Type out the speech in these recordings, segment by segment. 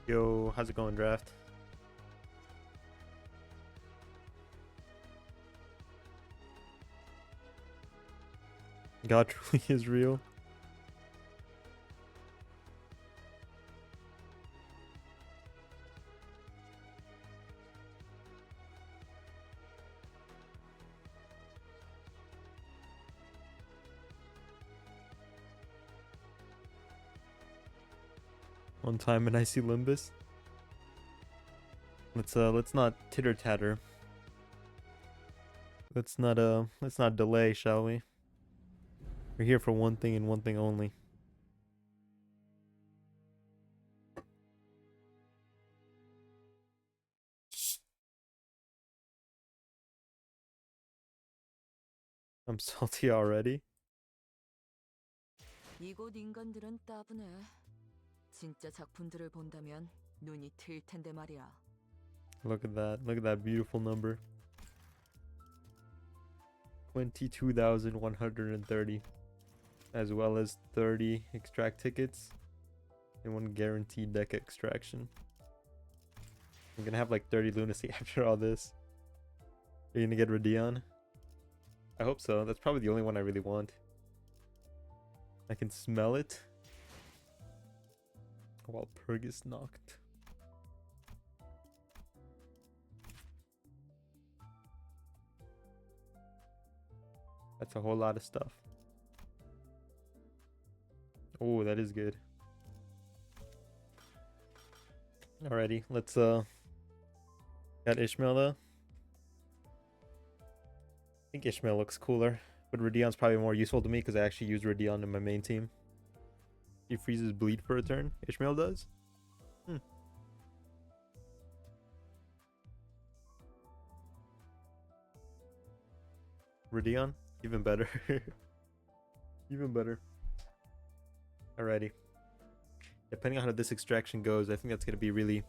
Yo, how's it going, draft? God truly is real. One time and I see Limbus. Let's not titter tatter. Let's not delay, shall we? We're here for one thing and one thing only. I'm salty already. 이곳 인간들은 따분해. 진짜 작품들을 본다면 눈이 트일 텐데 말이야. Look at that. Look at that beautiful number. 22,130. As well as 30 extract tickets and one guaranteed deck extraction. I'm gonna have like 30 lunacy after all this. Are you gonna get Radion? I hope so. That's probably the only one I really want. I can smell it. While Purgus knocked. That's a whole lot of stuff. Oh, that is good. Alrighty, let's got Ishmael though. I think Ishmael looks cooler, but Radion's probably more useful to me because I actually use Radion in my main team. He freezes bleed for a turn. Ishmael does? Radion? Even better. Even better. Alrighty. Depending on how this extraction goes, I think that's going to be really...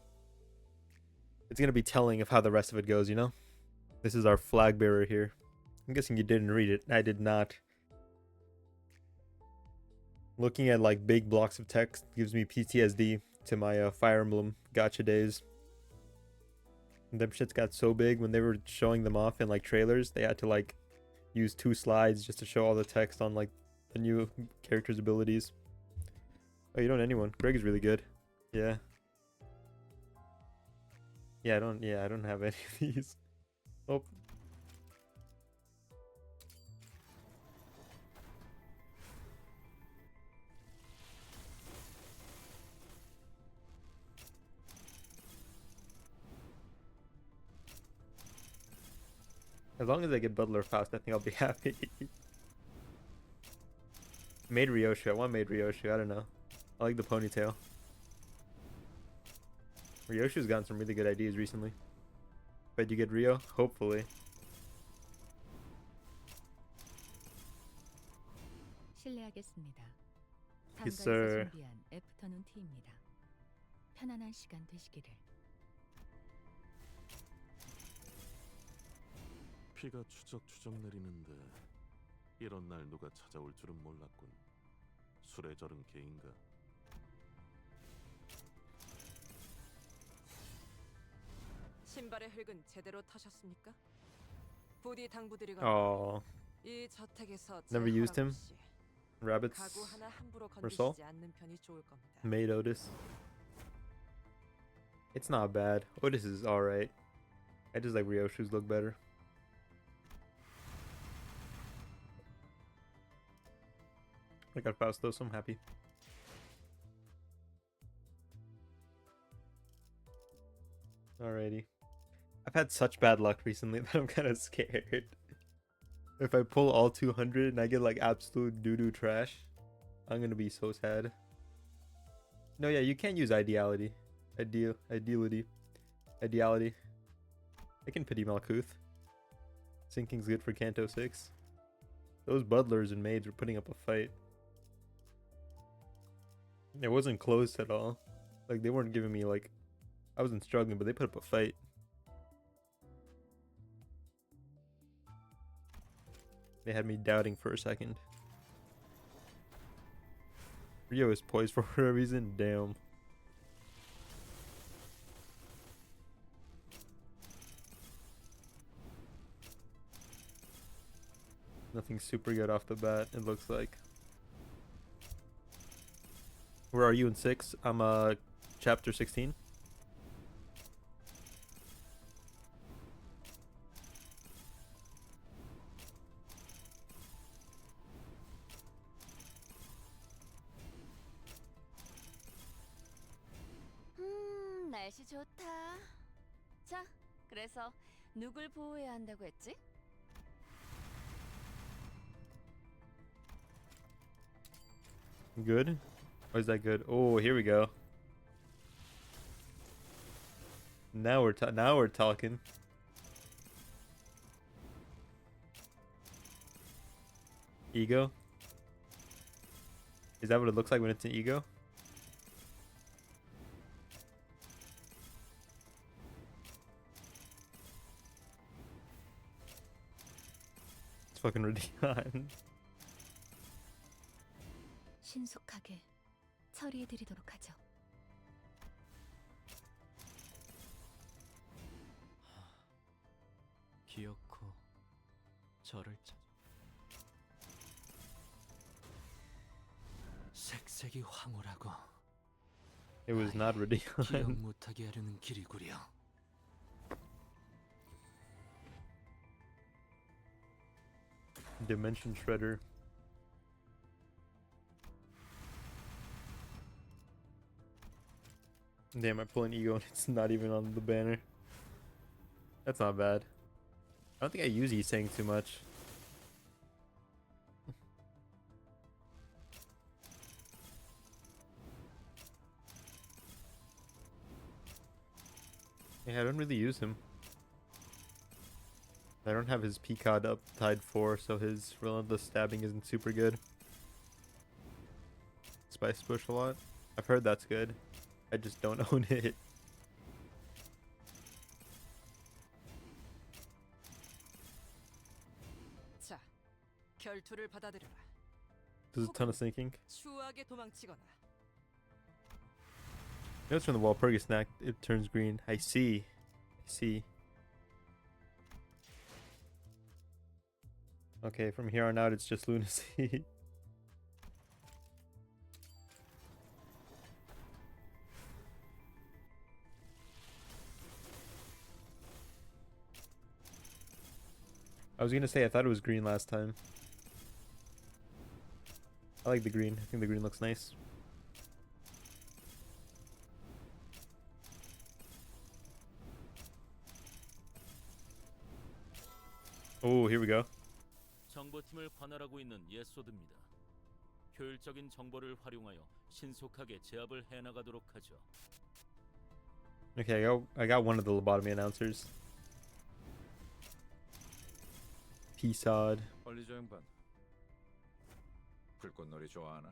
It's going to be telling of how the rest of it goes, you know? This is our flag bearer here. I'm guessing you didn't read it. I did not. Looking at like big blocks of text gives me PTSD to my Fire Emblem gacha days. Them shits got so big when they were showing them off in like trailers, they had to like use 2 slides just to show all the text on like the new character's abilities. Oh, you don't know anyone. Greg is really good. Yeah. I don't have any of these. Oh. As long as I get Butler Faust, I think I'll be happy. Made Ryoshu. I want Made Ryoshu. I don't know. I like the ponytail. Ryoshu's gotten some really good ideas recently. Bet you get Rio? Hopefully. 실례하겠습니다. Yes, 상가에서 sir. 준비한 애프터눈 티입니다. 편안한 시간 되시기를. 비가 추적추적 내리는데 이런 날 누가 찾아올 줄은 몰랐군. 술에 절은 개인가? 신발의 흙은 제대로 타셨습니까? 부디 당부드리건 Oh, 이 저택에서 never used him. Rabbits 가구 하나 함부로 or Soul? 건드리지 않는 편이 좋을 겁니다. made Otis. It's not bad. Otis is alright. I just like Ryoshu's look better. I got Fausto, so I'm happy. Alrighty. I've had such bad luck recently that I'm kind of scared. If I pull all 200 and I get like absolute doo-doo trash, I'm gonna be so sad. No, yeah, you can't use ideality. Ideality. I can pity Malkuth. Sinking's good for Kanto 6. Those butlers and maids were putting up a fight. It wasn't close at all. Like, they weren't giving me, like... I wasn't struggling, but they put up a fight. They had me doubting for a second. Rio is poised for a reason? Damn. nothing super good off the bat, it looks like. Where are you in 6? I'm chapter 16. 날씨 좋다. 자, 그래서 누굴 보호해야 한다고 했지? Good? Why is that good? Oh, here we go. Now we're talking. Ego? Is that what it looks like when it's an ego? It's fucking ridiculous. 신속하게 처리해드리도록 하죠. 기어코 저를 찾아 색색이 황홀하고 It was not ridiculous. 기억 못하게 하려는 길이구려. Dimension Shredder. Damn, I pull an ego and it's not even on the banner. That's not bad. I don't think I use E-Sang too much. Yeah, I don't really use him. I don't have his Peacock up tied 4, so his relentless stabbing isn't super good. Spice push a lot. I've heard that's good. I just don't own it. 자, 결투를 받아들여라. Does a ton of sinking. 추하게 도망치거나. Notes from the Walpurgis snack, it turns green. I see. I see. Okay, from here on out, it's just lunacy. I was gonna say, I thought it was green last time. I like the green. I think the green looks nice. Oh, here we go. 정보팀을 관할하고 있는 예소드입니다. 효율적인 정보를 활용하여 신속하게 제압을 해나가도록 하죠. Okay, I got one of the lobotomy announcers. P-Sod. 관리자 양반, 불꽃놀이 좋아하나?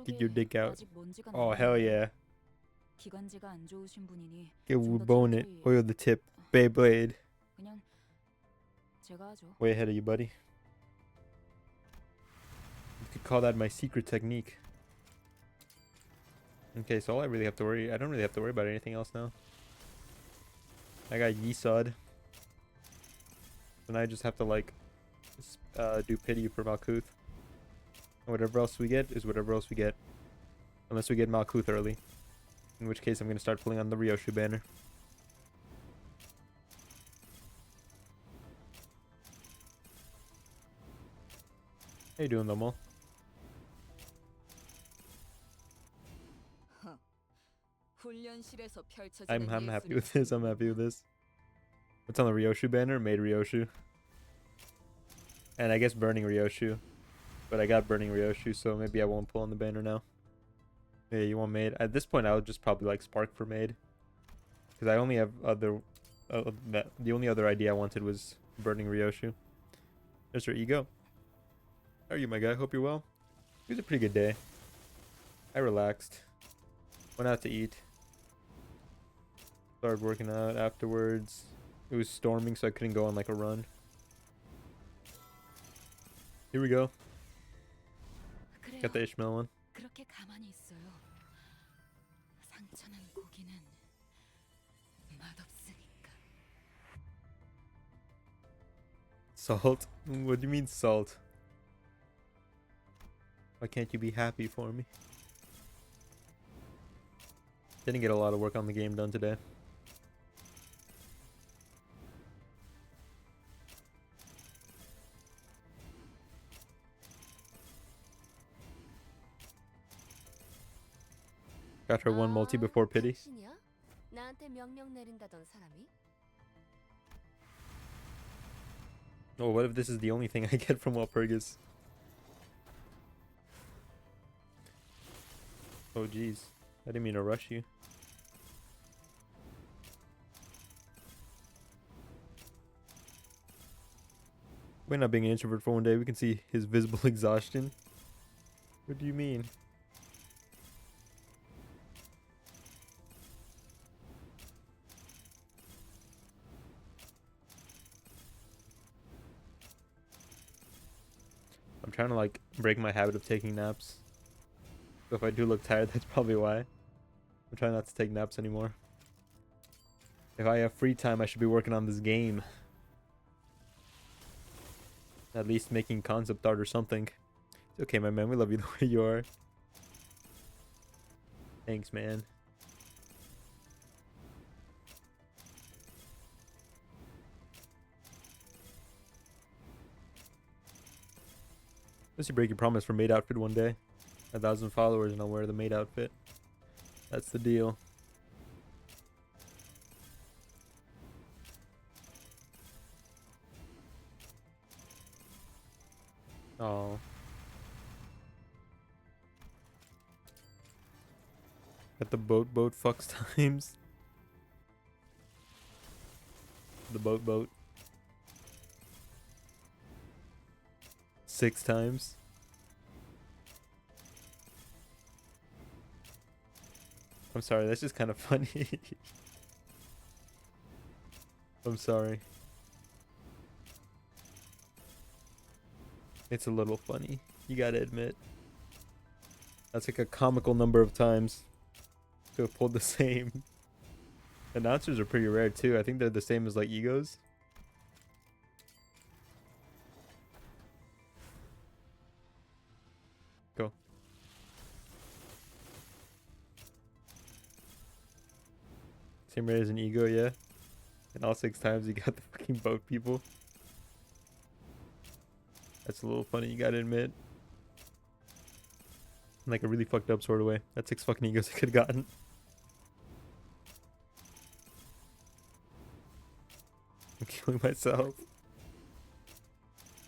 Get your dick out. 아직 먼지가 Oh, 남아있는데 hell yeah. 기관지가 안 좋으신 분이니 Get 좀더 bone it. 천천히- Oil the tip. Beyblade. 그냥 제가 하죠. Way ahead of you, buddy. You could call that my secret technique. Okay, so all I don't really have to worry about anything else now. I got Yesod. And I just have to like do pity for Malkuth. And whatever else we get is whatever else we get. Unless we get Malkuth early. In which case I'm gonna start pulling on the Ryoshu banner. How you doing, Lomo? 훈련실에서 펼쳐지는 I'm happy 예술이 with this. I'm happy with this. What's on the Ryoshu banner? Made Ryoshu. And I guess burning Ryoshu. But I got burning Ryoshu, so maybe I won't pull on the banner now. Yeah, you want made? At this point, I would just probably like spark for made. Because I only have other... the only other idea I wanted was burning Ryoshu. There's your ego. How are you, my guy? Hope you're well. It was a pretty good day. I relaxed. Went out to eat. Started working out afterwards. It was storming, so I couldn't go on like a run. Here we go. 그래요. Got the Ishmael one. 그렇게 가만히 있어요. 상처난 고기는 맛없으니까. Salt? What do you mean salt? Why can't you be happy for me? Didn't get a lot of work on the game done today. Got her one multi before pity. 당신이야? 나한테 명령 내린다던 사람이? Oh, what if this is the only thing I get from Walpurgis? Oh, jeez. I didn't mean to rush you. We're not being an introvert for one day. We can see his visible exhaustion. What do you mean? I'm trying to like break my habit of taking naps. So if I do look tired, that's probably why. I'm trying not to take naps anymore. If I have free time, I should be working on this game. At least making concept art or something. It's okay, my man. We love you the way you are. Thanks, man. Unless you break your promise for maid outfit one day. 1,000 followers and I'll wear the maid outfit. That's the deal. Oh. At the boat fucks times. The boat. 6 times. I'm sorry, that's just kind of funny. I'm sorry. It's a little funny. You gotta admit. That's like a comical number of times to have pulled the same. Announcers are pretty rare too. I think they're the same as like egos. Go. Same rate as an ego, yeah. And all 6 times you got the fucking boat people. That's a little funny, you gotta admit. In like a really fucked up sort of way. That's 6 fucking egos I could've gotten. I'm killing myself.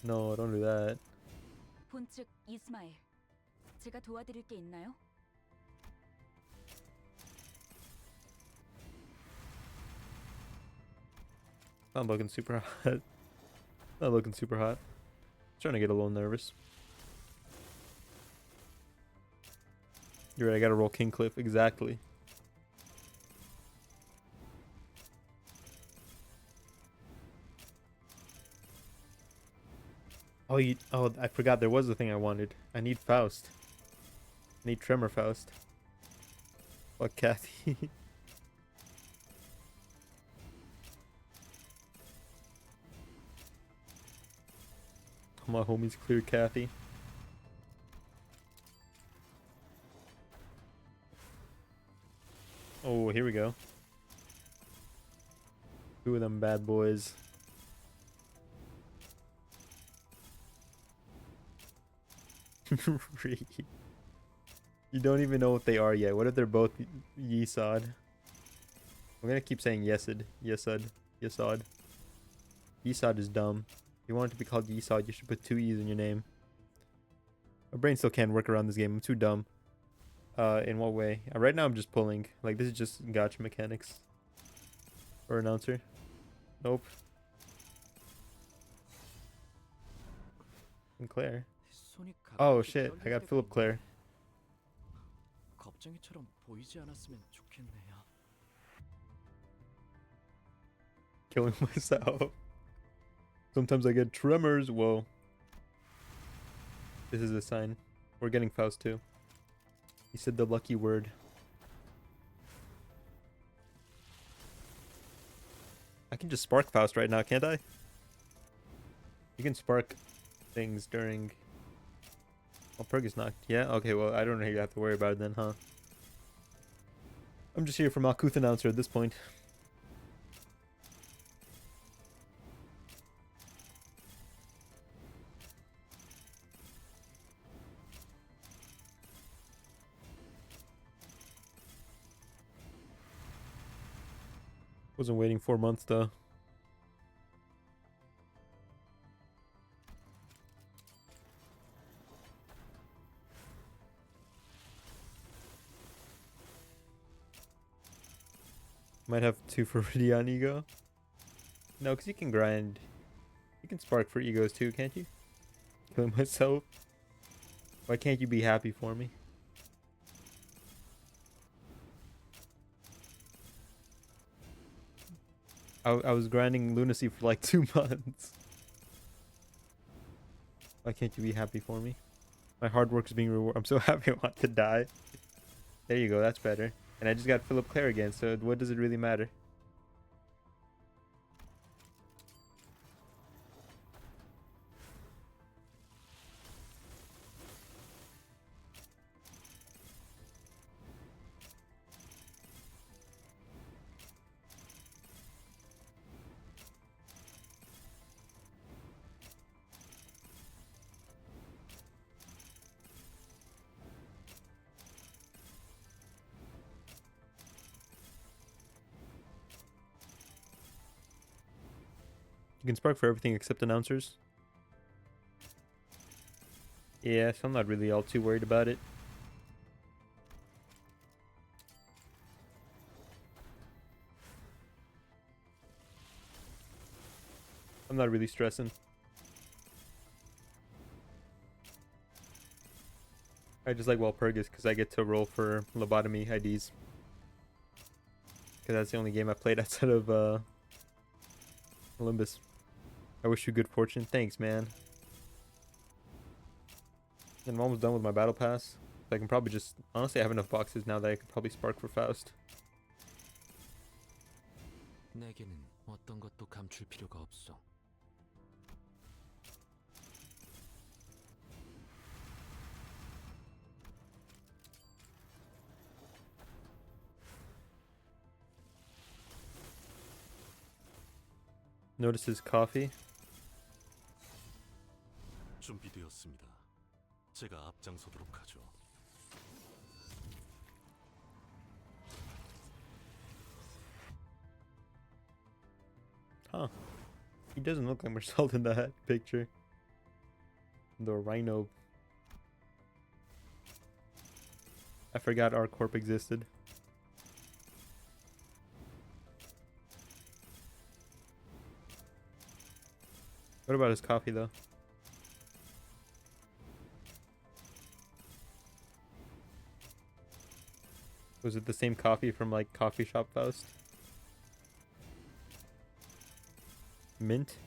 No, don't do that. 본측 이스마엘. 제가 도와드릴 게 있나요? Not looking super hot. Not looking super hot. Starting to get a little nervous. You're right, I gotta roll King Cliff, exactly. Oh, I forgot there was a thing I wanted. I need Faust. I need Tremor Faust. Fuck Kathy. My homies clear Kathy. Oh, here we go. 2 of them bad boys. You don't even know what they are yet. What if they're both Yesod? I'm gonna keep saying Yesod. Yesod. Yesod. Yesod is dumb. If you want it to be called Yesod, you should put 2 E's in your name. My brain still can't work around this game. I'm too dumb. In what way? Right now I'm just pulling. Like, this is just gotcha mechanics. Or announcer. Nope. And Claire. Oh shit, I got Philip Claire. 겁쟁이처럼 보이지 않았으면 좋겠네요. Killing myself. Sometimes I get tremors. Whoa. This is a sign. We're getting Faust too. He said the lucky word. I can just spark Faust right now, can't I? You can spark things during... Oh, Perg is knocked. Yeah? Okay, well, I don't really have to worry about it then, huh? I'm just here for Malkuth Announcer at this point. Wasn't waiting 4 months, though. Might have 2 for Ridian Ego. No, because you can grind. You can spark for egos too, can't you? Killing myself. Why can't you be happy for me? I was grinding lunacy for like 2 months. Why can't you be happy for me? My hard work is being rewarded. I'm so happy I want to die. There you go, that's better. And I just got Philip Clare again, so what does it really matter? You can spark for everything except announcers. Yeah, so I'm not really all too worried about it. I'm not really stressing. I just like Walpurgis because I get to roll for lobotomy IDs. Because that's the only game I played outside of Limbus. I wish you good fortune. Thanks, man. And I'm almost done with my battle pass. So I can probably just... Honestly, I have enough boxes now that I could probably spark for Faust. 내게는 어떤 것도 감출 필요가 없어. Notices coffee. 준비되었습니다. 제가 앞장서도록 하죠. Huh. He doesn't look like Marcel in that picture. The rhino. I forgot our corp existed. What about his coffee, though? Was it the same coffee from, like, Coffee Shop Faust? Mint?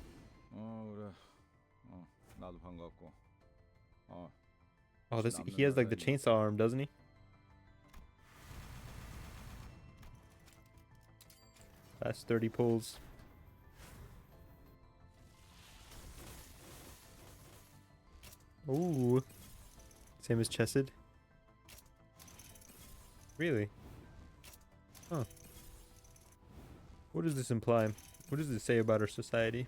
그래. 나도 반갑고. Oh, this he has, like, the chainsaw arm, doesn't he? That's 30 pulls. Ooh. Same as Chesed. Really? Huh. What does this imply? What does this say about our society?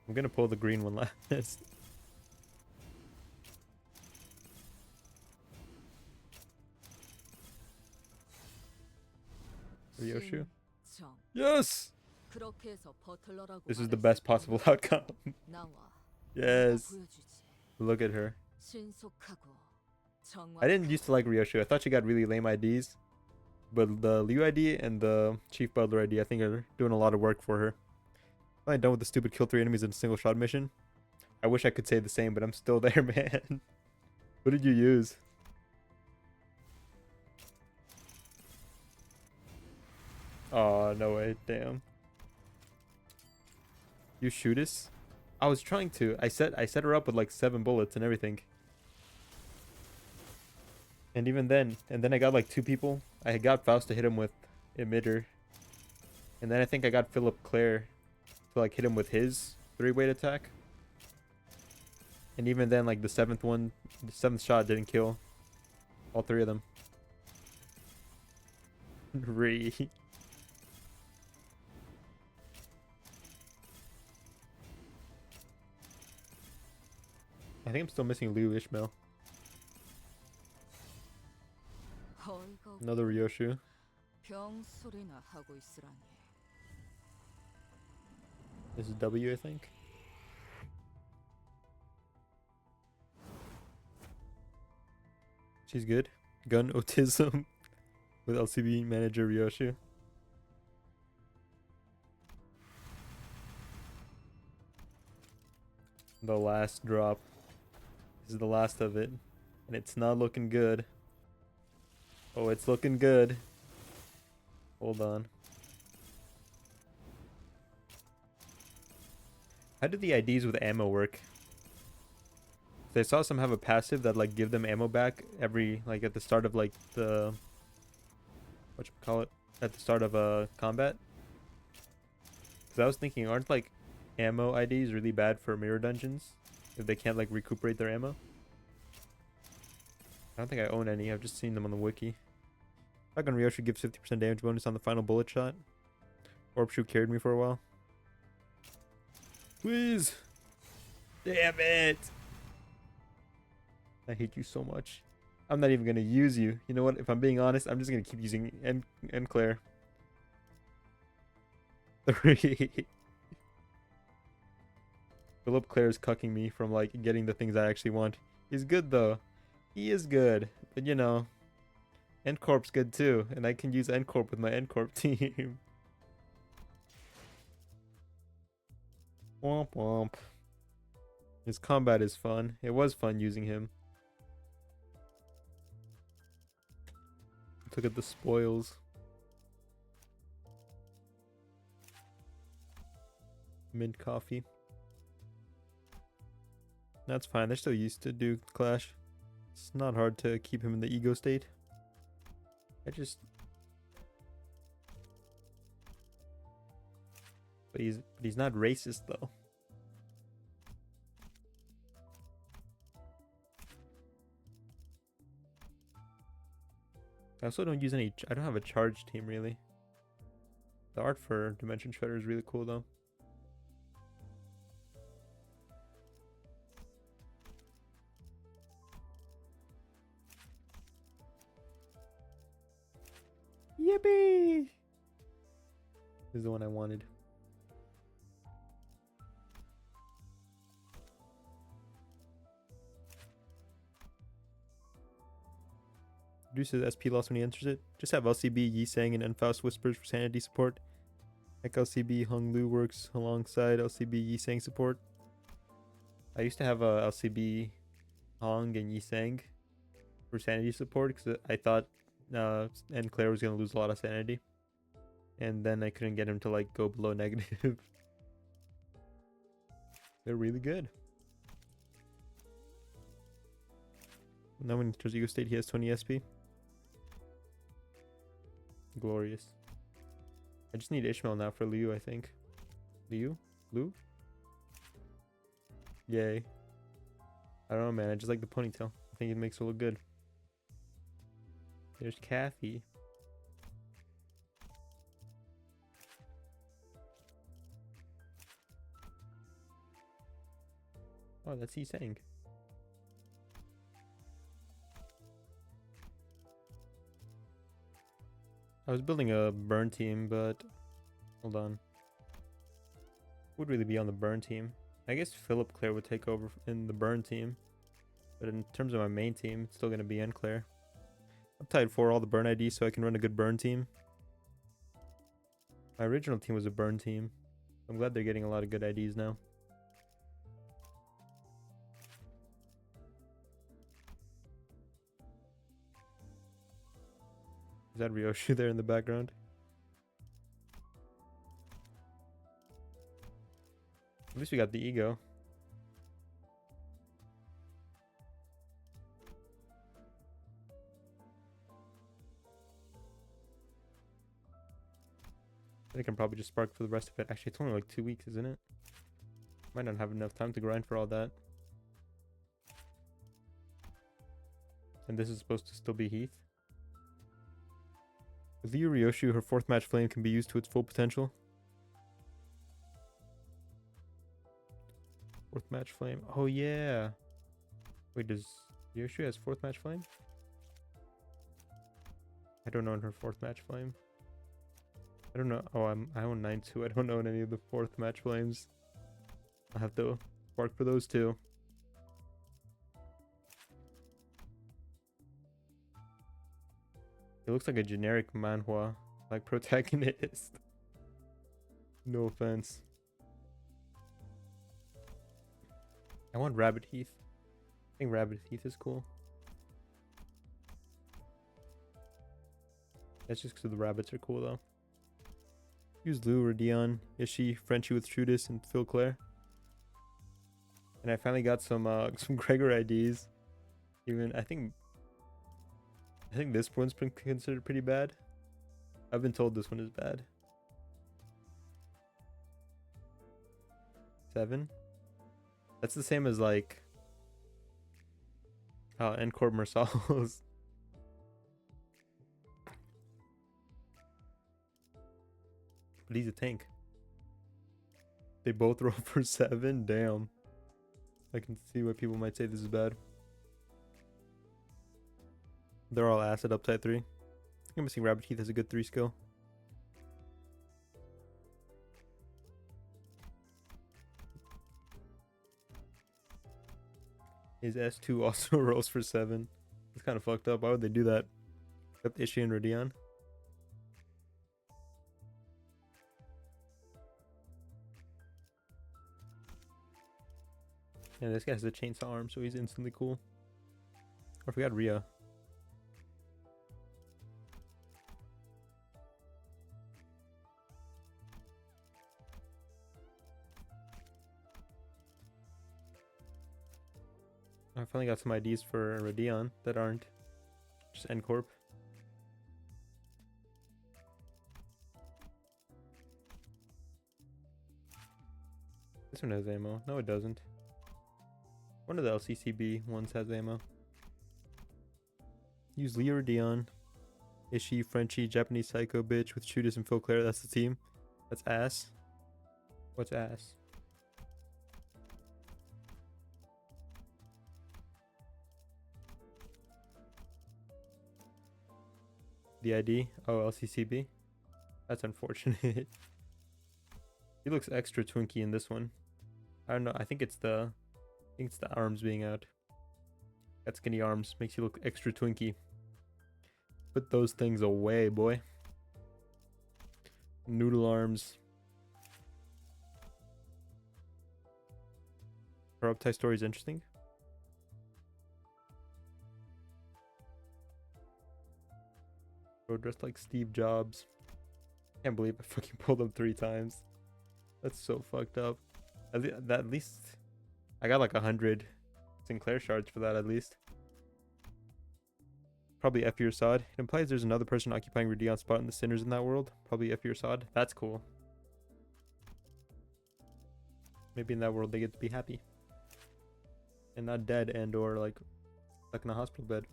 I'm gonna pull the green one last. Ryoshu? 정. Yes! 그렇게 해서 버틀러라고 This is the 말할 best 수 possible 있다면 outcome. 나와. Yes. 보여주지. Look at her. 신속하고 I didn't used to like Ryoshu. I thought she got really lame IDs. But the Liu ID and the Chief Butler ID, I think, are doing a lot of work for her. I'm done with the stupid kill 3 enemies in a single shot mission. I wish I could say the same, but I'm still there, man. What did you use? Oh, no way. Damn. You shoot us? I was trying to. I set her up with like 7 bullets and everything. And even then, I got like 2 people. I got Faust to hit him with emitter. And then I think I got Philip Clare to like hit him with his 3-weight attack. And even then, like the 7th shot didn't kill all 3 of them. Re. I think I'm still missing Liu Ishmael. 어이가 Another Ryoshu. 병 소리나 하고 있으라니. This is W, I think. She's good. Gun autism with LCB manager Ryoshu. The last drop. This is the last of it. And it's not looking good. Oh, it's looking good. Hold on. How do the IDs with ammo work? I saw some have a passive that like give them ammo back every like at the start of like the whatchamacallit, at the start of a combat. Because I was thinking, aren't like ammo IDs really bad for mirror dungeons if they can't like recuperate their ammo? I don't think I own any. I've just seen them on the wiki. Dragon Ryoshu gives 50% damage bonus on the final bullet shot. Orb Shoe carried me for a while. Please! Damn it! I hate you so much. I'm not even gonna use you. You know what? If I'm being honest, I'm just gonna keep using and Claire. 3. Philip Claire's cucking me from like getting the things I actually want. He's good though. He is good. But you know, Endcorp's good too. And I can use Endcorp with my Endcorp team. Womp womp. His combat is fun. It was fun using him. Let's look at the spoils. Mint coffee. That's fine. They're still used to do Clash. It's not hard to keep him in the ego state. But he's not racist though. I also don't use any. I don't have a charge team really. The art for Dimension Shredder is really cool though. Yippee! This is the one I wanted. Reduces SP loss when he enters it. Just have LCB, Yi Sang, and Enfaust Whispers for sanity support. Like LCB, Hung Lu works alongside LCB, Yi Sang support. I used to have a LCB, Hong, and Yi Sang for sanity support because I thought and Claire was going to lose a lot of sanity. And then I couldn't get him to like go below negative. They're really good. Now when he enters Ego State, he has 20 SP. Glorious. I just need Ishmael now for Liu, I think. Liu? Liu? Yay. I don't know, man. I just like the ponytail. I think it makes it look good. There's Kathy. Oh, that's he saying. I was building a burn team, but hold on. Would really be on the burn team. I guess Philip Claire would take over in the burn team. But in terms of my main team, it's still going to be N Claire. I'm tied for all the burn IDs so I can run a good burn team. My original team was a burn team. I'm glad they're getting a lot of good IDs now. Is that Ryoshu there in the background? At least we got the ego. I can probably just spark for the rest of it. Actually, it's only like 2 weeks, isn't it? Might not have enough time to grind for all that. And this is supposed to still be Heath. With Liu Ryoshu, her 4th match flame can be used to its full potential. 4th match flame. Oh yeah. Wait, does Ryoshu has 4th match flame? I don't own her 4th match flame. I don't know. Oh, I own 9 too. I don't own any of the 4th match flames. I'll have to spark for those too. It looks like a generic manhwa, like protagonist. No offense. I want Rabbit Heath. I think Rabbit Heath is cool. That's just because the rabbits are cool though. Use Lou or Dion, Ishii, Frenchie with Trudis, and Phil Claire. And I finally got some Gregor IDs. Even I think this one's been considered pretty bad. I've been told this one is bad. 7. That's the same as like Encore Marsalis. But he's a tank. They both roll for 7. Damn. I can see why people might say this is bad. They're all acid up type 3. I think I'm missing Rabbit Heath has a good 3 skill. His S2 also rolls for 7. It's kind of fucked up. Why would they do that? Except Ishii and Rodion. Yeah, this guy has a chainsaw arm, so he's instantly cool. Or if we got Rhea. I finally got some IDs for Rodion that aren't just N-Corp. This one has ammo. No, it doesn't. One of the LCCB ones has ammo. Use Lee or Dion. Ishii, Frenchie, Japanese Psycho Bitch with Shooters and Phil Claire. That's the team. That's ass. What's ass? The ID? Oh, LCCB? That's unfortunate. He looks extra twinky in this one. I don't know. I think it's the arms being out. That skinny arms makes you look extra twinky. Put those things away, boy. Noodle arms. Her uptie story is interesting. Bro dressed like Steve Jobs. Can't believe I fucking pulled him 3 times. That's so fucked up. At least I got like 100 Sinclair shards for that at least. Probably F your Sod. It implies there's another person occupying Rodion's spot in the Sinners in that world. Probably F your Sod. That's cool. Maybe in that world they get to be happy. And not dead and or like stuck in a hospital bed.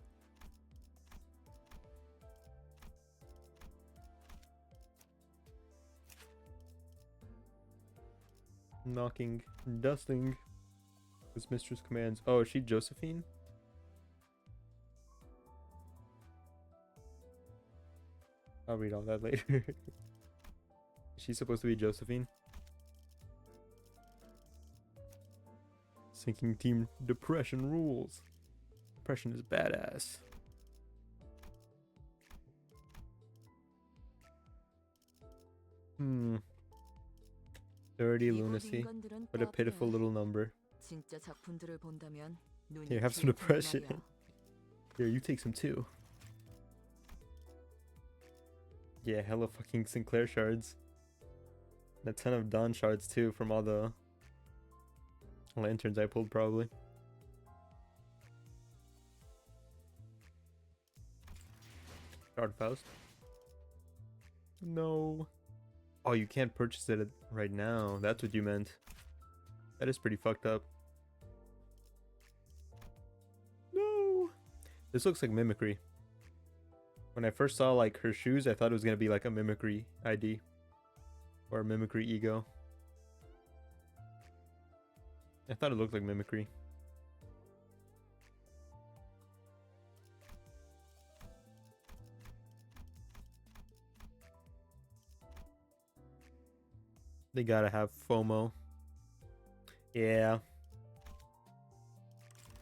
Knocking, dusting. His mistress commands. Oh, is she Josephine? I'll read all that later. She's supposed to be Josephine. Sinking team depression rules. Depression is badass. Dirty lunacy. What a pitiful little number. 진짜 작품들을 본다면 눈이 Here, have some 길 텐 depression. 말이야. Here, you take some too. Yeah, hella fucking Sinclair shards. And a ton of Dawn shards too from all the lanterns I pulled probably. Shard Faust. No. Oh, you can't purchase it right now. That's what you meant. That is pretty fucked up. No. This looks like mimicry. When I first saw like her shoes, I thought it was gonna be like a mimicry ID or a mimicry ego. I thought it looked like mimicry. They gotta have FOMO. Yeah.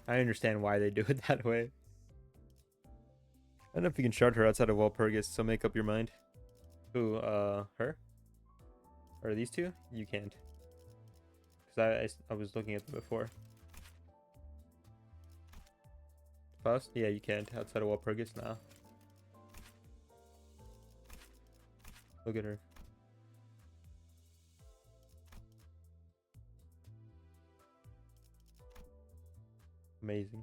I understand why they do it that way. I don't know if you can shard her outside of Walpurgis, so make up your mind. Who, her? Or these two? You can't. Because I was looking at them before. Faust? Yeah, you can't. Outside of Walpurgis? Nah. Look at her. Amazing.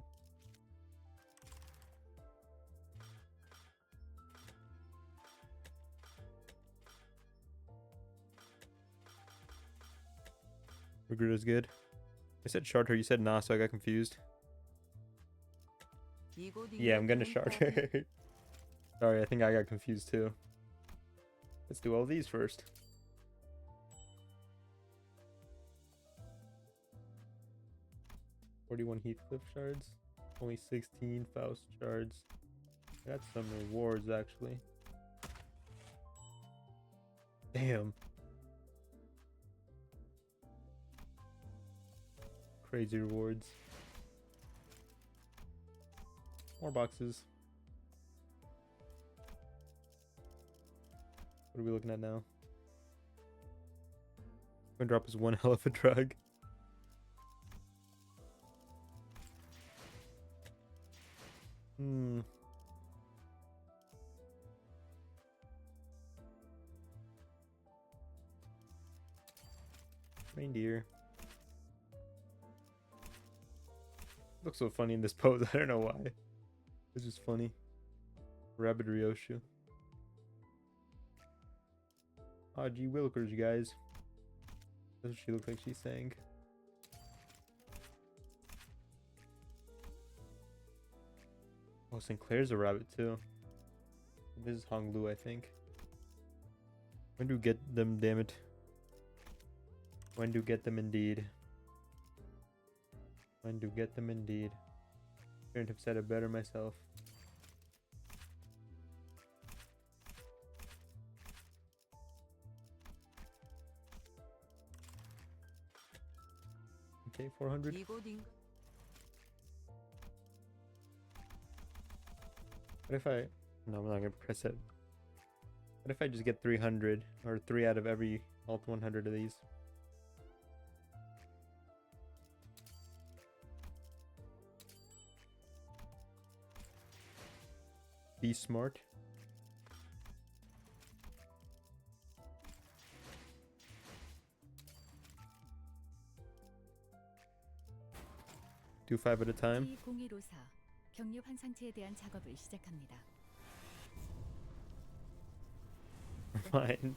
Regruda's good. I said shard her, you said nah, so I got confused. Yeah, I'm gonna shard her. Sorry, I think I got confused too. Let's do all these first. $41 Heathcliff shards. Only 16 Faust shards. Got some rewards actually. Damn. Crazy rewards. More boxes. What are we looking at now? Gonna drop is one hell of a drug. Reindeer. Looks so funny in this pose. I don't know why. It's just funny. Rabbit Ryoshu. Ah, gee willikers, you guys. That's what she looks like she's saying. Oh, Sinclair's a rabbit too. This is Hong Lu, I think. When do we get them, damn it? When do get them indeed? When do get them indeed? Couldn't have said it better myself. Okay, 400. What if I... No, I'm not gonna press it. What if I just get 300? Or 3 out of every alt 100 of these? Be smart. Do 5 at a time. T0154 경류 환상체에 대한 작업을 시작합니다. Mind.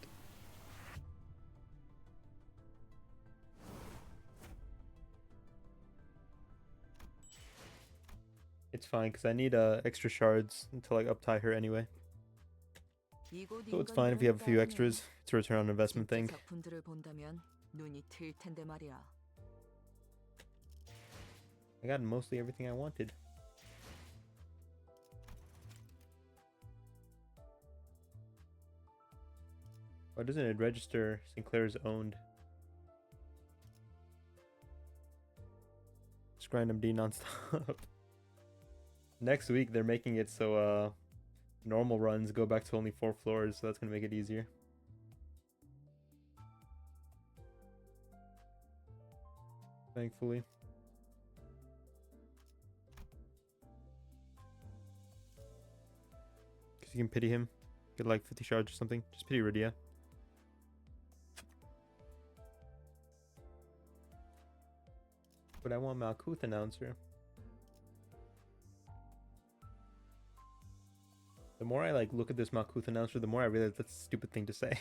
It's fine because I need extra shards until I uptie her anyway. So it's fine if you have a few extras. It's a return on investment thing. 작품들을 본다면 눈이 트일 텐데 말이야. I got mostly everything I wanted. Why doesn't it register Sinclair's owned? Just grind MD nonstop. Next week they're making it so normal runs go back to only 4 floors, so that's gonna make it easier. Thankfully. Because you can pity him. Get like 50 shards or something. Just pity Rydia. But I want Malkuth announcer. The more I like look at this Malkuth announcer, the more I realize that's a stupid thing to say.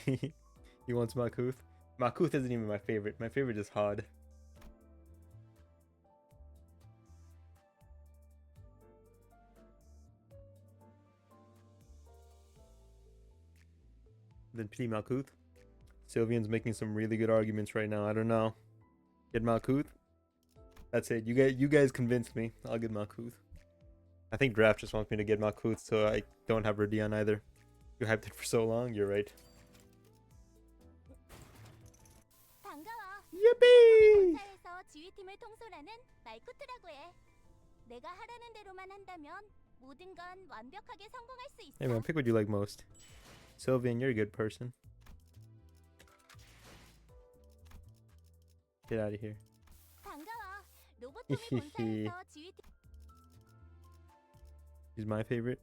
He wants Malkuth. Malkuth isn't even my favorite. My favorite is Hod. Then P. Malkuth. Sylvian's making some really good arguments right now. I don't know. Get Malkuth. That's it. You guys convinced me. I'll get Malkuth. I think Draft just wants me to get Malkuth, so I don't have Radion either. You hyped it for so long. You're right. 반가워. Yippee! 본사에서 지휘팀을 통솔하는 말쿠트라고 해. 내가 하라는 대로만 한다면 모든 건 완벽하게 성공할 수 있어. Hey man, pick what you like most. Sylvian, you're a good person. Get out of here. 반가워. 로보톰이 본사에서 지휘팀 He's my favorite.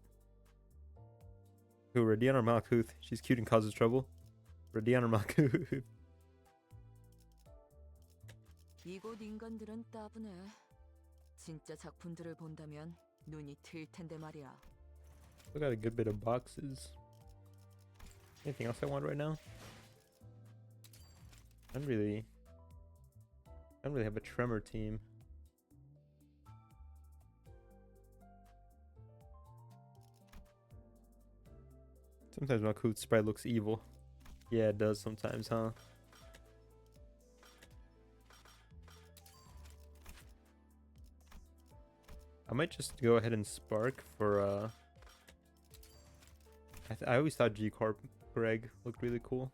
Who, Radion or Malkuth? She's cute and causes trouble. Radion or Malkuth? 이곳 인간들은 따분해. 진짜 작품들을 본다면 눈이 트일 텐데 말이야. I got a good bit of boxes. Anything else I want right now? I don't really have a Tremor team. Sometimes Malkuth's sprite looks evil. Yeah, it does sometimes, huh? I might just go ahead and spark for I always thought G-Corp Greg looked really cool.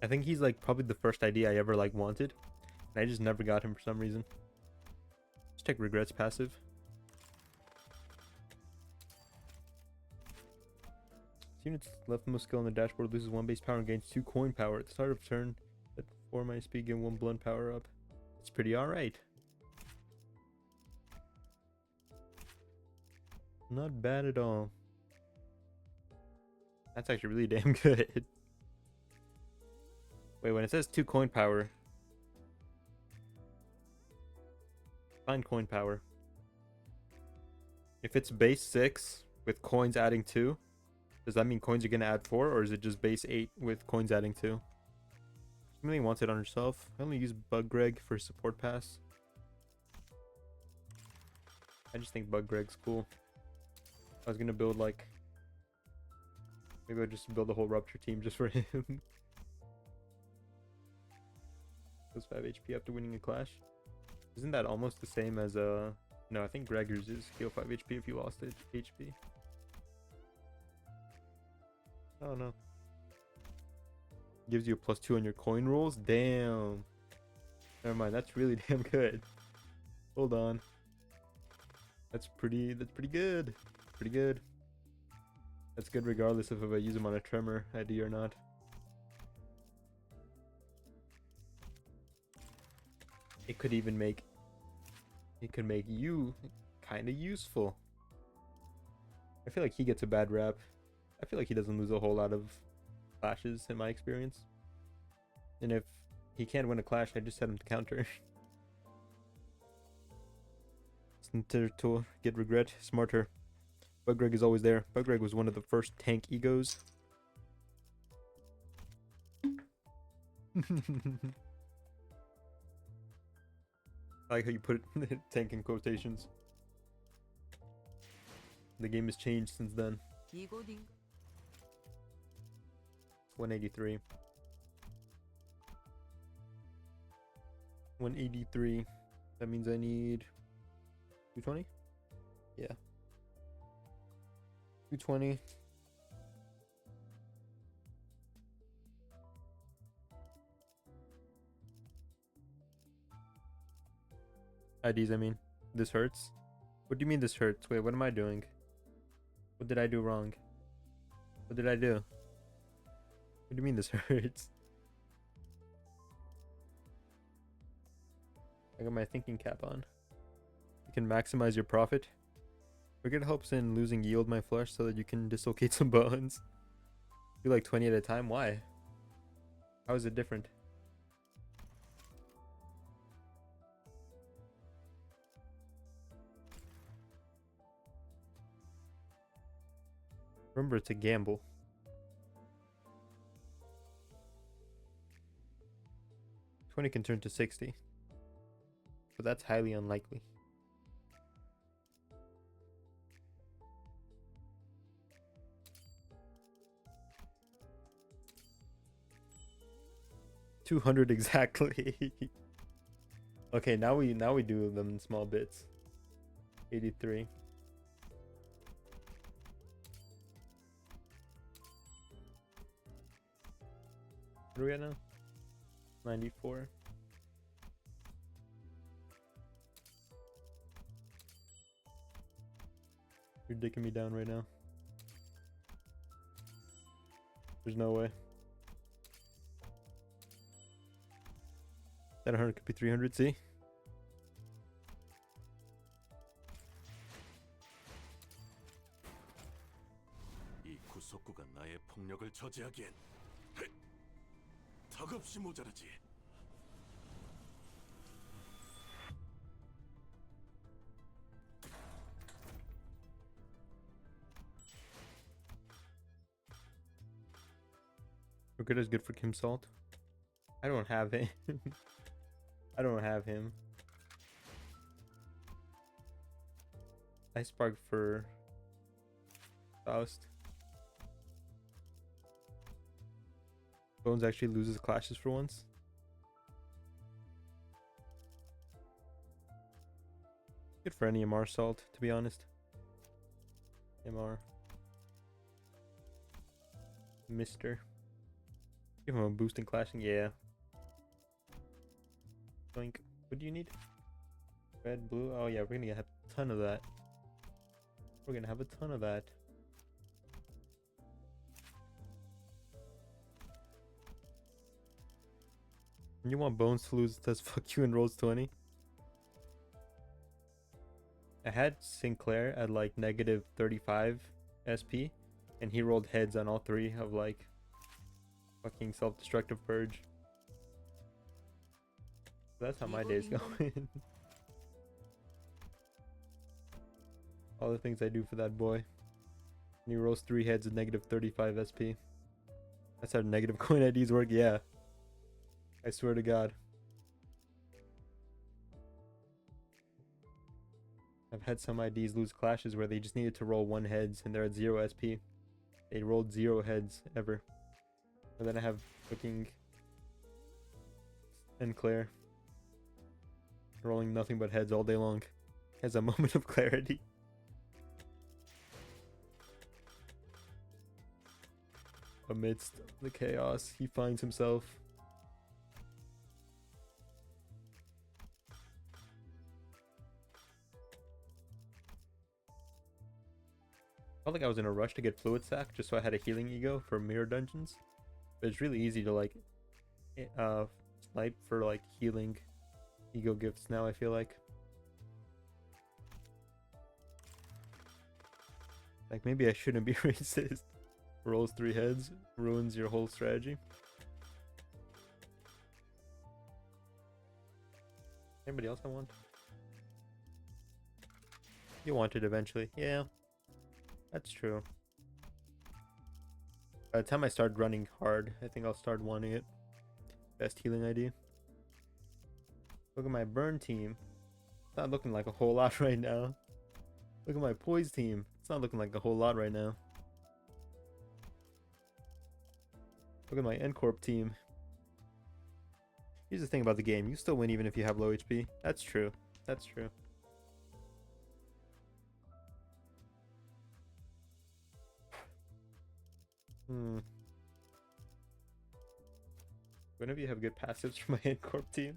I think he's like probably the first ID I ever like wanted, and I just never got him for some reason. Let's check Regrets passive. Units leftmost skill on the dashboard loses 1 base power and gains 2 coin power at the start of turn. At 4 minus speed, gain 1 blunt power up. It's pretty alright. Not bad at all. That's actually really damn good. Wait, when it says 2 coin power, find coin power. If it's base 6 with coins adding 2, does that mean coins are gonna add 4, or is it just base 8 with coins adding 2? She really wants it on herself. I only use Bug Greg for support pass. I just think Bug Greg's cool. I was gonna build like, maybe I'll just build a whole Rupture team just for him. Goes 5 HP after winning a clash. Isn't that almost the same as no, I think Gregor's is heal 5 HP if you lost it HP. Oh no. Gives you a +2 on your coin rolls? Damn. Never mind, that's really damn good. Hold on. That's pretty good. Pretty good. That's good regardless of if I use them on a Tremor ID or not. It could even make you kind of useful. I feel like he gets a bad rap. I feel like he doesn't lose a whole lot of clashes in my experience. And if he can't win a clash, I just set him to counter. Center to get regret. Smarter. Bug Greg is always there. Bug Greg was one of the first tank egos. I like how you put tank in quotations. The game has changed since then. 이곳 인 183. 183. That means I need 220? Yeah. 220. IDs, I mean. This hurts? What do you mean this hurts? Wait, what am I doing? What did I do wrong? What did I do? What do you mean this hurts? I got my thinking cap on. You can maximize your profit. Forget helps in losing yield my flesh so that you can dislocate some bones. Do like 20 at a time? Why? How is it different? Remember, it's a gamble. 20 can turn to 60. But that's highly unlikely. $200 exactly. Okay, now we do them in small bits. 83. What are we at now? 94. You're dicking me down right now. There's no way. That 100 could be 300, see? 이 구속구가 나의 폭력을 저지하기엔 턱없이 모자라지. Rookit is good for Kim Salt. I don't have him. I don't have him. Ice Spark for Faust. Bones actually loses clashes for once. Good for any MR Salt, to be honest. MR. Mister. Give him a boost in clashing, yeah. Blink. What do you need? Red, blue. Oh yeah, we're gonna have a ton of that. We're gonna have a ton of that. And you want Bones to lose, does fuck you and rolls 20? I had Sinclair at like negative 35 SP, and he rolled heads on all three of like fucking self-destructive purge. That's how my day's going. All the things I do for that boy. And he rolls 3 heads at negative 35 SP. That's how negative coin IDs work, yeah. I swear to God. I've had some IDs lose clashes where they just needed to roll 1 heads and they're at 0 SP. They rolled 0 heads ever. And then I have fucking Sinclair rolling nothing but heads all day long. Has a moment of clarity. Amidst the chaos, he finds himself. I felt like I was in a rush to get Fluid Sack just so I had a healing ego for mirror dungeons. But it's really easy to like snipe for like healing ego gifts now, I feel like. Like maybe I shouldn't be racist. Rolls 3 heads, ruins your whole strategy. Anybody else I want? You want it eventually. Yeah. That's true. By the time I start running hard, I think I'll start wanting it. Best healing ID. Look at my burn team. It's not looking like a whole lot right now. Look at my poise team. It's not looking like a whole lot right now. Look at my N-Corp team. Here's the thing about the game. You still win even if you have low HP. That's true. That's true. When of you have good passives for my N-Corp team?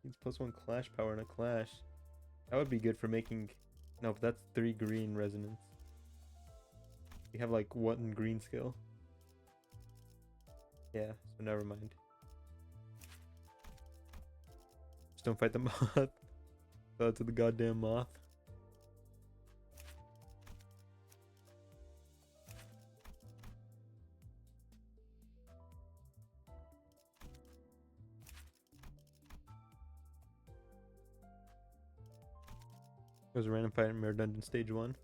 Needs +1 clash power in a clash. That would be good for making... No, but that's 3 green resonance. We have like 1 green skill. Yeah, so never mind. Just don't fight the moth. Shout out to the goddamn moth. There's a random fight in Mirror Dungeon Stage 1.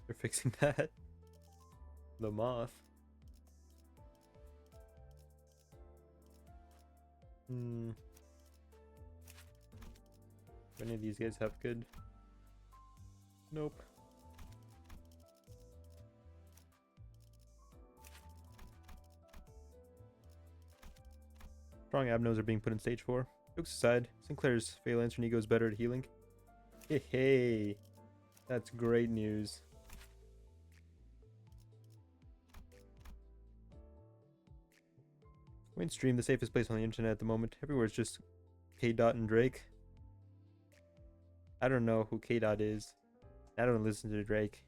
They're fixing that. The moth. Do any of these guys have good? Nope. Strong Abnos are being put in stage 4. Jokes aside, Sinclair's Phalanx and Ego is better at healing. Hey, that's great news. Mainstream, the safest place on the internet at the moment. Everywhere is just K-Dot and Drake. I don't know who K-Dot is. I don't listen to Drake.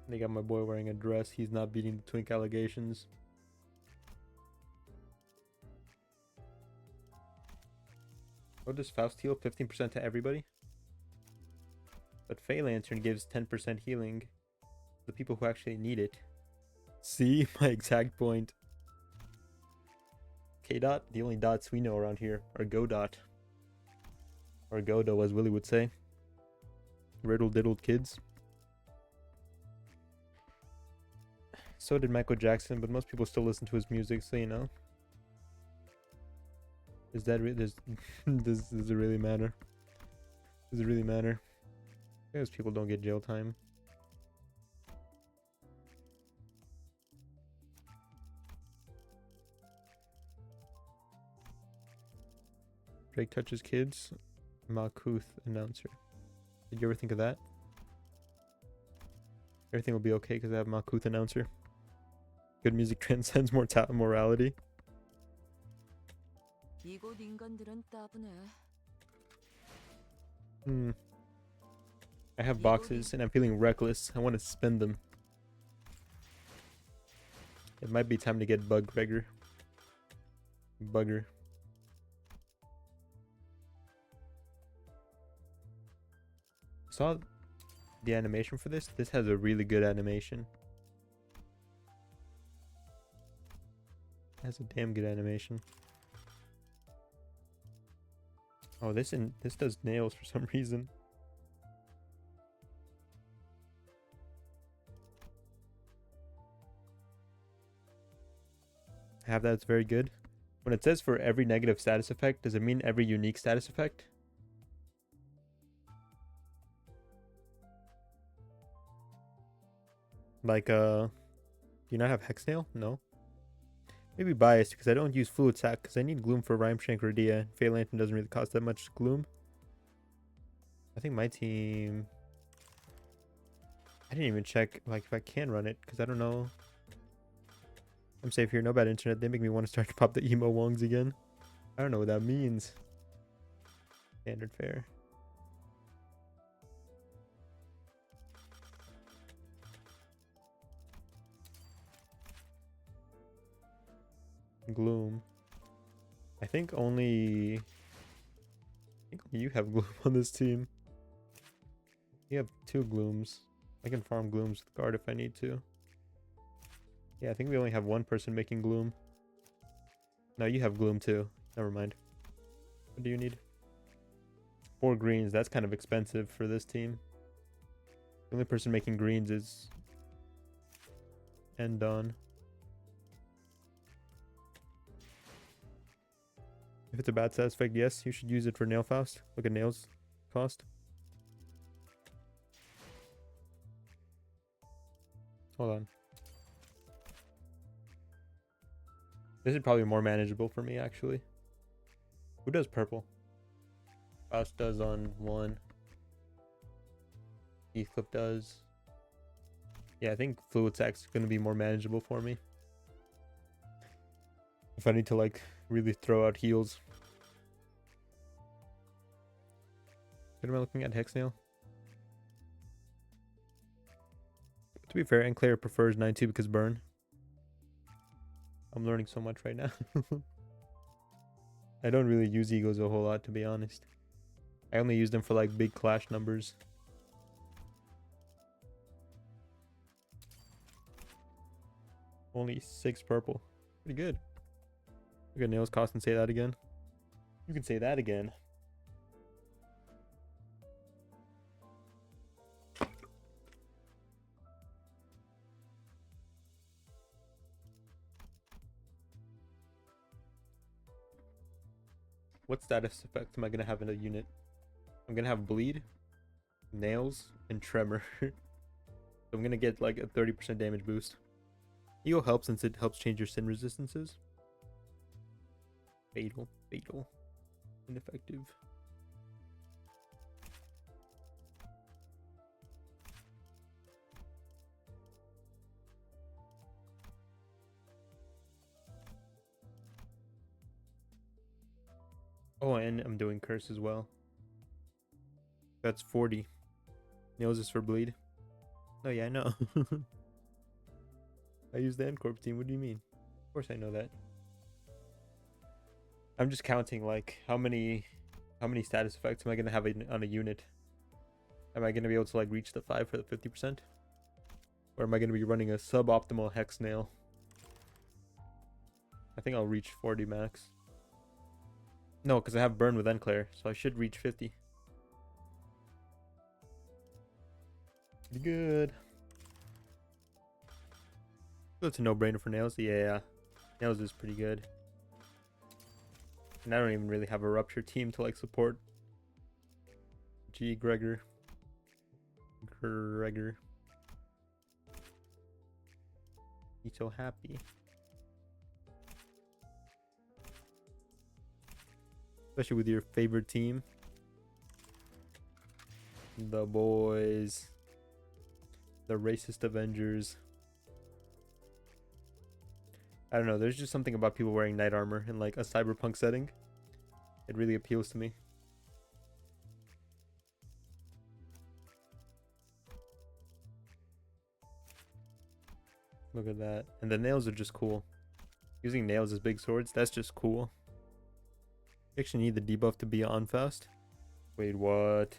They got my boy wearing a dress. He's not beating the twink allegations. What does Faust heal? 15% to everybody? But Fey Lantern gives 10% healing to the people who actually need it. See? My exact point. K-Dot, the only dots we know around here are Go-Dot. Or Godo, as Willie would say. Riddle-diddled kids. So did Michael Jackson, but most people still listen to his music, so you know. Is that does it really matter? Does it really matter? Because people don't get jail time. Drake touches kids. Malkuth announcer. Did you ever think of that? Everything will be okay because I have Malkuth announcer. Good music transcends morality. 이곳 인간들은 따분해. I have boxes and I'm feeling reckless. I want to spend them. It might be time to get Bugger. Saw the animation for this. This has a really good animation. It has a damn good animation. Oh, this does nails for some reason. I have that. It's very good. When it says for every negative status effect, does it mean every unique status effect? Like, do you not have Hexnail? No. Maybe biased because I don't use Fluid Sac because I need Gloom for Rhyme Shank or Dia. Fey Lantern doesn't really cost that much Gloom. I think my team... I didn't even check like if I can run it because I don't know. I'm safe here. No bad internet. They make me want to start to pop the emo wongs again. I don't know what that means. Standard fare. Gloom. I think only you have Gloom on this team. You have 2 Glooms. I can farm Glooms with guard if I need to. Yeah, I think we only have 1 person making Gloom. No, you have Gloom too. Never mind. What do you need? 4 greens. That's kind of expensive for this team. The only person making greens is Endon. If it's a bad status effect, yes, you should use it for Nail Faust. Look at Nails cost. Hold on. This is probably more manageable for me, actually. Who does purple? Faust does on 1. Heathcliff does. Yeah, I think Fluid Sac's going to be more manageable for me. If I need to, like, really throw out heals. What am I looking at? Hexnail? To be fair, Enclair prefers 9-2 because burn. I'm learning so much right now. I don't really use egos a whole lot, to be honest. I only use them for like big clash numbers. Only 6 purple. Pretty good. Look at Nails cost and say that again. You can say that again. What status effects am I gonna have in a unit? I'm gonna have bleed, nails, and tremor. So I'm gonna get like a 30% damage boost. Heal helps since it helps change your sin resistances. Fatal, ineffective. Oh, and I'm doing curse as well. That's 40. Nails is for bleed. Oh yeah, I know. I use the N-Corp team. What do you mean? Of course I know that. I'm just counting like how many status effects am I gonna have on a unit? Am I gonna be able to like reach the 5 for the 50%? Or am I gonna be running a suboptimal hex nail? I think I'll reach 40 max. No, because I have burn with Enclair, so I should reach 50. Pretty good. It's a no-brainer for nails. Yeah, nails is pretty good. And I don't even really have a rupture team to like support. Gee, Gregor. He's so happy. Especially with your favorite team. The boys. The racist Avengers. I don't know, there's just something about people wearing knight armor in like a cyberpunk setting. It really appeals to me. Look at that. And the nails are just cool. Using nails as big swords, that's just cool. You actually need the debuff to be on fast. Wait, what?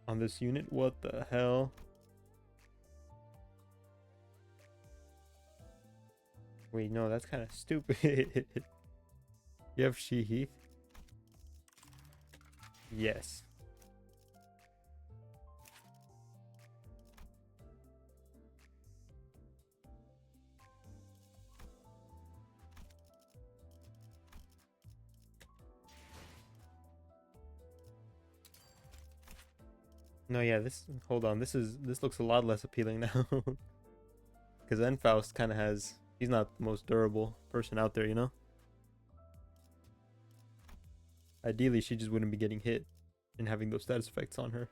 On this unit? What the hell? Wait, no, that's kind of stupid. You have Sheheath? Yes. No, yeah, hold on, this looks a lot less appealing now. Because Enfaust kind of has, he's not the most durable person out there, you know? Ideally, she just wouldn't be getting hit and having those status effects on her.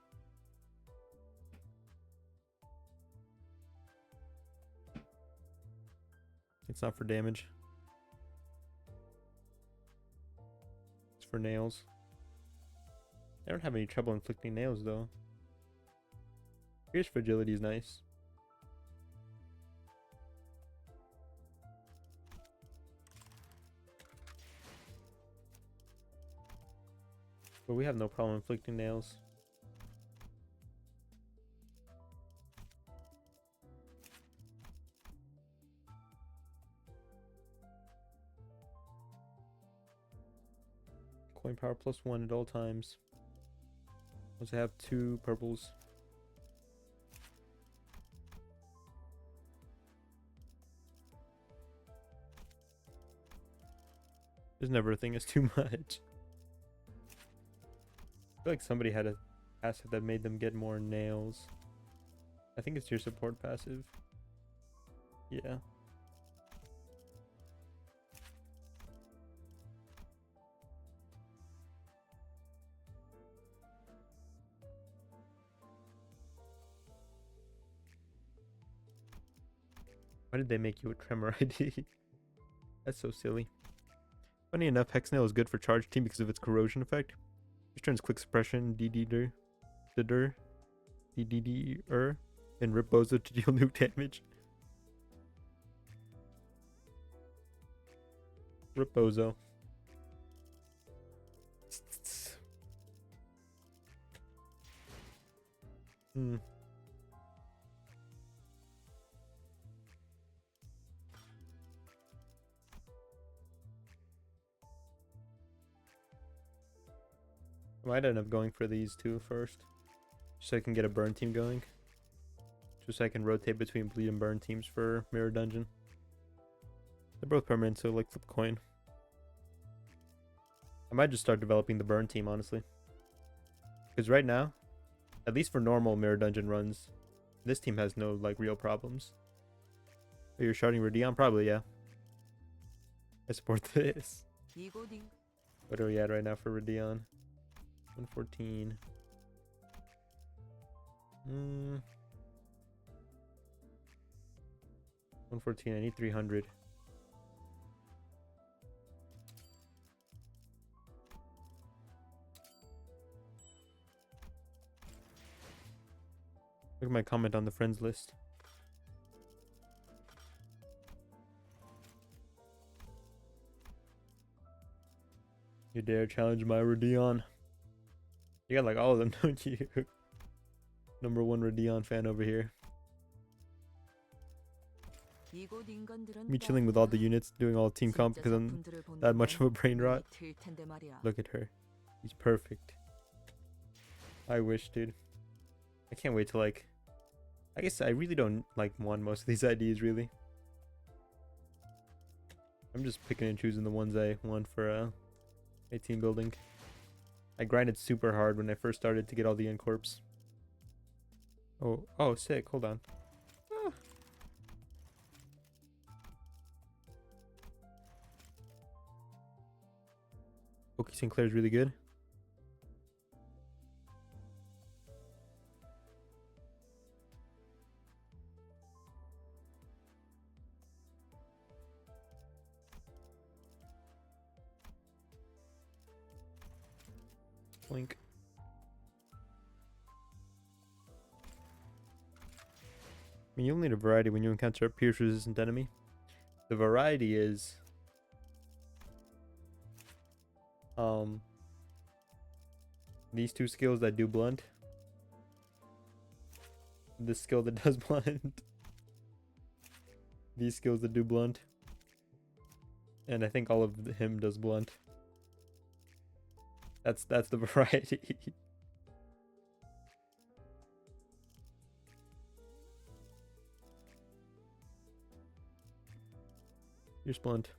It's not for damage. It's for nails. I don't have any trouble inflicting nails, though. Fierce fragility is nice. But we have no problem inflicting nails. Coin power +1 at all times. Also have 2 purples. There's never a thing as too much. I feel like somebody had a passive that made them get more nails. I think it's your support passive. Yeah. Why did they make you a tremor ID? That's so silly. Funny enough, Hexnail is good for charge team because of its corrosion effect. Just turns quick suppression, DDD, and Rip Bozo to deal nuke damage. Rip Bozo. I might end up going for these two first, so I can get a burn team going. just so I can rotate between bleed and burn teams for Mirror Dungeon. They're both permanent, so like flip a coin. I might just start developing the burn team, honestly. Because right now, at least for normal Mirror Dungeon runs, this team has no like real problems. Oh, you're sharding Radion? Probably, yeah. I support this. 이곳인 What are we at right now for Radion? 114. 114, I need 300. Look at my comment on the friends list. You dare challenge my Radion? You got like all of them, don't you? Number one Radion fan over here. 이곳 인간들은 Me chilling with all the units, doing all team comp because I'm that much of a brain rot. 틀 텐데 말이야. Look at her. He's perfect. I wish, dude. I can't wait to like... I guess I really don't like want most of these IDs, really. I'm just picking and choosing the ones I want for a team building. I grinded super hard when I first started to get all the N-Corps. Oh, sick. Hold on. Ah. Pokey Sinclair's really good. Blink. I mean, you'll need a variety when you encounter a pierce resistant enemy. The variety is these two skills that do blunt, this skill that does blunt, these skills that do blunt, and I think all of him does blunt. That's the variety. Here's blunt.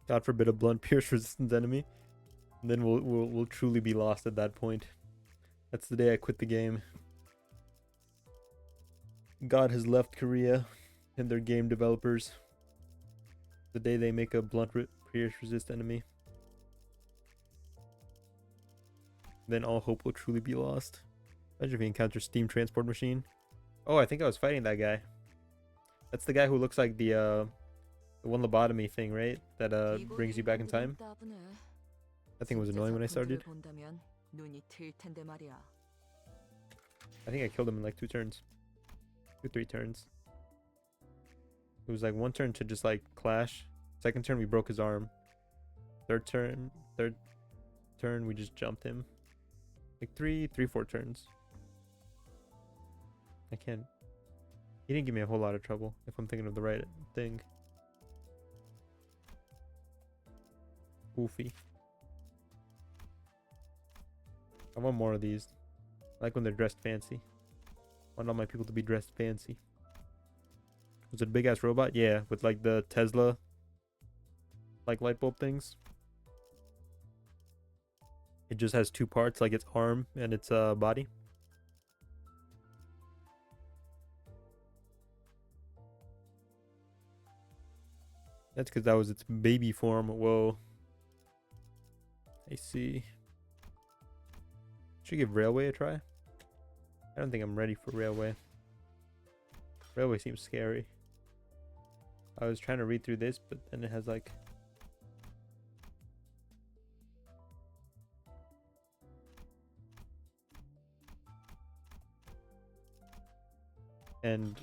God forbid a blunt pierce resistant enemy. And then we'll truly be lost at that point. That's the day I quit the game. God has left Korea and their game developers. The day they make a blunt pierce resist enemy. Then all hope will truly be lost. Imagine if you encounter Steam Transport Machine. Oh, I think I was fighting that guy. That's the guy who looks like the one lobotomy thing, right? That brings you back in time. That thing was annoying when I started. I think I killed him in like 2 turns. 3 turns. It was like 1 turn to just like clash. 2nd turn we broke his arm. 3rd turn we just jumped him. Like 4 turns. I can't. He didn't give me a whole lot of trouble, if I'm thinking of the right thing. Goofy. I want more of these. I like when they're dressed fancy. I want all my people to be dressed fancy. Was it a big ass robot? Yeah, with like the Tesla like light bulb things. It just has 2 parts, like its arm and its body. That's because that was its baby form. Whoa. I see. Should give Railway a try. I don't think I'm ready for Railway. Railway seems scary. I was trying to read through this, but then it has like... And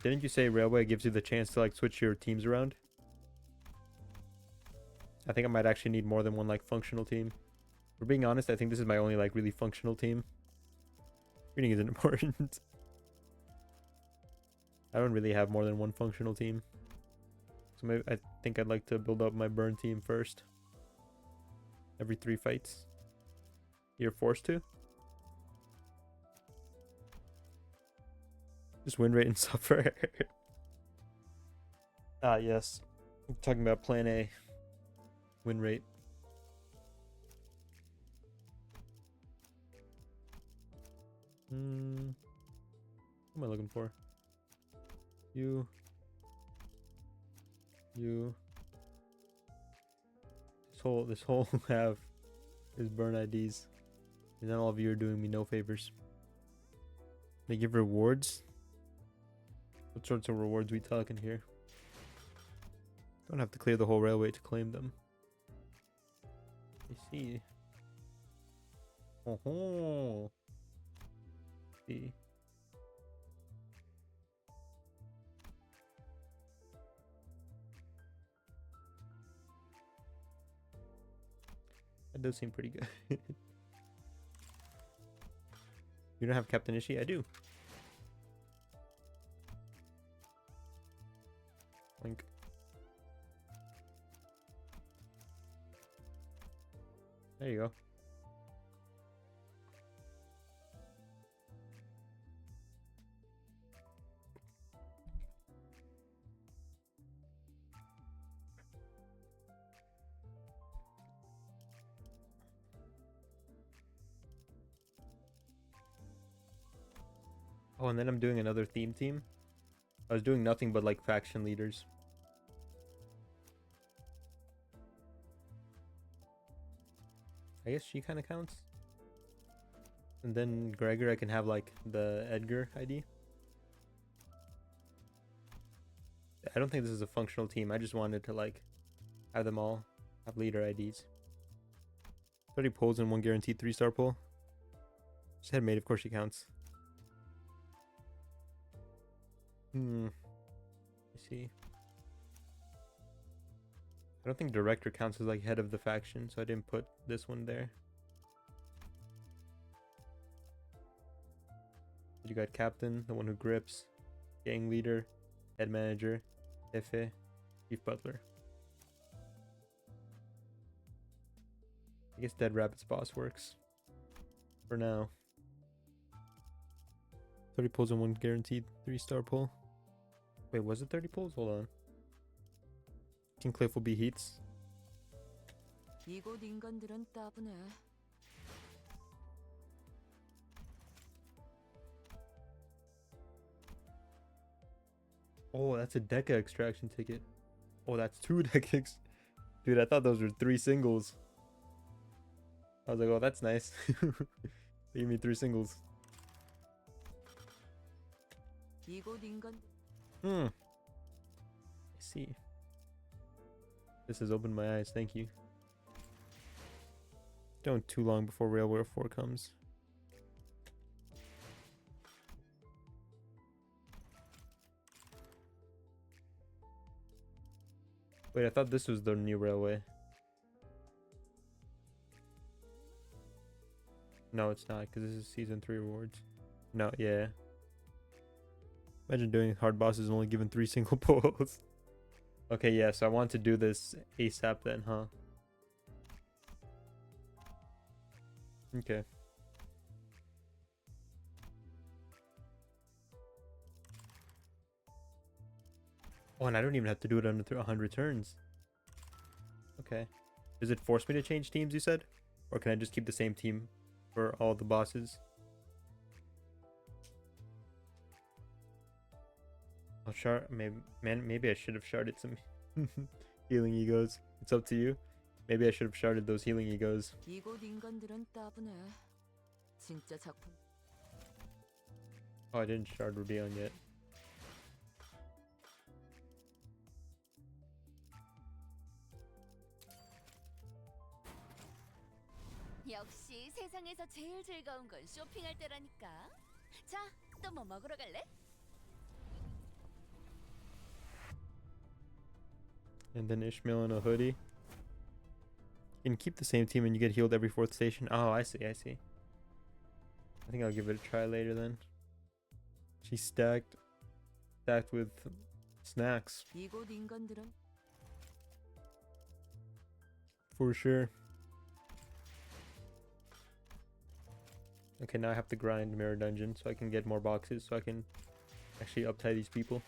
didn't you say Railway gives you the chance to like switch your teams around? I think I might actually need more than one like functional team. For being honest, I think this is my only like really functional team. Reading isn't important. I don't really have more than one functional team. So maybe I think I'd like to build up my burn team first. every 3 fights. You're forced to. Just win rate and suffer. Ah, yes. I'm talking about plan A. Win rate. What am I looking for? You. This whole half is burn IDs. And then all of you are doing me no favors. They give rewards? What sorts of rewards we talking here? Don't have to clear the whole railway to claim them. I see. Oh, see. That does seem pretty good. You don't have Captain Ishii? I do. Link. There you go. Oh, and then I'm doing another theme team. I was doing nothing but like faction leaders. I guess she kind of counts. And then Gregor, I can have like the Edgar ID. I don't think this is a functional team. I just wanted to like have them all have leader IDs. 30 pulls and 1 guaranteed 3-star pull. Just had mate, of course she counts. I see. I don't think director counts as like head of the faction, so I didn't put this one there. You got captain, the one who grips, gang leader, head manager, Efe, chief butler. I guess Dead Rabbit's boss works. For now. 30 pulls and 1 guaranteed 3-star pull. Wait, was it 30 pulls? Hold on. King Cliff will be heats. 이곳 인간들은 따분해. Oh, that's a Deca extraction ticket. Oh, that's 2 Deca. Dude, I thought those were 3 singles. I was like, oh, that's nice. They gave me 3 singles. 이곳 인간. I see. This has opened my eyes, thank you. Don't too long before Railway 4 comes. Wait, I thought this was the new railway. No, it's not, because this is season 3 rewards. No, yeah. Imagine doing hard bosses and only given 3 single pulls. Okay, yeah, so I want to do this ASAP then, huh? Okay. Oh, and I don't even have to do it under 100 turns. Okay. Does it force me to change teams, you said? Or can I just keep the same team for all the bosses? I'll shard. Maybe I should have sharded some healing egos. It's up to you. Maybe I should have sharded those healing egos. 이곳 인간들은 따분해. 진짜 작품. Oh, I didn't shard Rubion yet. 역시 세상에서 제일 즐거운 건 쇼핑할 때라니까. 자, 또 뭐 먹으러 갈래? And then Ishmael in a hoodie. You can keep the same team and you get healed every 4th station. Oh, I see, I see. I think I'll give it a try later then. She's stacked with snacks. 이곳 인간들은 For sure. Okay, now I have to grind Mirror Dungeon so I can get more boxes so I can actually uptie these people.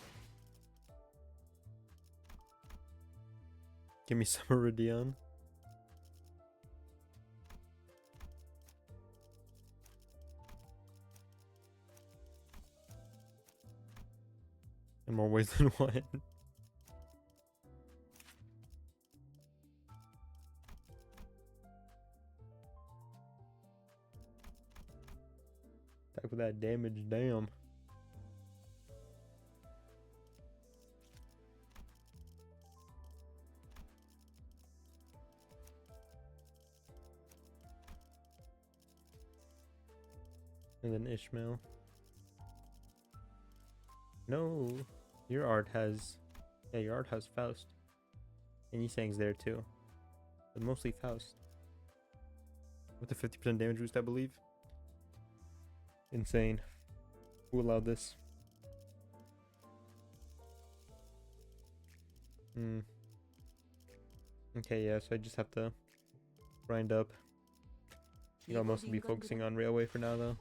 Give me some Iridion. In more ways than one. Back with that damage, damn. And then Ishmael. No, your art has, yeah, your art has Faust. And Yisang's there too. But mostly Faust. With the 50% damage boost, I believe. Insane. Who allowed this? Okay, yeah, so I just have to grind up. I think I'll mostly be focusing on Railway for now, though.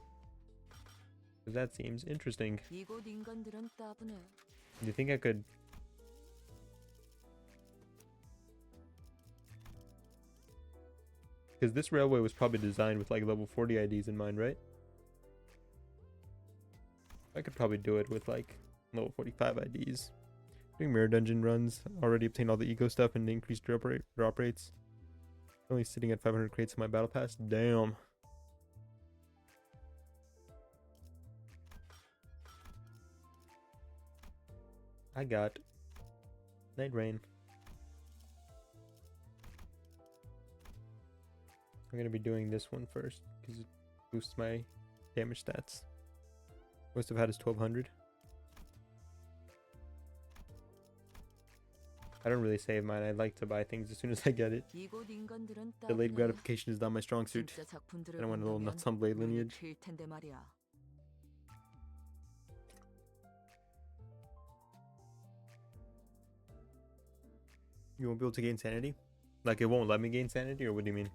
Because that seems interesting. 이곳 인간들은 따분해. Do you think I could... Because this railway was probably designed with like level 40 IDs in mind, right? I could probably do it with like level 45 IDs. Doing mirror dungeon runs, already obtained all the eco stuff and increased drop rates. Only sitting at 500 crates in my battle pass. Damn. I got Night Rain. I'm gonna be doing this one first because it boosts my damage stats. Most I've had is 1200. I don't really save mine. I like to buy things as soon as I get it. 이곳 인간들은 Delayed 따분해. gratification is not my strong suit. 진짜 작품들을 I don't want a little 본다면 nuts on blade 눈이 lineage. 트일 텐데 말이야. You won't be able to gain sanity? Like it won't let me gain sanity, or what do you mean?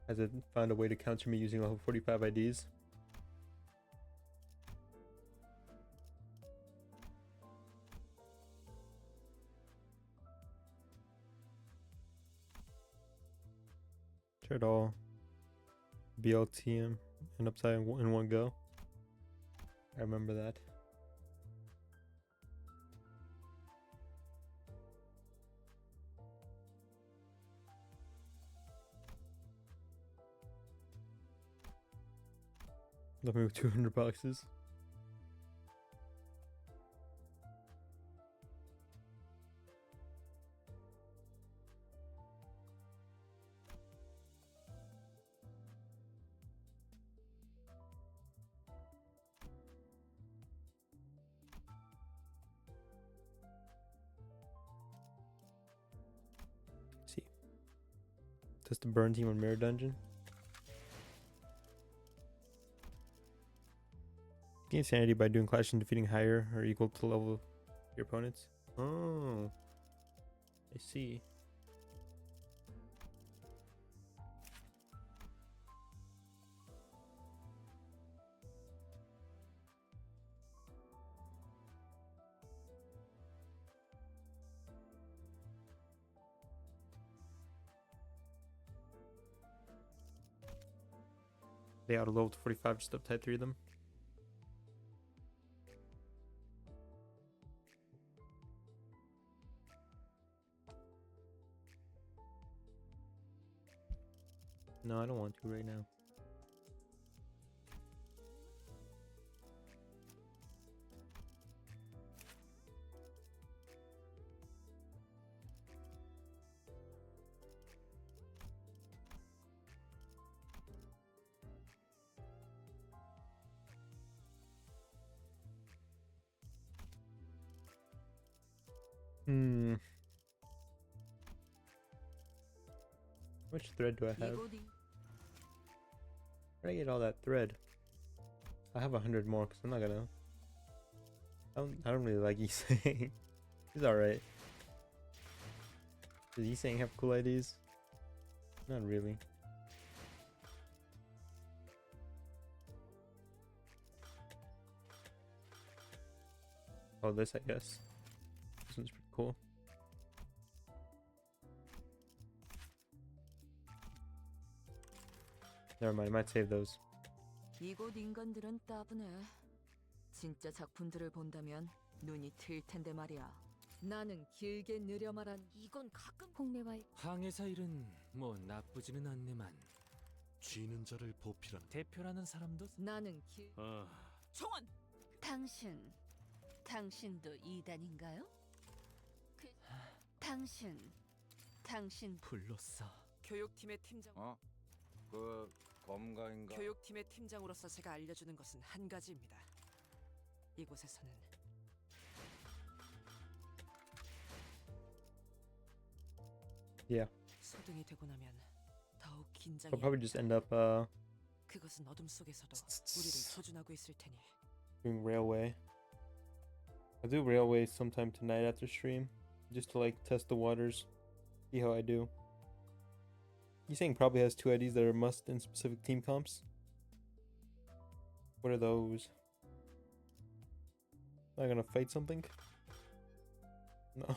Has it found a way to counter me using level 45 IDs? Try it all. BLTM and upside in one go. I remember that. Left me with 200 boxes. See. Test the burn team on Mirror Dungeon. Gain sanity by doing clash and defeating higher or equal to level of your opponents. Oh, I see. They auto level to 45, just uptight 3 of them. No, I don't want to right now. Which thread do I have? 이곳 인- Where do I get all that thread? I have 100 more because I'm not gonna. I don't really like Isai. He's alright. Does he saying have cool IDs? Not really. Oh, this I guess. This one's pretty cool. Never mind, I might save those. 이곳 인간들은 따분해. 진짜 작품들을 본다면 눈이 트일 텐데 말이야. 나는 길게 느려 말한 이건 가끔 폭매와 항해사 일은 뭐 나쁘지는 않네만 쥐는 자를 보필한 대표라는 사람도 나는 길 아 총원 당신도 이단인가요? 당신 불렀어. 교육팀의 팀장 어? 그 검가인가? 교육팀의 팀장으로서 제가 알려주는 것은 한 가지입니다. 이곳에서는 Yeah, 소등이 되고 나면 더욱 긴장이 I'll probably just end up 그것은 어둠 속에서도 우리를 조준하고 있을 테니 doing railway. I'll do railway sometime tonight after stream, just to like test the waters, see how I do. You saying probably has 2 IDs that are must in specific team comps? What are those? Am I gonna fight something? No.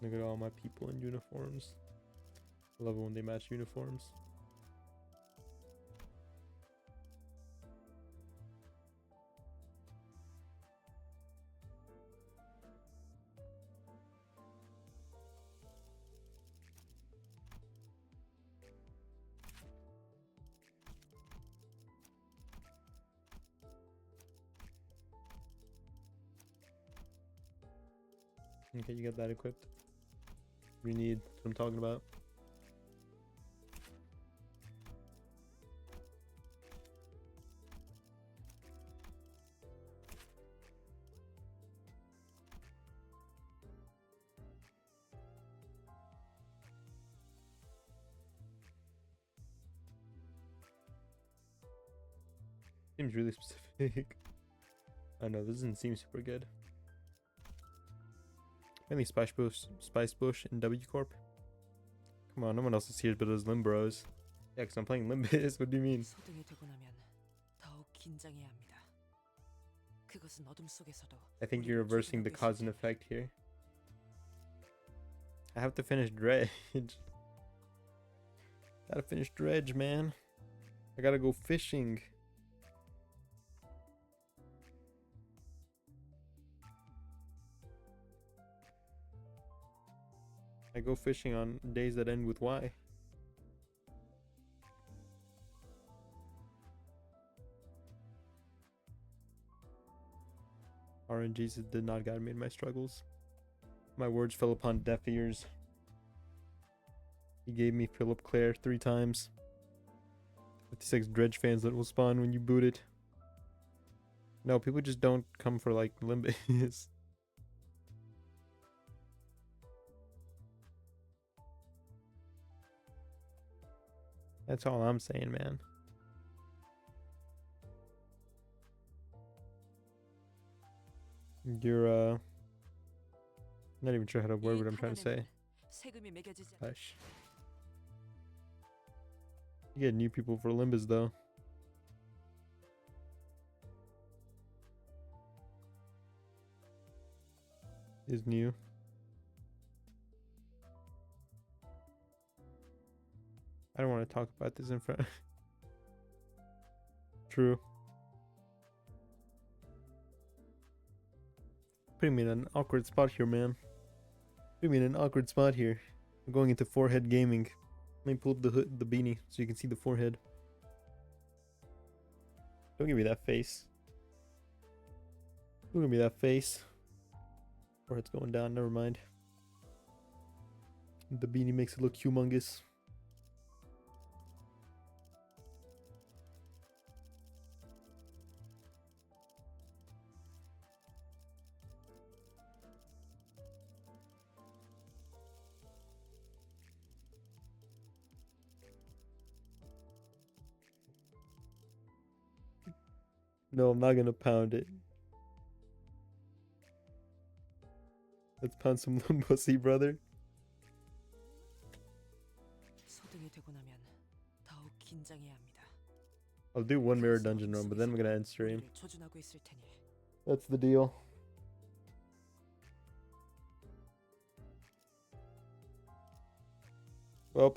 Look at all my people in uniforms. I love it when they match uniforms. Okay, you got that equipped. You need what I'm talking about. Seems really specific. I know this doesn't seem super good. Mainly Spice Bush, and W Corp. Come on, no one else is here but those Limbros. Yeah, because I'm playing Limbus. What do you mean? 소등이 되고 나면 더욱 긴장해야 합니다. 그것은 어둠 속에서도 I think you're 우리를 reversing the 조준하고 cause and 있을 테니 effect here. I have to finish Dredge. Gotta finish Dredge, man. I gotta go fishing. I go fishing on days that end with Y. RNGs did not guide me in my struggles. My words fell upon deaf ears. He gave me Philip Clare 3 times. 56 Dredge fans that will spawn when you boot it. No, people just don't come for like Limbus. That's all I'm saying, man. You're not even sure how to word what I'm trying to say. 세금이 매겨지지 Hush. You get new people for Limbus though. Is new. I don't want to talk about this in front. True. Putting me in an awkward spot here, man. Putting me in an awkward spot here. I'm going into forehead gaming. Let me pull up the hood, the beanie, so you can see the forehead. Don't give me that face. Don't give me that face. Forehead's going down. Never mind. The beanie makes it look humongous. No, I'm not gonna pound it. Let's pound some Limbus, brother. 소등이 되고 나면 더욱 긴장해야 합니다. I'll do one mirror 그것은 dungeon 어둠 run, but then I'm 속에서 gonna end stream. 우리를 조준하고 있을 테니. That's the deal. Well,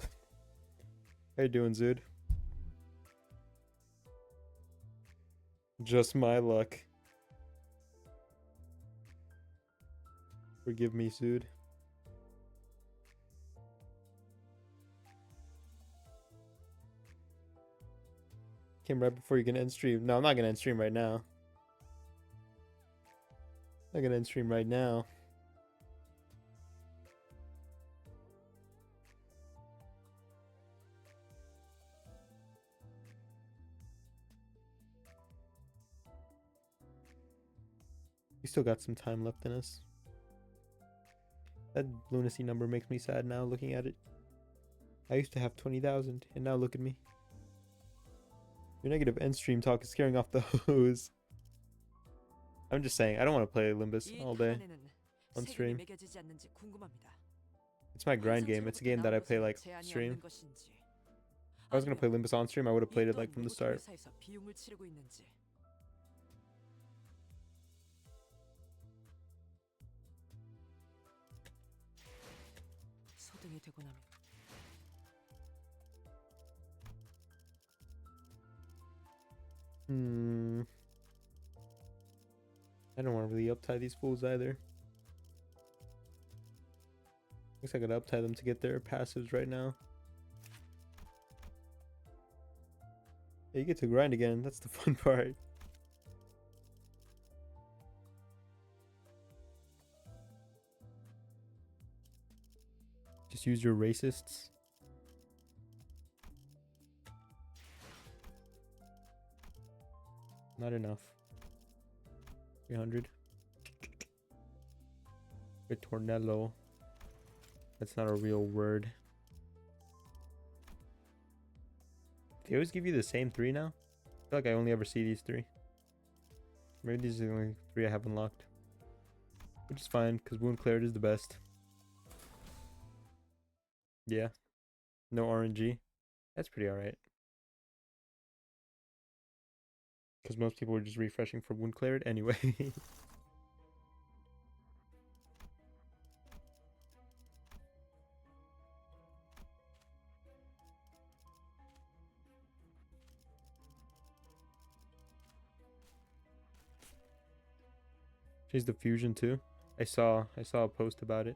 how you doing, Zood? Just my luck. Forgive me, Zood. Came right before you can end stream. No, I'm not gonna end stream right now. I'm not gonna end stream right now. We still got some time left in us. That lunacy number makes me sad now looking at it. I used to have 20,000, and now look at me. Your negative end stream talk is scaring off the hose. I'm just saying, I don't want to play Limbus 이 all day 탄환에는 on 세금이 stream. 매겨지지 않는지 궁금합니다. It's my grind game. It's a game that I play like 제한이 stream. 없는 것인지, If I was gonna play 아니면 Limbus on stream, I would have played it 이 like 또한 from the 로봇 start. 회사에서 비용을 치르고 있는지. 소등이 되고 나면 I don't want to really uptie these fools either. Looks like I gotta uptie them to get their passives right now. Yeah, you get to grind again. That's the fun part. Just use your racists. Not enough. 300. Ritornello. That's not a real word. They always give you the same 3 now? I feel like I only ever see these 3. Maybe these are the only 3 I have unlocked. Which is fine, because Wound Cleared is the best. Yeah. No RNG. That's pretty alright. Because most people were just refreshing for Wound Cleared anyway. She's the fusion too. I saw a post about it.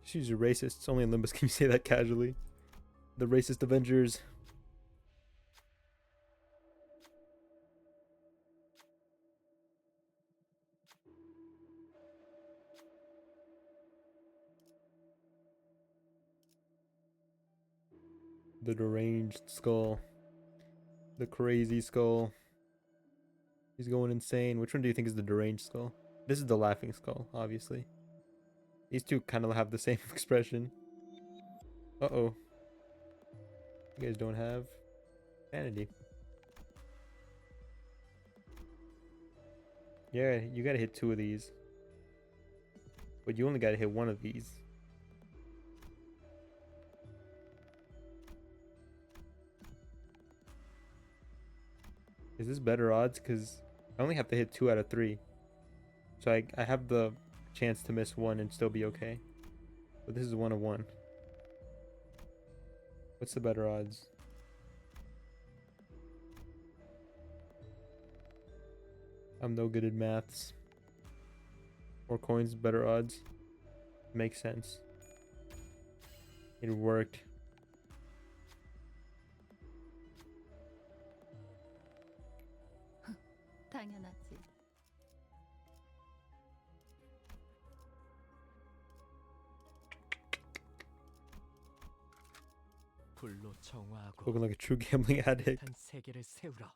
She's a racist. It's only in Limbus can you say that casually. The racist Avengers. The deranged skull. The crazy skull. He's going insane. Which one do you think is the deranged skull? This is the laughing skull, obviously. These two kind of have the same expression. Uh-oh. You guys don't have sanity. Yeah, you gotta hit 2 of these. But you only gotta hit 1 of these. Is this better odds? Because I only have to hit 2 out of 3. So I have the chance to miss 1 and still be okay. But this is 1 of 1. What's the better odds? I'm no good at maths. More coins, better odds. Makes sense. It worked. 당연하지. 불로 정화하고 Looking like a true gambling addict. 단 세계를 세우라.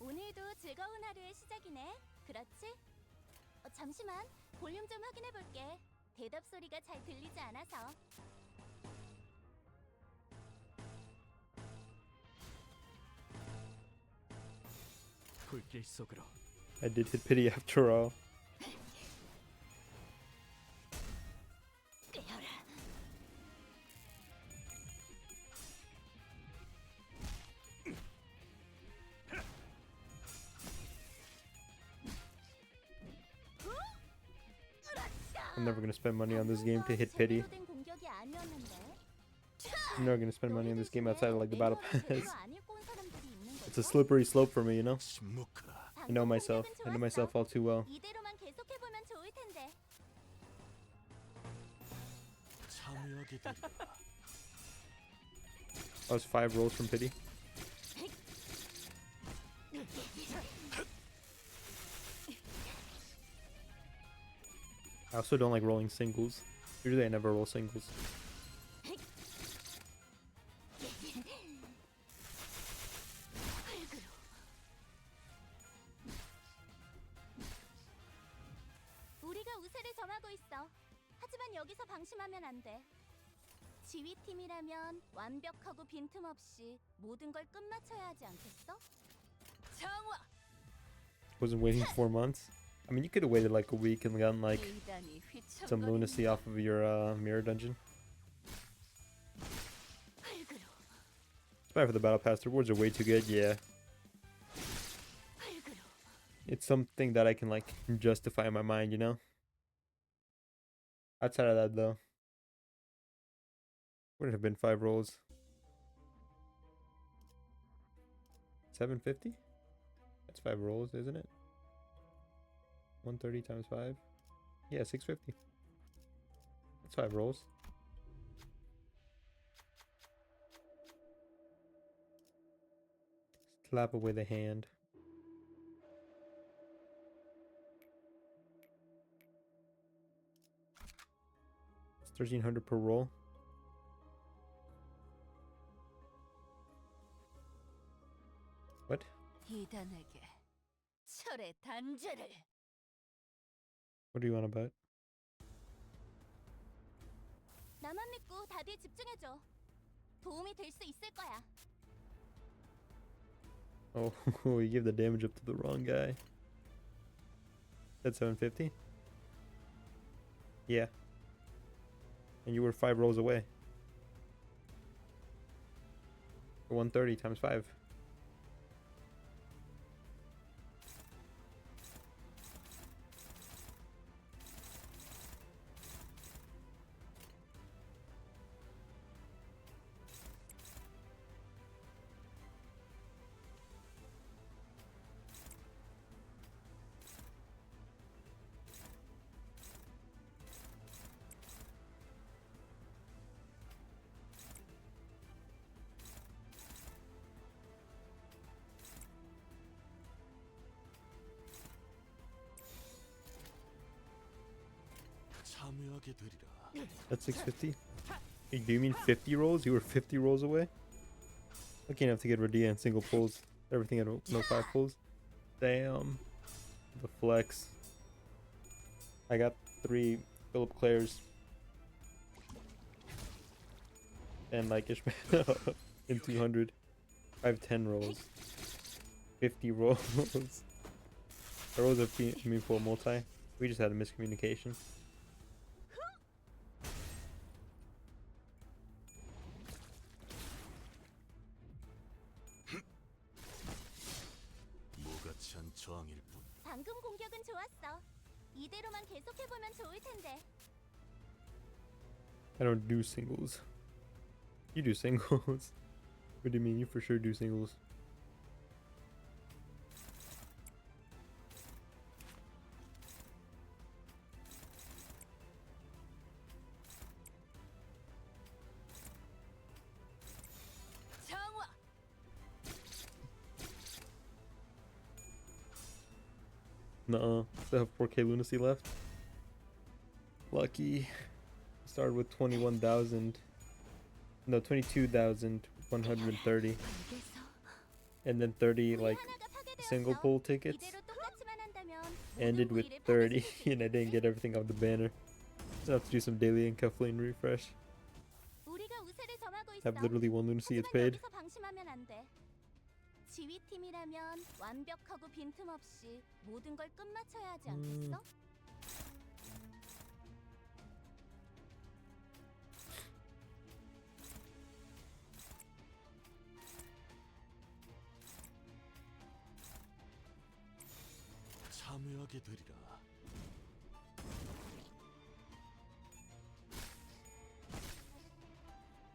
오늘도 즐거운 하루의 시작이네. 그렇지? 잠시만. 볼륨 좀 확인해 볼게. 대답 소리가 잘 들리지 않아서. 불길 속으로. I did hit pity after all. I'm never gonna spend money on this game to hit pity. 제대로 된 공격이 아니었는데. I'm never gonna spend money on this game outside of like the battle pass. 제대로 안 읽고 온 사람들이 있는 It's a 거죠? slippery slope for me, you know? 침묵하라. I know myself. I know myself all too well. 이대로만 계속해 보면 좋을 텐데. 참여하게 되리라. I was 5 rolls from pity. I also don't like rolling singles. Usually I never roll singles. 우리가 우세를 점하고 있어. 하지만 여기서 방심하면 안 돼. 지휘팀이라면 완벽하고 빈틈없이 모든 걸 끝마쳐야 하지 않겠어? 정화. Wasn't waiting 4 months. I mean, you could have waited like a week and gotten like 일단이 some lunacy off of your mirror dungeon. It's bad for the battle pass. The rewards are way too good. Yeah. It's something that I can like justify in my mind, you know? Outside of that though. Would it have been 5 rolls? 750? That's 5 rolls, isn't it? 130 times 5? Yeah, 650. That's 5 rolls. Slap away the hand. It's 1300 per roll. What? 이단에게 철의 단죄를. What do you want about? 나만 믿고 다들 집중해줘. 도움이 될 수 있을 거야. Oh, you gave the damage up to the wrong guy. That's 750? Yeah. And you were 5 rolls away. 130 times 5. 참여하게 되리라. That's 650? Hey, do you mean 50 rolls? You were 50 rolls away? Lucky enough to get Radia and single pulls. Everything at no 5 pulls. Damn. The flex. I got 3 Philip Clairs. And like Ishmael in 200. I have 10 rolls. 50 rolls. I rolls a meaningful multi. We just had a miscommunication. 무가치 않은 저항일 뿐. 방금 공격은 좋았어. 이대로만 계속해 보면 좋을 텐데. I don't do singles. You do singles. What do you mean? You for sure do singles. 정화. Nuh-uh. Still have 4K lunacy left. Lucky. Started with 21,000. No, 22,130. And then 30 like 하나가 파괴되었어. single pull tickets. 이대로 똑같이만 한다면 ended with 30 and I didn't get everything off the banner. So I have to do some daily and Kathleen refresh. 우리가 우세를 점하고 있어. Have literally one lunacy it's 하지만 paid. 여기서 방심하면 안 돼. 지휘팀이라면 완벽하고 빈틈없이 모든 걸 끝마쳐야 하지 않겠어? 참여하게 되리라.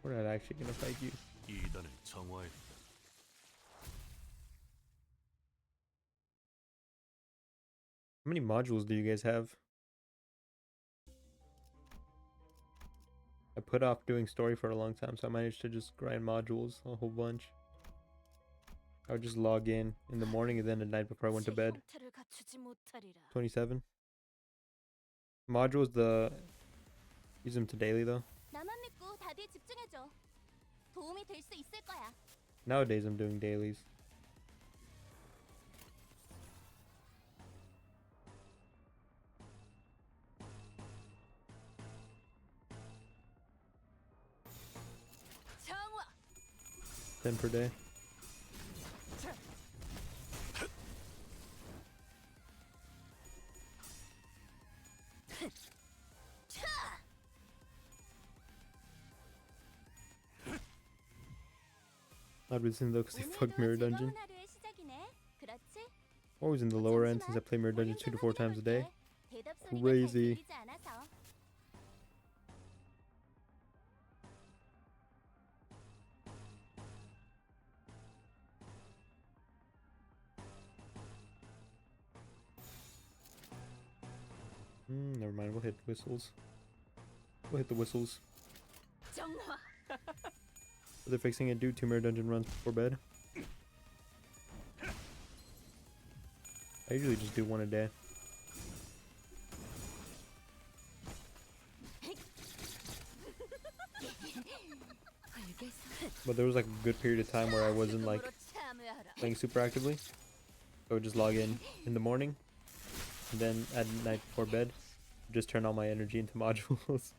We're not actually gonna fight you. 이단을 정화해라. How many modules do you guys have? I put off doing story for a long time, so I managed to just grind modules a whole bunch. I would just log in the morning and then at night before I went to bed. 27 modules. Use them to daily though. 나만 믿고 다들 집중해줘. 도움이 될 수 있을 거야. Nowadays I'm doing dailies. 정화. 10 per day. Not recently though, because they fucked Mirror Dungeon. 하루의 시작이네. 그렇지? Always in the lower end since I play Mirror Dungeon 2 to 4 times a day. Crazy. Never mind, we'll hit whistles. We'll hit the whistles. 정화. Are they fixing it? Do 2 Mirror Dungeon runs before bed. I usually just do 1 a day. But there was like a good period of time where I wasn't like playing super actively. So I would just log in the morning, and then at night before bed, just turn all my energy into modules.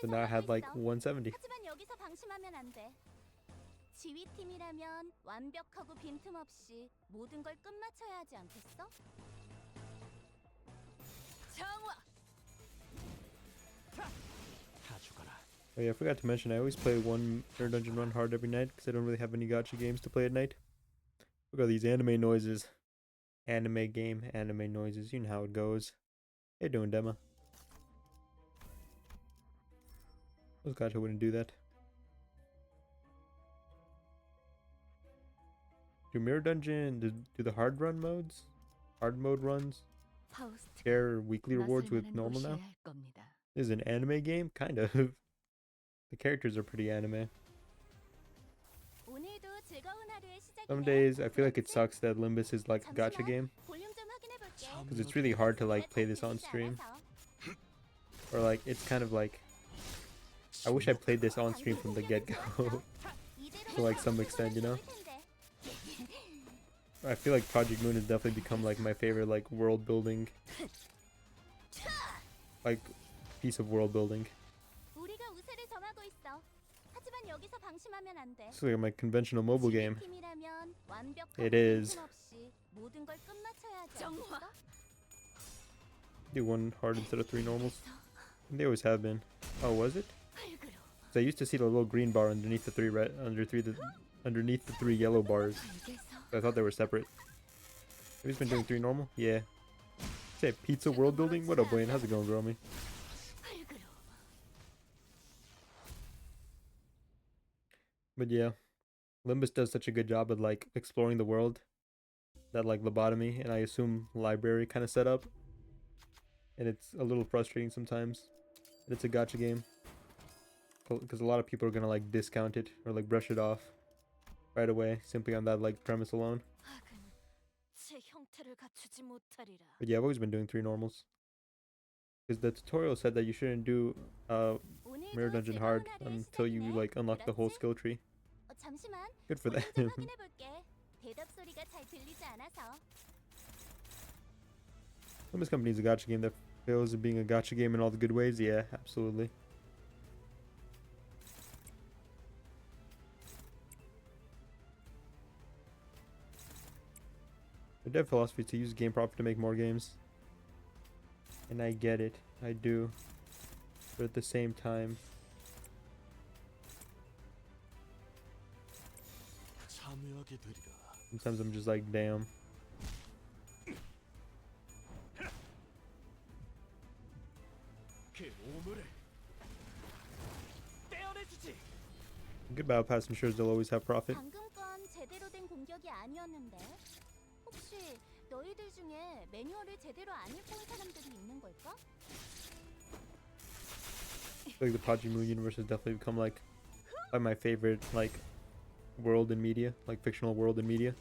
So now I have like 170. 하지만 여기서 방심하면 안 돼. 지휘팀이라면 완벽하고 빈틈없이 모든 걸 끝마쳐야 하지 않겠어? 정화. 다 죽어라. Oh yeah, I forgot to mention, I always play 1 Mirror Dungeon run hard every night because I don't really have any gacha games to play at night. Look at these anime noises. Anime game, anime noises. You know how it goes. How you doing, Dema? Those gacha wouldn't do that. Do Mirror Dungeon, do the hard run modes? Hard mode runs? Share weekly rewards with normal now? This is an anime game? Kind of. The characters are pretty anime. 오늘도 즐거운 하루의 시작이네. Some days I feel like it sucks that Limbus is like a gacha game. 볼륨 좀 확인해 볼게. Because it's really hard to like play this on stream. Or like, it's kind of like, I wish I played this on stream from the get-go. To like some extent, you know? I feel like Project Moon has definitely become like my favorite like world building, like piece of world building. 우리가 우세를 점하고 있어. 하지만 여기서 방심하면 안 돼. It's like my conventional mobile game. 지휘팀이라면 완벽하고 It is. 빈틈없이 모든 걸 끝마쳐야 하지 않겠어? Do 1 hard instead of 3 normals. They always have been. Oh, was it? 'Cause I used to see the little green bar underneath the 3 red, underneath the 3 yellow bars. So I thought they were separate. Have you been doing 3 normal? Yeah. Say pizza world building? What up, Wayne? How's it going, Gromy? But yeah, Limbus does such a good job at like exploring the world. That like lobotomy and I assume library kind of setup. And it's a little frustrating sometimes. And it's a gacha game. Because a lot of people are gonna like discount it or like brush it off right away simply on that like premise alone. But yeah, I've always been doing 3 normals. Because the tutorial said that you shouldn't do Mirror Dungeon hard until you like unlock the whole skill tree. 잠시만. Good for them. 볼륨 좀 확인해 볼게. 대답 소리가 잘 들리지 않아서. Limbus Company is a gacha game that fails at being a gacha game in all the good ways. Yeah, absolutely. Their dev philosophy is to use game profit to make more games. And I get it. I do. But at the same time, 참여하게 되리라. sometimes I'm just like, damn. 그 오물을 떼어내주지. Good battle pass ensures they'll always have profit. 방금 건 제대로 된 공격이 아니었는데. 혹시 너희들 중에 매뉴얼을 제대로 안 읽은 사람들이 있는 걸까? I feel like the Pajimu universe has definitely become like my favorite like world in media, like fictional world in media.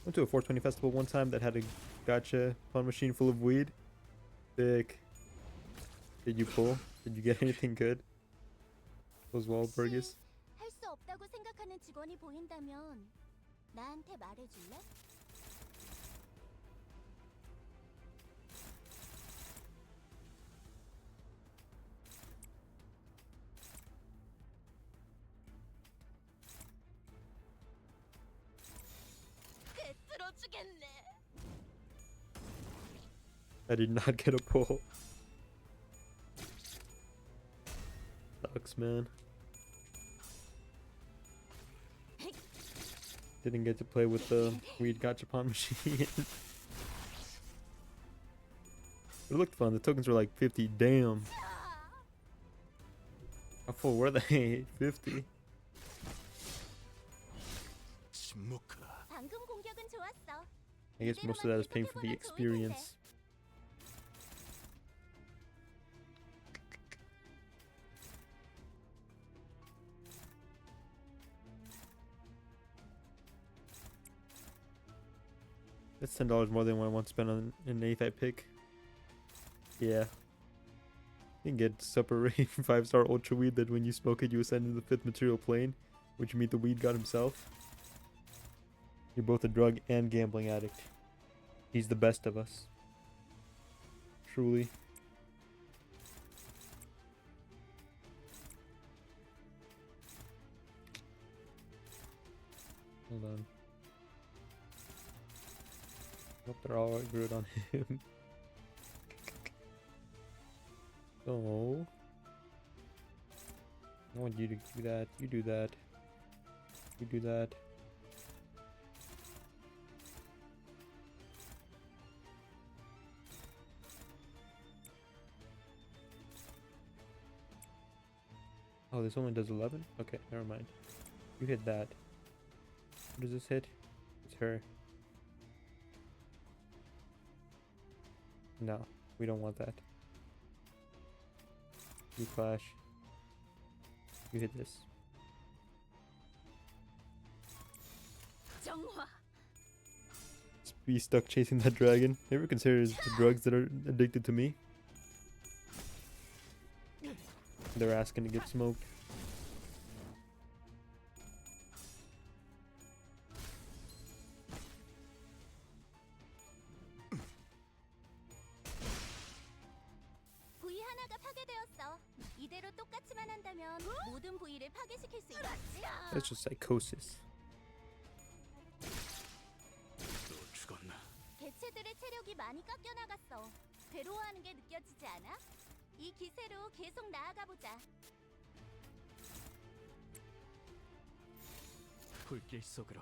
Went to a 420 festival one time that had a gacha pawn machine full of weed. Sick. Did you pull? Did you get anything good? Those Wahlburgers? 할 수 없다고 생각하는 직원이 보인다면 나한테 말해줄래? 들어주겠네. I did not get a pull. Sucks, man. Didn't get to play with the weed gachapon machine. It looked fun. The tokens were like 50. Damn. How full were they? 50. 침묵하라. 방금 공격은 좋았어. I guess most of that is paying for the experience. That's $10 more than what I want to spend on an A-type pick. Yeah. You can get super rate 5-star ultra weed that when you smoke it you ascend into the 5th material plane, which you meet the weed god himself. You're both a drug and gambling addict. He's the best of us. Truly. Hold on. Hope they're all good on him. So I want you to do that. You do that. You do that. Oh, this only does 11? Okay, never mind. You hit that. What does this hit? It's her. No, we don't want that. You clash. You hit this. Just be stuck chasing that dragon. Never consider the drugs that are addicted to me. They're asking to get smoked. 부위 하나가 파괴되었어. 이대로 똑같이만 한다면 모든 부위를 파괴시킬 수 있겠지? That's just psychosis. 또 죽었나? 개체들의 체력이 많이 깎여 나갔어. 괴로워하는 게 느껴지지 않아? 이 기세로 계속 나아가 보자. 불길 속으로.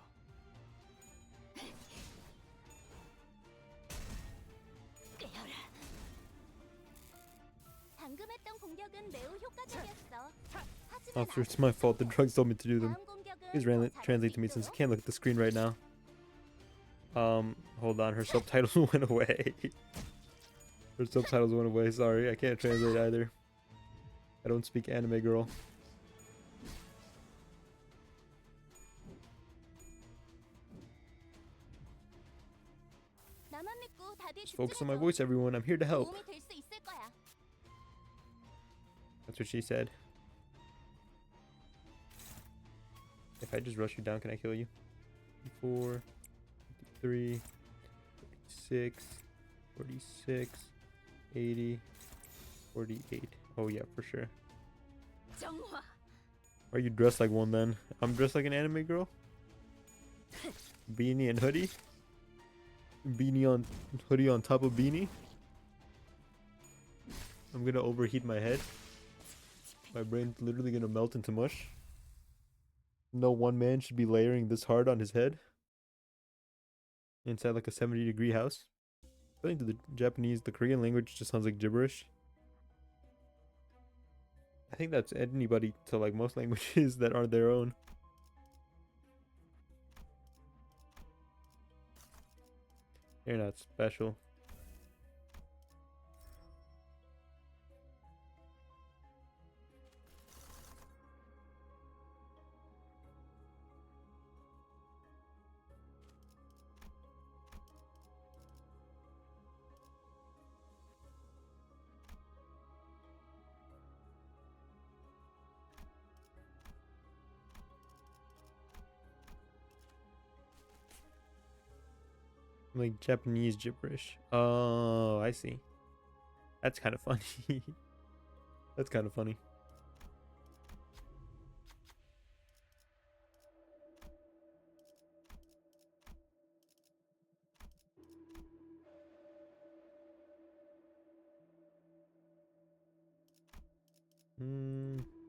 방금 했던 공격은 매우 효과적이었어. Officer, it's my fault. The drugs told me to do them. 다음 공격은 Please 더 translate to me since I can't look at the screen right now. Hold on. Her subtitles went away. Her subtitles went away. Sorry, I can't translate either. I don't speak anime, girl. 나만 믿고 다들 Just focus on my 집중해줘. voice, everyone. I'm here to help. 도움이 될 수 있을 거야. That's what she said. If I just rush you down, can I kill you? 4, 3, 6, 46, 80, 48. Oh yeah, for sure. 정화. Why are you dressed like one then? I'm dressed like an anime girl. Beanie and hoodie. Hoodie on top of beanie. I'm gonna overheat my head. My brain's literally gonna melt into mush. No one man should be layering this hard on his head. Inside like a 70-degree house. According to the Japanese, the Korean language just sounds like gibberish. I think that's anybody to like most languages that aren't their own. You're not special. Like Japanese gibberish. Oh, I see. That's kind of funny. That's kind of funny.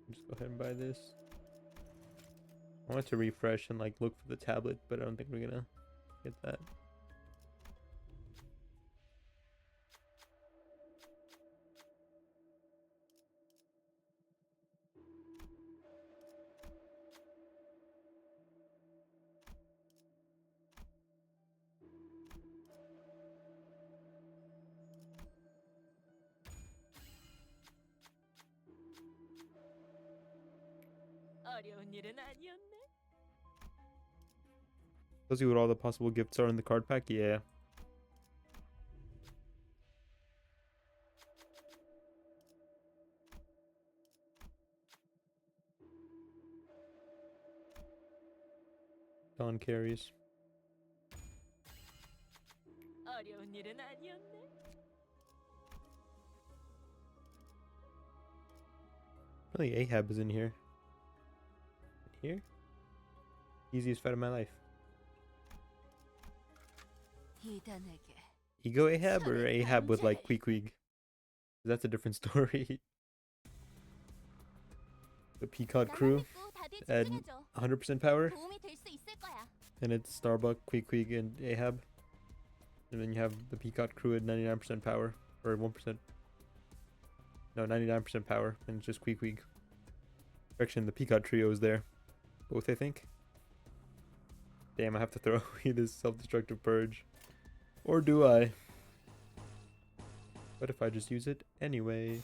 Just go ahead and buy this. I want to refresh and like look for the tablet, but I don't think we're gonna get that. 어려운 일은 아니었네. Let's see what all the possible gifts are in the card pack. Yeah. Dawn carries. 어려운 일은 아니었네. Really, Ahab is in here. Here? Easiest fight of my life. 이단에게 Ego Ahab or Ahab with like Queequeg? That's a different story. The Peacock crew at 100% power. 도움이 될 수 있을 거야. And it's Starbuck, Queequeg, and Ahab. And then you have the Peacock crew at 99% power. Or 1%. No, 99% power. And it's just Queequeg. Actually, the Peacock trio is there. Both, I think. Damn, I have to throw away this self-destructive purge. Or do I? What if I just use it anyway?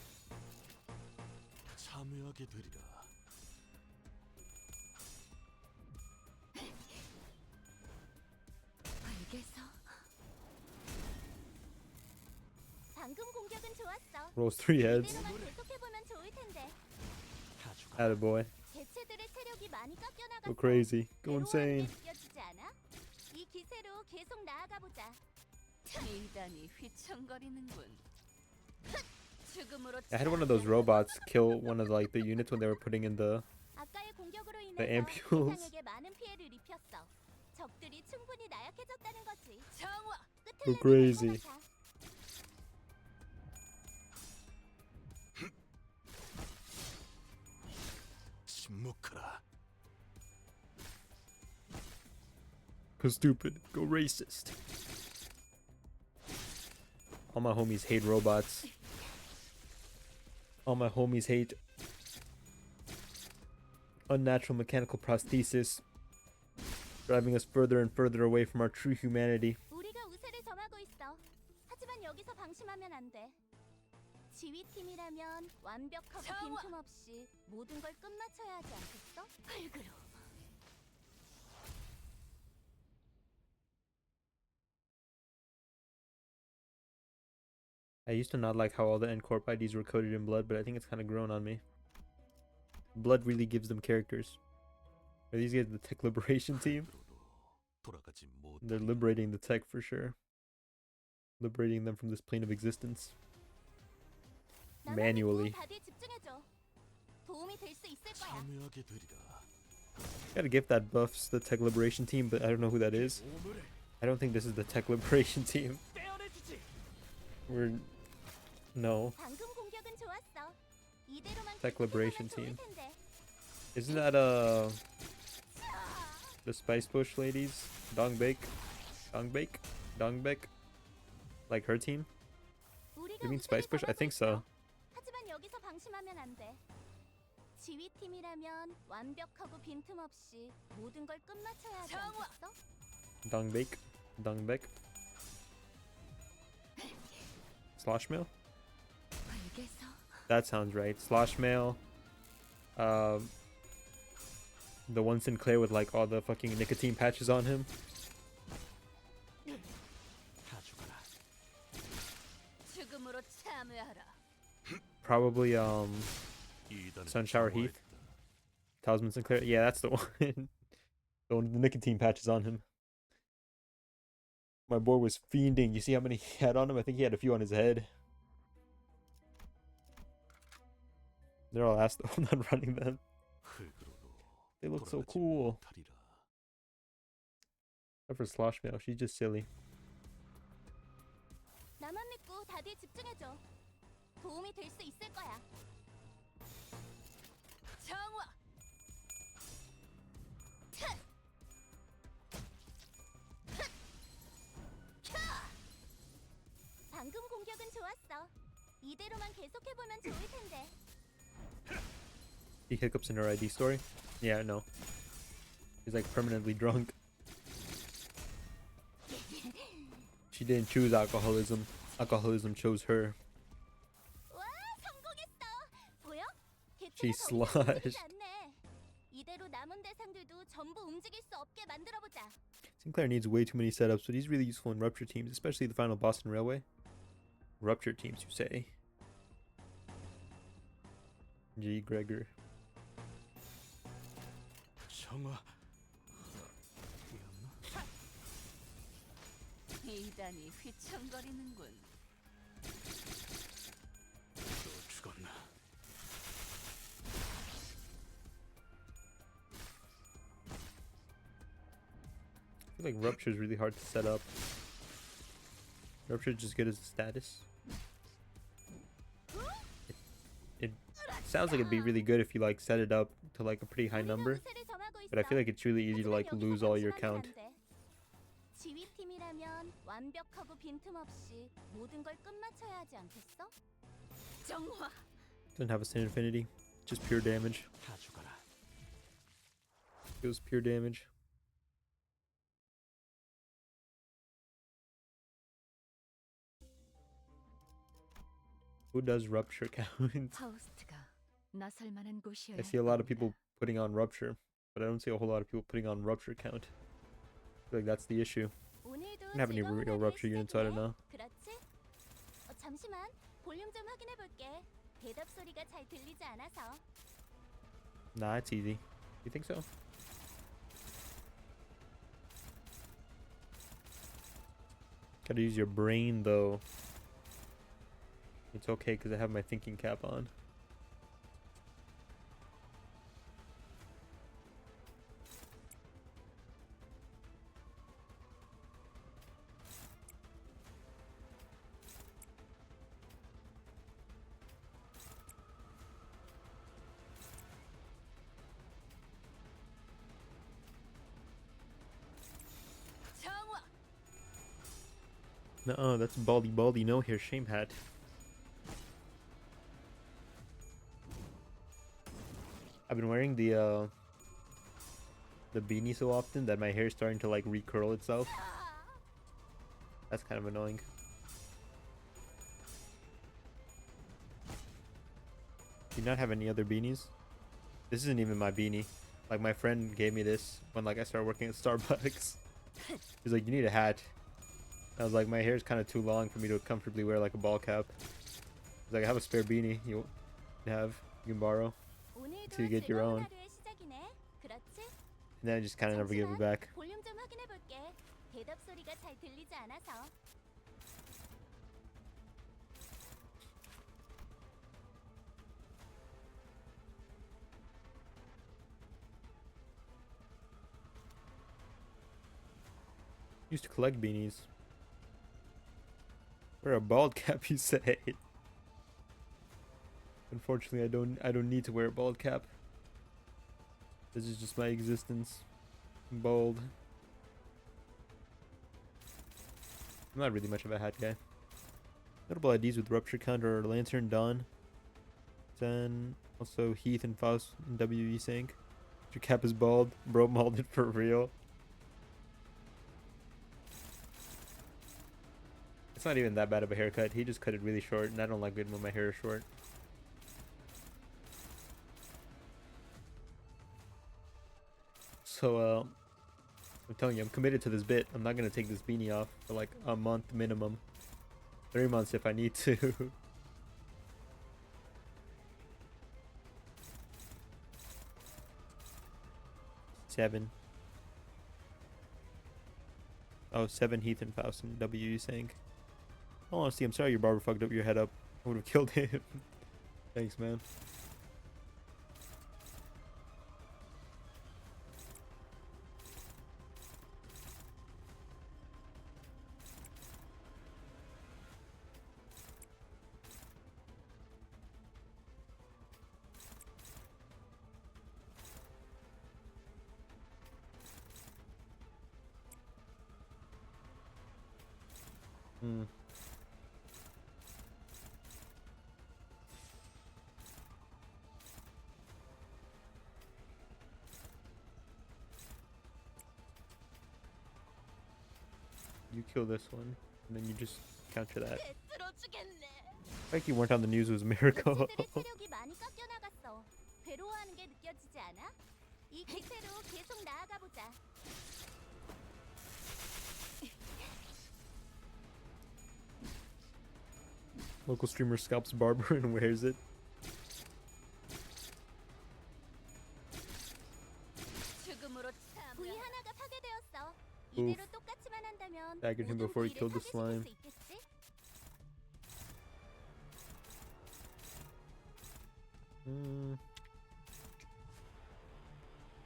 참여하게 되리라. 알겠어. 방금 공격은 좋았어. Rolls 3 heads. 이대로만 계속해보면 좋을 텐데. Attaboy. 개체들의 체력이 많이 깎여 나갔어. Go crazy. Go 괴로워하는 게 insane. 느껴지지 않아? 이 기세로 계속 나아가 보자. 미단이 휘청거리는군. 죽음으로 I had one of those robots kill one of like the units when they were putting in the 아까의 공격으로 인해서 ampules. 세상에게 많은 피해를 입혔어. 적들이 충분히 나약해졌다는 거지. 정화. 끝을 Go crazy. 내면 될 것 같아. 침묵하라. Go stupid. Go racist. All my homies hate robots. All my homies hate unnatural mechanical prosthesis, driving us further and further away from our true humanity. 우리가 우세를 점하고 있어. 하지만 여기서 방심하면 안 돼. 지휘팀이라면 완벽하고 빈틈없이 모든 걸 끝마쳐야 하지 않겠어? 흙으로. I used to not like how all the N-Corp IDs were coded in blood, but I think it's kind of grown on me. Blood really gives them characters. Are these guys the tech liberation team? 돌아가지 못. They're liberating the tech for sure. liberating them from this plane of existence. 나만 Manually. 믿고 다들 집중해줘. 도움이 될 수 있을 거야. 참여하게 되리라. Gotta give that buffs the tech liberation team, but I don't know who that is. 오물을 I don't think this is the tech liberation team. 떼어내주지. We're no. 방금 공격은 좋았어. 이대로만 Tech 계속해보면 liberation 좋을 team. 텐데. Isn't that the spice bush ladies? Dongbake? Dongbek? Like her team? 우리가 You mean 우세를 spice bush? I 잡아고 think 있어. so. 하지만 여기서 방심하면 안 돼. 지휘팀이라면 완벽하고 빈틈없이 모든 걸 끝마쳐야 하지 않겠어? Dongbek? Slosh mail? 알겠어. That sounds right. Slosh mail. The one Sinclair with like all the fucking nicotine patches on him. 다 죽어라. 죽음으로 참여하라. Probably 이단의 Sunshower Heath. 정화했다. Talisman Sinclair. Yeah, that's the one. The one with the nicotine patches on him. My boy was fiending. You see how many he had on him? I think he had a few on his head. They're all ass though. I'm not running them. 흙으로도 They look so 돌아가지 cool. 못하리라. Except for Slosh Mail. She's just silly. 나만 믿고 다들 집중해줘. 도움이 될 수 있을 거야. 정화. 방금 공격은 좋았어. 이대로만 계속해보면 좋을 텐데. See hiccups in her ID story? Yeah, no. She's like permanently drunk. She didn't choose alcoholism. Alcoholism chose her. 와, 성공했어. 보여? She 개체가 더 이상 움직이지 sloshed. 않네. 이대로 남은 대상들도 전부 움직일 수 없게 만들어 보자. Sinclair needs way too many setups, but he's really useful in rupture teams, especially the final Boston Railway. Rupture teams, you say? G. Gregor. 정화. 이단이 휘청거리는군. 또 죽었나? I feel like Rupture is really hard to set up. Rupture is just good as a status. It sounds like it'd be really good if you like set it up to like a pretty high number, but I feel like it's really easy to like lose all your count. 지휘팀이라면 완벽하고 빈틈없이 모든 걸 끝마쳐야 하지 않겠어? 정화. Doesn't have a sin infinity, just pure damage. 다 죽어라. Feels pure damage. Who does rupture count? 파우스트가 나설 만한 곳이어야 I see a lot of people putting on rupture, but I don't see a whole lot of people putting on rupture count. I feel like that's the issue. 오늘도 I don't have any 즐거운 real 하루의 rupture units, so I don't 시작이네. know. 그렇지? 잠시만 볼륨 좀 확인해 볼게. 대답 소리가 잘 들리지 않아서. Nah, it's easy. You think so? Gotta use your brain though. It's okay because I have my thinking cap on. 정화. Nuh-uh, that's baldy no hair shame hat. I've been wearing the beanie so often that my hair is starting to like recurl itself. That's kind of annoying. Do you not have any other beanies? This isn't even my beanie. Like my friend gave me this when like I started working at Starbucks. He's like, you need a hat. I was like, my hair is kind of too long for me to comfortably wear like a ball cap. He's like, I have a spare beanie you can borrow. 오늘도 you get your 즐거운 own. 하루의 시작이네. 그렇지? And then I just kind of never give it 잠시만 back. 볼륨 좀 확인해 볼게. 대답 소리가 잘 들리지 않아서. Used to collect beanies. Wear a bald cap, you say? Unfortunately, I don't need to wear a bald cap. This is just my existence. I'm bald. I'm not really much of a hat guy. Notable IDs with Rupture Counter are Lantern, Dawn, then also Heath and Faust and WE Sync. Your cap is bald. Bro mauled it for real. It's not even that bad of a haircut. He just cut it really short, and I don't like it when my hair is short. So, I'm telling you, I'm committed to this bit. I'm not gonna take this beanie off for like a month minimum. 3 months if I need to. Seven. Oh, 7 Heath and Faust and WE Sync. Oh, honestly, I'm sorry your barber fucked up your head up. I would have killed him. Thanks, man. Hmm. You kill this one, and then you just counter that. 쓰러지겠네. Like you weren't on the news was a miracle. 늑지들의 체력이 많이 깎여 나갔어. 괴로워하는 게 느껴지지 않아? 이 기세로 계속 나아가 보자. Local streamer scalps barber and wears it. 죽음으로 부위 하나가 파괴되었어. Oof. 이대로 똑같이만 한다면 Staggered him 모든 before he 부위를 killed the 파괴시킬 slime. 수 있겠지?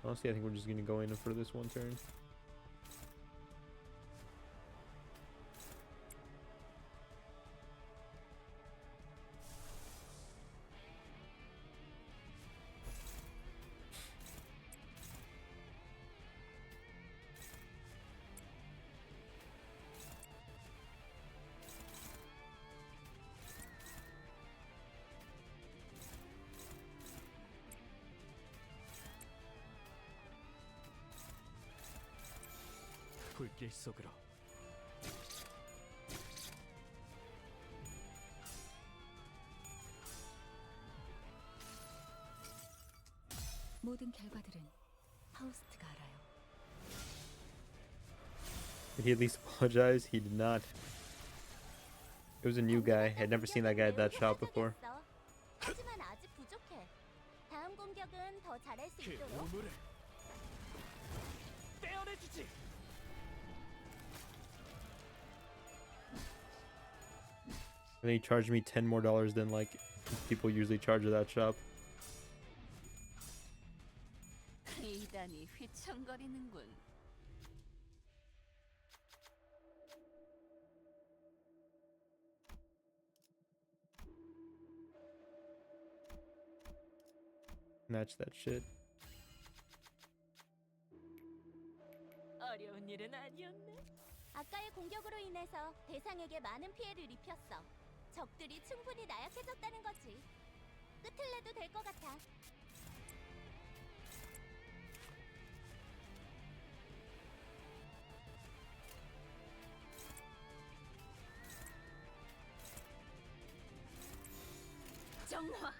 Honestly, I think we're just gonna go in for this one turn. 불길 속으로. 모든 결과들은 파우스트가 알아요. Did he at least apologize? He did not. It was a new guy. I had never seen that guy at that shop before. 하지만 아직 부족해. 다음 공격은 더 잘할 수 그 있도록. 우물을 떼어내주지. And then he charged me $10 more than like people usually charge at that shop. 이단이 휘청거리는군. Match that shit. 어려운 일은 아니었네. 아까의 공격으로 인해서 대상에게 많은 피해를 입혔어. 적들이 충분히 나약해졌다는 거지. 끝을 내도 될 것 같아. 정화.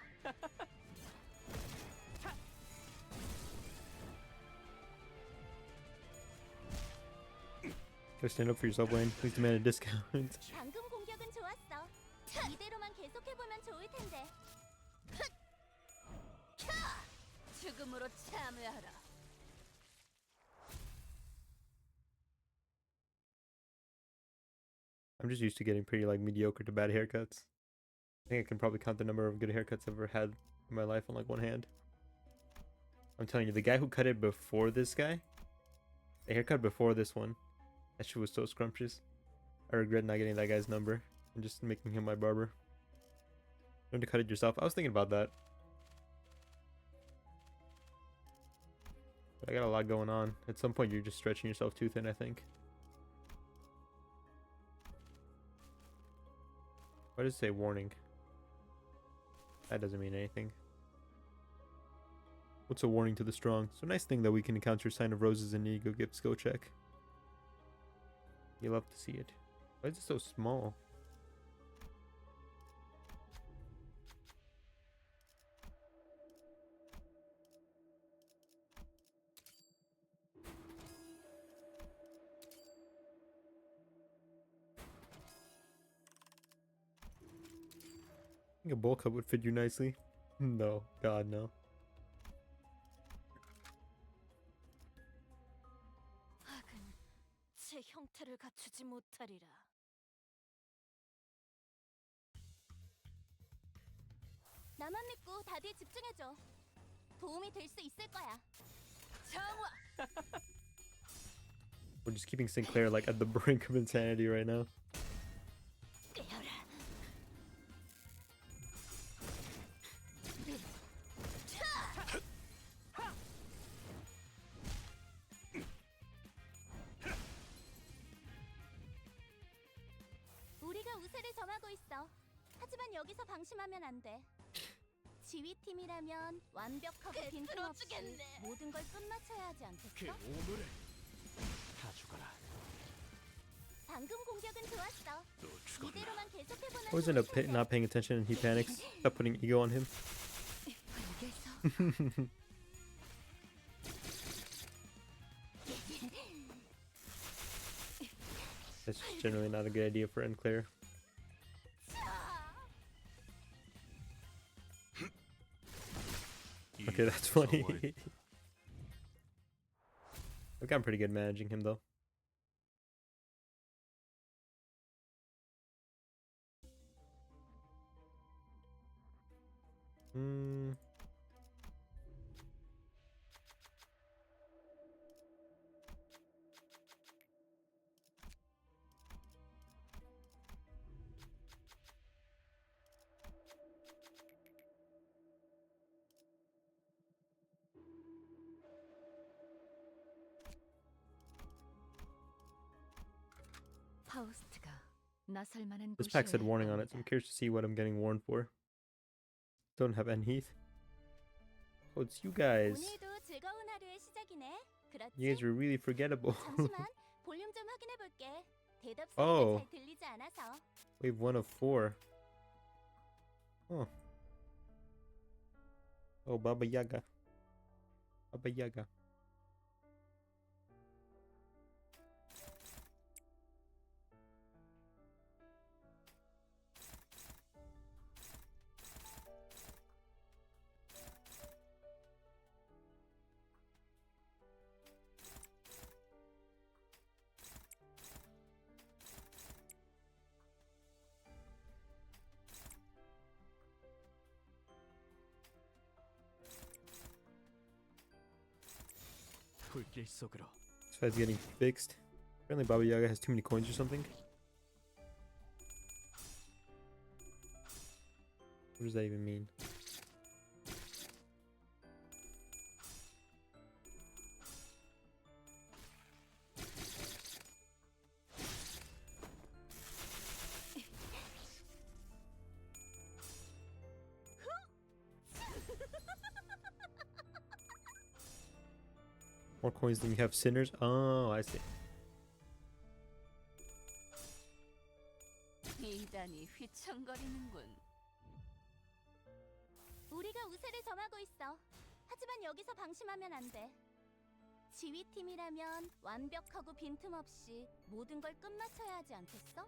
Go stand up for yourself, Wayne. Please demand a discount. 방금 공격은 좋았어. 이대로만 계속해보면 좋을 텐데. 죽음으로 참여하라. I'm just used to getting pretty like mediocre to bad haircuts. I think I can probably count the number of good haircuts I've ever had in my life on like one hand. I'm telling you, the guy who cut it before this guy, the haircut before this one, That shit was so scrumptious. I regret not getting that guy's number and just making him my barber. Learn to cut it yourself. I was thinking about that. But I got a lot going on. At some point, you're just stretching yourself too thin, I think. Why does it say warning? That doesn't mean anything. What's a warning to the strong? So nice thing that we can encounter a sign of roses and need to go give skill check. You love to see it. Why is it so small? I think a bowl cup would fit you nicely. No, God, no. 학은 제 형태를 갖추지 못하리라. 나만 믿고 다들 집중해줘. 도움이 될 수 있을 거야. 정화! We're just keeping Sinclair like at the brink of insanity right now. 끄여라. 우리가 우세를 점하고 있어. 하지만 여기서 방심하면 안 돼. 지휘팀이라면 완벽하고 빈틈없이 모든 걸 끝마쳐야 하지 그 않겠어? 오물을 다 죽어라. 방금 공격은 좋았어. 또 죽어라. 이대로만 계속해보는 Always end up not paying attention and he panics. Stop putting ego on him. That's generally not a good idea for Enclair. Okay, that's funny. I've gotten pretty good managing him though. 파우스트가 나설 만한 This pack said 곳이어야 warning on it, so I'm 합니다. curious to see what I'm getting warned for. Don't have Enheath. Oh, it's you guys. 오늘도 즐거운 하루의 시작이네. 그렇지? You guys are really forgettable. 잠시만 볼륨 좀 확인해 볼게. 대답 Oh. 소리가 잘 들리지 않아서. Wave 1 of 4. Oh. Oh, Baba Yaga. Baba Yaga. 불길 속으로. This guy's getting fixed. Apparently Baba Yaga has too many coins or something. What does that even mean? More coins than you have sinners? Oh, I see. 이단이 휘청거리는군. 우리가 우세를 점하고 있어. 하지만 여기서 방심하면 안 돼. 지휘팀이라면 완벽하고 빈틈없이 모든 걸 끝마쳐야 하지 않겠어?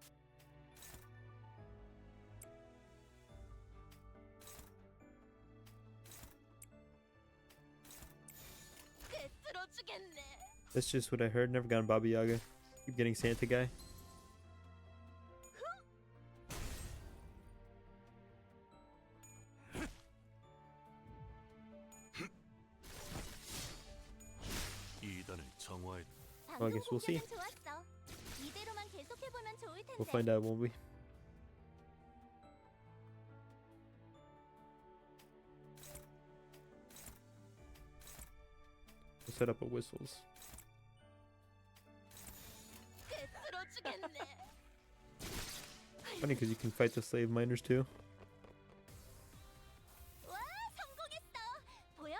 쓰러지겠네. That's just what I heard. Never gotten Baba Yaga. Keep getting Santa guy. 이단을 정화했다. I guess we'll see. 좋았어. 있으면 좋을 텐데. We'll find out, won't we? We'll set up a whistles. 쓰러지겠네. Funny because you can fight the slave miners too. 와, 성공했어. 보여?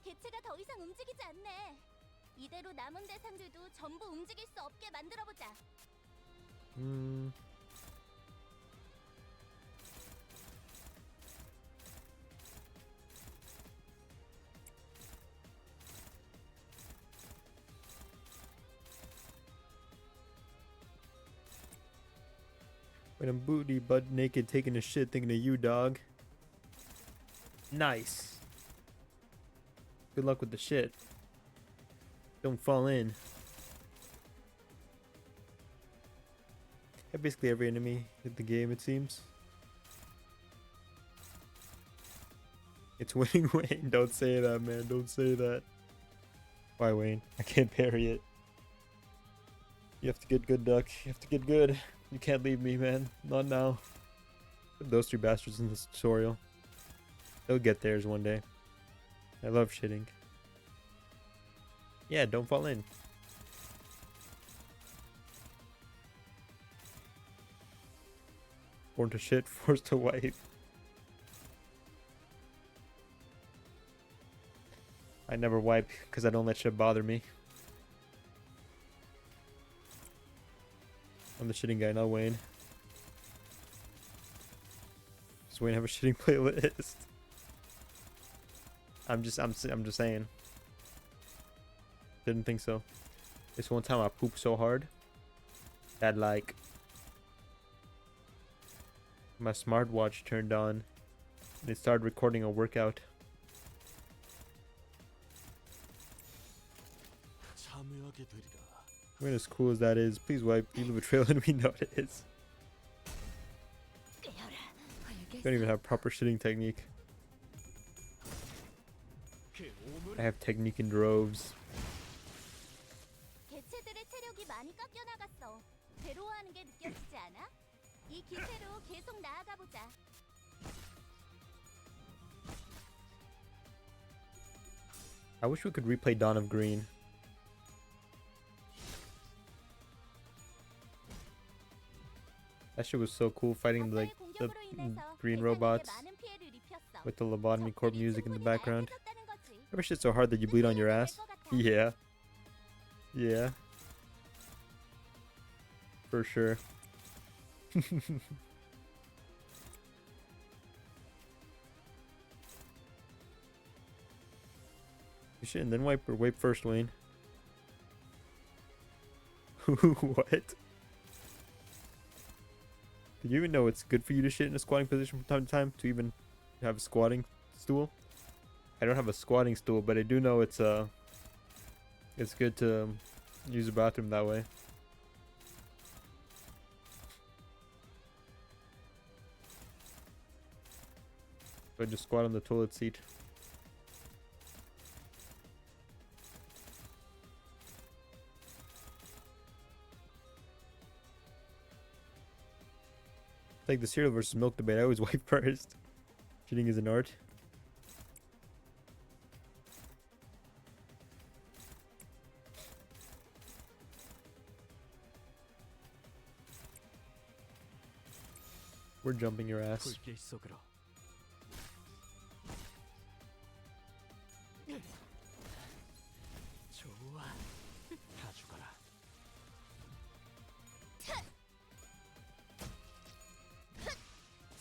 개체가 더 이상 움직이지 않네. 이대로 남은 대상들도 전부 움직일 수 없게 만들어 보자. When I'm booty butt naked taking a shit thinking of you, dog. Nice. Good luck with the shit. Don't fall in. Basically every enemy in the game, it seems. It's winning, Wayne. Don't say that, man. Don't say that. Why, Wayne? I can't parry it. You have to get good, Duck. You have to get good. You can't leave me, man. Not now. Put those three bastards in this tutorial. They'll get theirs one day. I love shitting. Yeah, don't fall in. Born to shit, forced to wipe. I never wipe because I don't let shit bother me. I'm the shitting guy, not Wayne. Does Wayne have a shitting playlist? I'm just saying. Didn't think so. This one time I pooped so hard that like my smartwatch turned on and it started recording a workout. 참여하게 되리라. I mean, as cool as that is, please wipe. You leave a trail and we know it is. You don't even have proper shitting technique. I have technique in droves. 개체들의 체력이 많이 깎여 나갔어. 괴로워하는 게 느껴지지 않아? 이 기세로 계속 나아가 보자. I wish we could replay Dawn of Green. That shit was so cool, fighting like the green robots with the lobotomy corp music in the background. Every shit's so hard that you bleed on your ass. Yeah. Yeah. For sure. You shouldn't then wipe or wipe first, Wayne. What? Did you even know it's good for you to shit in a squatting position from time to time? To even have a squatting stool? I don't have a squatting stool, but I do know it's good to use a bathroom that way. So I just squat on the toilet seat. It's like the cereal versus milk debate. I always wipe first. Shitting is an art. We're jumping your ass. 불길 속으로. 좋아. 다 죽어라.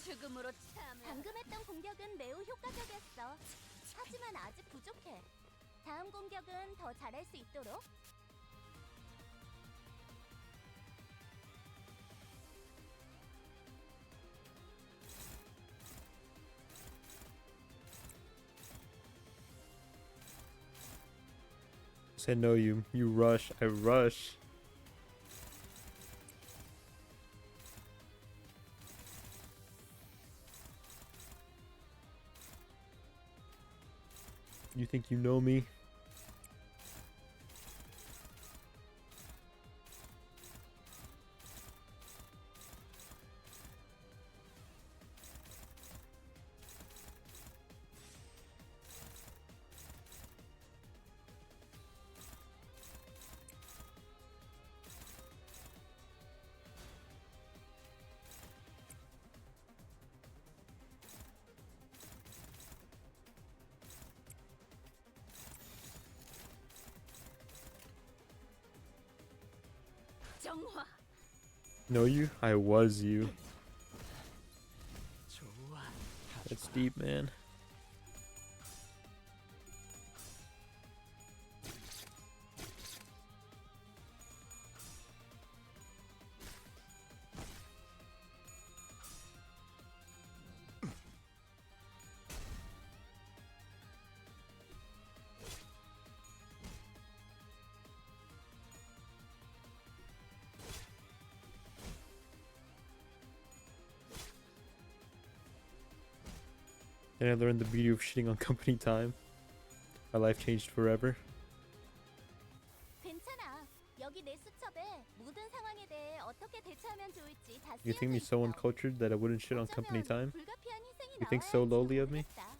죽음으로 참. 방금 했던 공격은 매우 효과적이었어. 하지만 아직 부족해. 다음 공격은 더 잘할 수 있도록. Said no, you rush. I rush. You think you know me? 정화. No, you? I was you. 좋아. That's deep, man. Then I learned the beauty of shitting on company time. My life changed forever. 괜찮아. 여기 내 수첩에 모든 상황에 대해 어떻게 대처하면 좋을지 다 You think me 쓰여져 so 있어. uncultured that I wouldn't shit on company 어쩌면 time? 불가피한 희생이 You think 나와야 so 할지도 lowly of me? 모르겠다.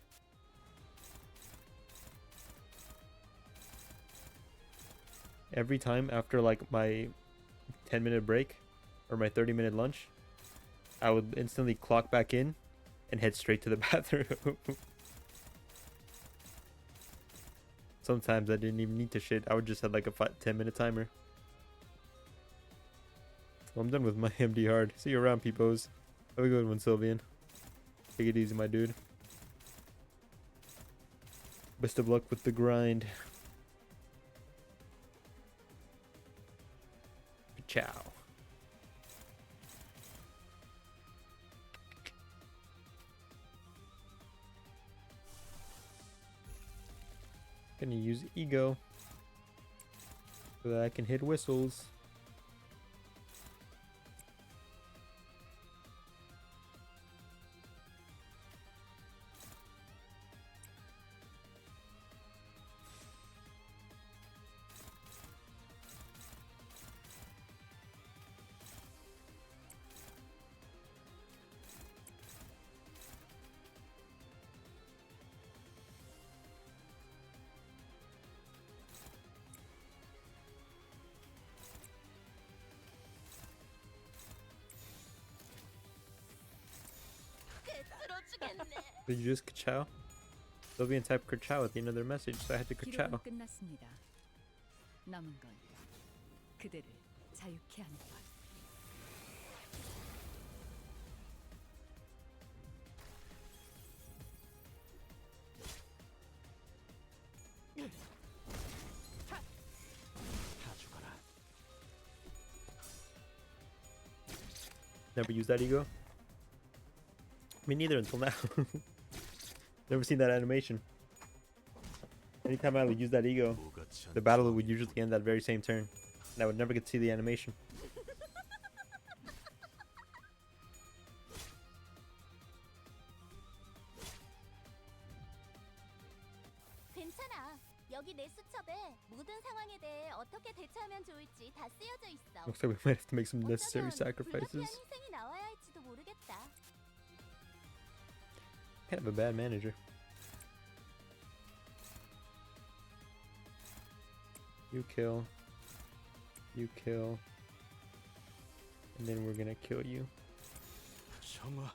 Every time after like my 10-minute break or my 30-minute lunch, I would instantly clock back in and head straight to the bathroom. Sometimes I didn't even need to shit. I would just have like a 10-minute timer. Well, I'm done with my MD hard. See you around, peepos. Have a good one, Sylvian. Take it easy, my dude. Best of luck with the grind. Ciao. Gonna use ego so that I can hit whistles. 쓰러지겠네. Did you just ka-chow? Sylvian typed ka-chow at the end of their message, so I had to ka-chow. 기록은 끝났습니다. 남은 건 그대를 자유케 하는 것. 다 죽어라. Never used that ego? Me neither until now. Never seen that animation. Anytime I would use that ego, 무가치한 the battle would usually end that very same turn. And I would never get to see the animation. 괜찮아. 여기 내 수첩에 모든 상황에 대해 어떻게 대처하면 좋을지 다 쓰여져 있어. Looks like we might have to make some necessary 어쩌면 불가피한 sacrifices. 희생이 나와야 할지도 모르겠다. Kind of a bad manager. You kill. You kill. And then we're gonna kill you. 정화.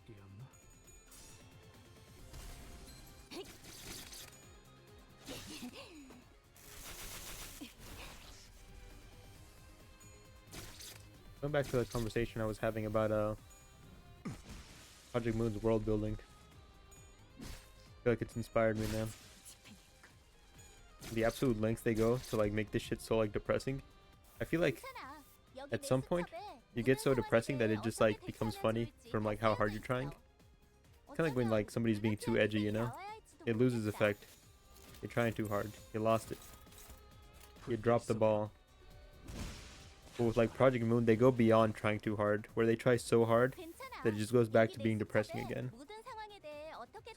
이었나? Going back to the conversation I was having about Project Moon's world building. I feel like it's inspired me, man. The absolute lengths they go to like make this shit so like depressing. I feel like 괜찮아. 여기 at 내 some point 수첩에 you get 모든 so 상황에 depressing that 대해 it just 어떻게 like becomes 대처하면 funny 좋을지 from 다 like how hard 쓰여져 you're trying. 있어. Kind of like when like somebody's being too edgy, you know? It loses effect. You're trying too hard. You lost it. You dropped the ball. But with like Project Moon, they go beyond trying too hard, where they try so hard that it just goes back to being depressing again.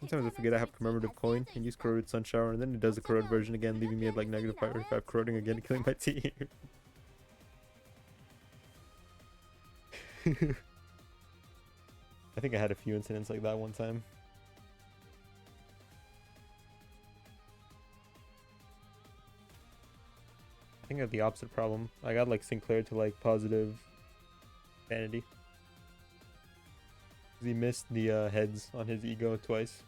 Sometimes I forget I have commemorative coin and use corroded sun shower, and then it does the corroded version again, leaving me at like negative 5 corroding again and killing my team. I think I had a few incidents like that one time. I think I had the opposite problem. I got like Sinclair to like positive vanity. He missed the heads on his ego twice.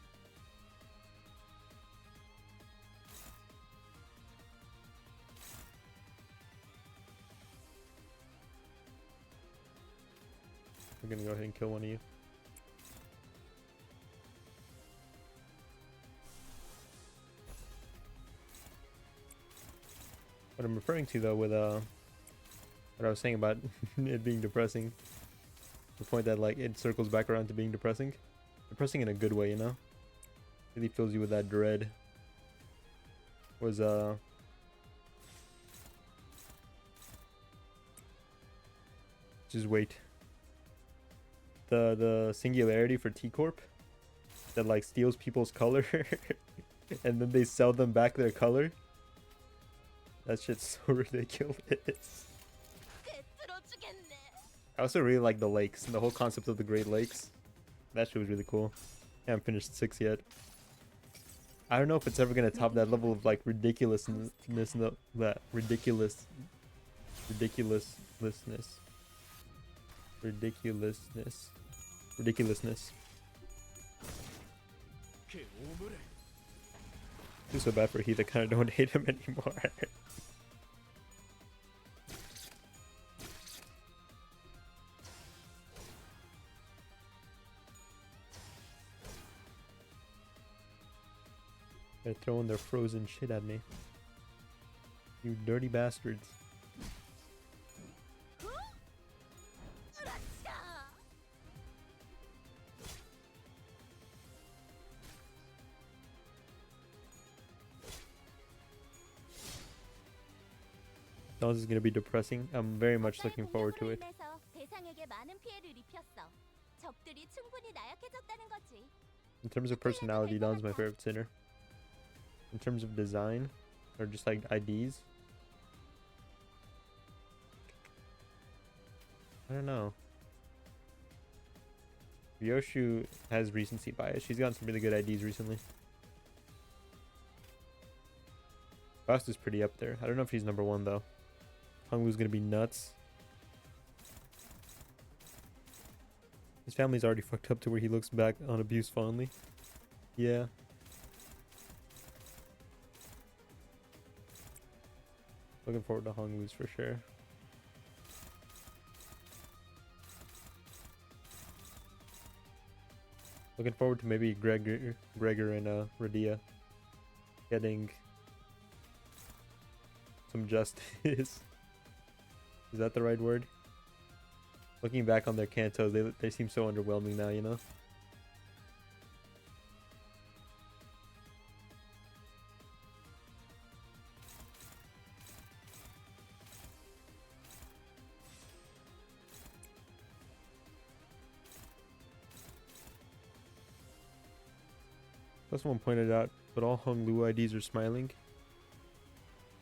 I'm gonna go ahead and kill one of you. What I'm referring to though with what I was saying about it being depressing, the point that like it circles back around to being depressing in a good way, you know, really fills you with that dread, was just wait, the singularity for T Corp that like steals people's color and then they sell them back their color. That shit's so ridiculous. I also really like the lakes and the whole concept of the Great Lakes. That shit was really cool. I haven't finished 6 yet. I don't know if it's ever gonna top that level of like ridiculousness, no, that ridiculousness. Feel so bad for Heath, I kind of don't hate him anymore. They're throwing their frozen shit at me. You dirty bastards. This is going to be depressing. I'm very much looking forward to it. In terms of personality, Don's my favorite sinner. In terms of design, or just like IDs, I don't know. Ryoshu has recency bias. She's gotten some really good IDs recently. Faust is pretty up there. I don't know if he's number 1 though. Hongwoo's gonna be nuts. His family's already fucked up to where he looks back on abuse fondly. Yeah. Looking forward to Hongwoo's for sure. Looking forward to maybe Gregor and Radia getting some justice. Is that the right word? Looking back on their cantos, they seem so underwhelming now, you know? Someone pointed out, but all Hong Lu IDs are smiling.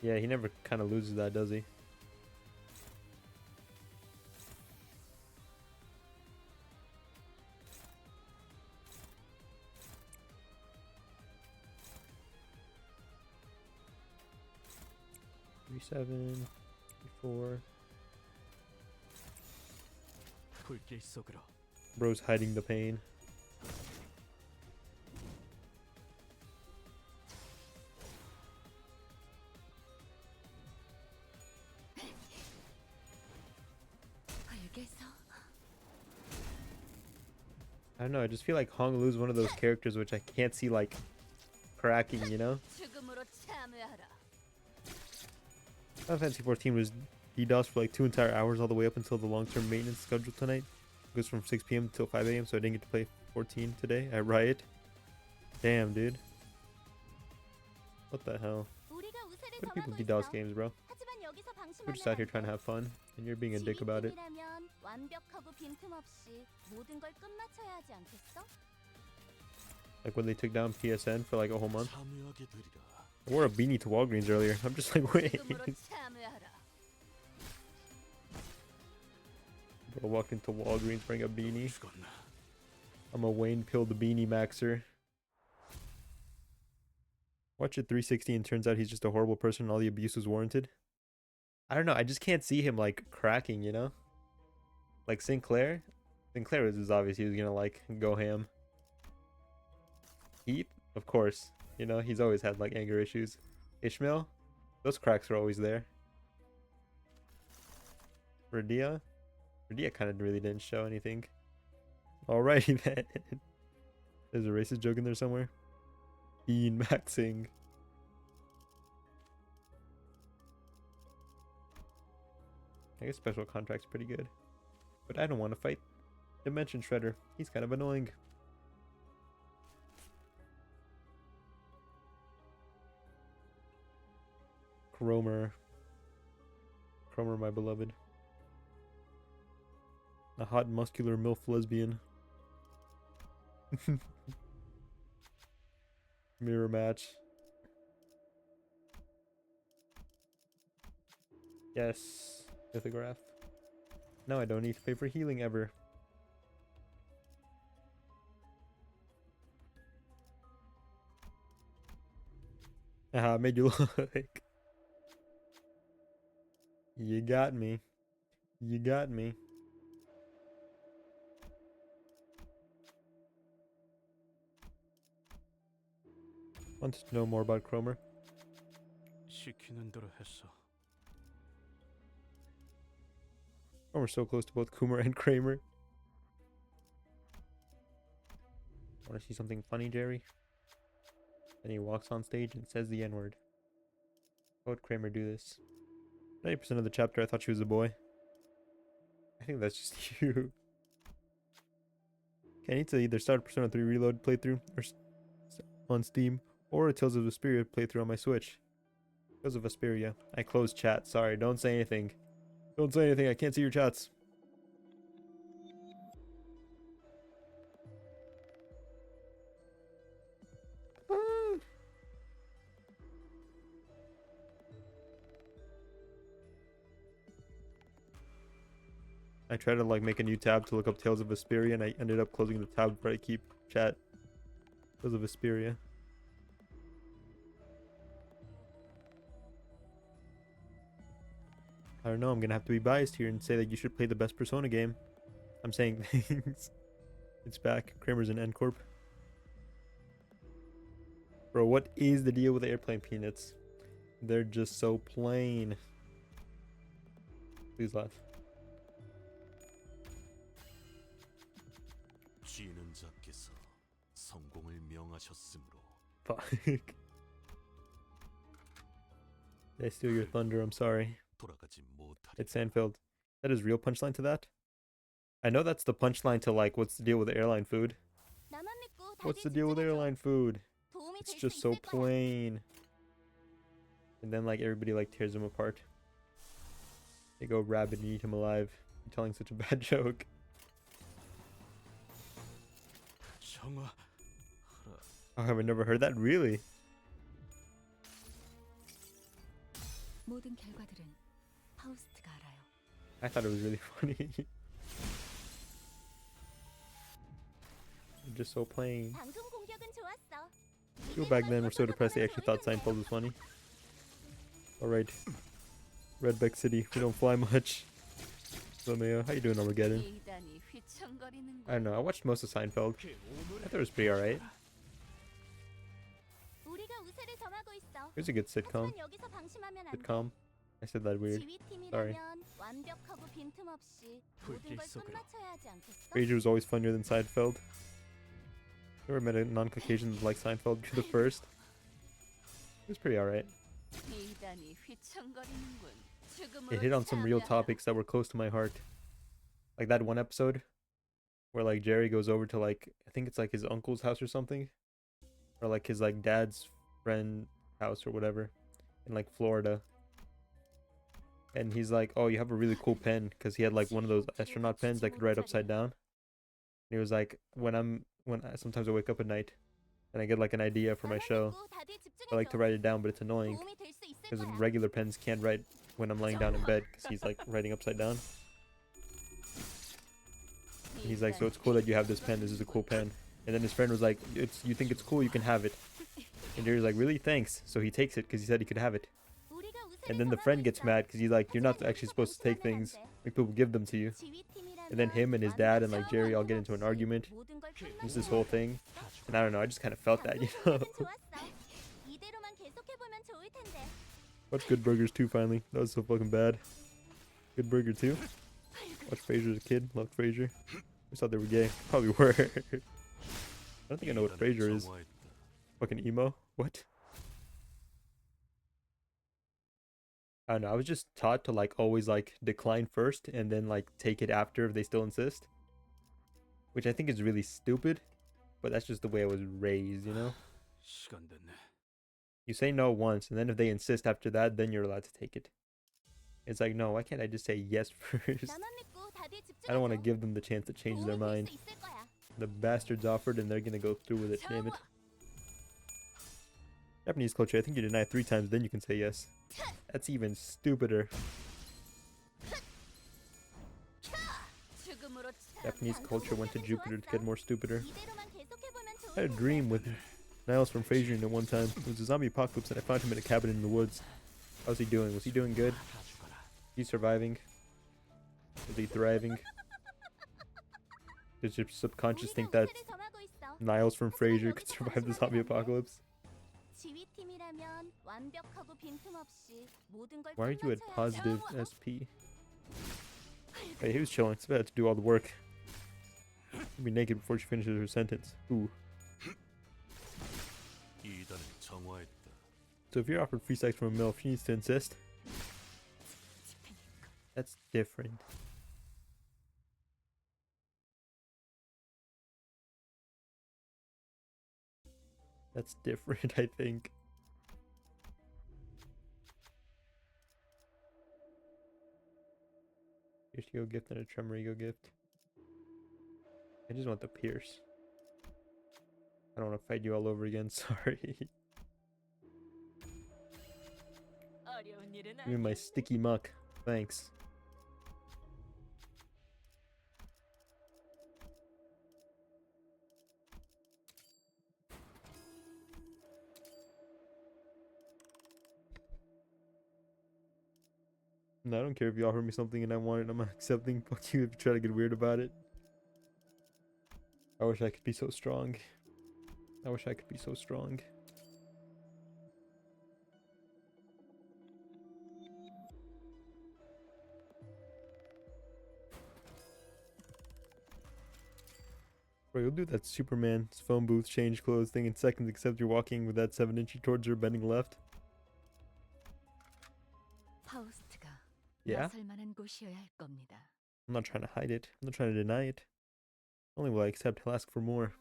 Yeah, he never kind of loses that, does he? Seven, 4. Bro's hiding the pain. I don't know, I just feel like Hong Lu's one of those characters which I can't see like cracking, you know? Final Fantasy 14 was DDoS for like 2 entire hours all the way up until the long-term maintenance schedule tonight. It goes from 6 p.m. till 5 a.m. so I didn't get to play 14 today at Riot. Damn, dude. What the hell? Why do people DDoS games, bro? We're just out here trying to have fun, and you're being a dick about it. Like when they took down PSN for like a whole month. I wore a beanie to Walgreens earlier. I'm just like, wait. Bro walked into Walgreens wearing a beanie. I'm a Wayne Pill the beanie maxer. Watch it 360 and turns out he's just a horrible person and all the abuse was warranted. I don't know. I just can't see him like cracking, you know? Like Sinclair was obvious he was gonna like go ham. Heath, of course. You know, he's always had like anger issues. Ishmael, those cracks are always there. Radia, Yeah, kind of really didn't show anything. Alrighty then. There's a racist joke in there somewhere. Bean maxing. I guess special contract's pretty good. But I don't want to fight Dimension Shredder. He's kind of annoying. Cromer, my beloved. A hot, muscular MILF lesbian. Mirror match. Yes. Lithograph. No, I don't need to pay for healing ever. Haha, made you look like. You got me. You got me. Wanted to know more about Cromer. 시키는 대로 했어. Oh, we're so close to both Coomer and Kramer. Want to see something funny, Jerry? Then he walks on stage and says the N-word. How would Kramer do this? 90% of the chapter I thought she was a boy. I think that's just you. Okay, I need to either start Persona 3 Reload playthrough or on Steam, or a Tales of Vesperia playthrough on my Switch. Tales of Vesperia. I closed chat. Sorry, don't say anything. Don't say anything. I can't see your chats. I tried to like make a new tab to look up Tales of Vesperia, and I ended up closing the tab before I keep chat. Tales of Vesperia. I don't know, I'm gonna have to be biased here and say that you should play the best Persona game. I'm saying things. It's back. Kramer's an N Corp. Bro, what is the deal with the airplane peanuts? They're just so plain. Please laugh. 쥐는 자께서 성공을 명하셨으므로. Fuck. Did I steal your thunder? I'm sorry. 돌아가지 못하리. It's Seinfeld. That is real punchline to that? I know that's the punchline to like, what's the deal with the airline food? 나만 믿고 다들 What's the deal with 집중해줘. airline food? 도움이 It's 될 수 just so 있을 거야. plain. And then like everybody like tears him apart. They go rabid and eat him alive. You're telling such a bad joke. 정화. Oh, have I never heard that? Really? 모든 결과들은 파우스트가 알아요. I thought it was really funny. Just so plain. 방금 공격은 좋았어. People back then were so depressed they actually thought Seinfeld was funny. Alright. Redback City. We don't fly much. Romeo, how you doing, Armageddon? 이단이 휘청거리는 I don't know. I watched most of Seinfeld. I thought it was pretty alright. 우리가 우세를 점하고 있어. It was a good sitcom. 하지만 여기서 방심하면 안 돼. Sitcom. I said that weird. Sorry. 지휘팀이라면 완벽하고 빈틈없이 모든 걸 끝마쳐야 하지 않겠어? Frasier was always funnier than Seinfeld. Never met a non-Caucasian like Seinfeld. You're the first. It was pretty alright. 이단이 휘청거리는군. It hit on some real topics that were close to my heart. Like that one episode where like Jerry goes over to like, I think it's like his uncle's house or something. Or like his like dad's friend house or whatever in like Florida. And he's like, oh, you have a really cool pen, because he had like one of those astronaut pens that could write upside down. And he was like, sometimes I wake up at night and I get like an idea for my show. I like to write it down, but it's annoying because regular pens can't write when I'm laying down in bed because he's like writing upside down. And he's like, so it's cool that you have this pen. This is a cool pen. And then his friend was like, you think it's cool, you can have it. And Jerry's like, really? Thanks. So he takes it because he said he could have it. And then the friend gets mad because he's like, you're not actually supposed to take things. Like, people give them to you. And then him and his dad and like Jerry all get into an argument. It's this whole thing. And I don't know, I just kind of felt that, you know? Watch Good Burgers 2 finally. That was so fucking bad. Good Burger 2? Watched Frasier as a kid. Loved Frasier. I thought they were gay. Probably were. I don't think I know what 이단을 Frasier is. 정화했다. Fucking emo? What? I don't know. I was just taught to like always like decline first and then like take it after if they still insist. Which I think is really stupid. But that's just the way I was raised, you know? 시간 됐네. You say no once, and then if they insist after that, then you're allowed to take it. It's like, no, why can't I just say yes first? 나만 믿고 다들 I don't want to 집중해줘. give them the chance to change their 도움이 될 mind. 수 있을 거야. The bastards offered, and they're gonna go through with it, damn it. Japanese culture, I think you deny 3 times, then you can say yes. That's even stupider. 죽음으로 참 Japanese culture went to 방송 Jupiter to 좋았어. get more stupider. 이대로만 계속해보면 좋을 I had a dream with Niles from Frasier in it one time. It was a zombie apocalypse, and I found him in a cabin in the woods. How's he doing? Was he doing good? He's surviving. Was he thriving? Did your subconscious think that 우세를 점하고 있어. Niles from Frasier could survive the zombie apocalypse? 지휘팀이라면 완벽하고 빈틈없이 모든 걸 Why are you at 끝마쳐야 positive 하죠. SP? Hey, he was chilling. It's bad to do all the work. She'll be naked before she finishes her sentence. Ooh. 이단을 정화했다. So if you're offered free sex from a MILF, she needs to insist. That's different. That's different, I think. Pierce ego gift and a tremor ego gift. I just want the pierce. I don't want to fight you all over again, sorry. 어려운 일은 Give me my sticky muck. Thanks. No, I don't care if you offer me something and I want it, I'm not accepting. Fuck you if you try to get weird about it. I wish I could be so strong. I wish I could be so strong. Bro, you'll do that Superman's phone booth change clothes thing in seconds, except you're walking with that 7-inch towards her, bending left. 파우스트가 Yeah? 나설 만한 곳이어야 할 겁니다. I'm not trying to hide it. I'm not trying to deny it. Only will I accept, he'll ask for more.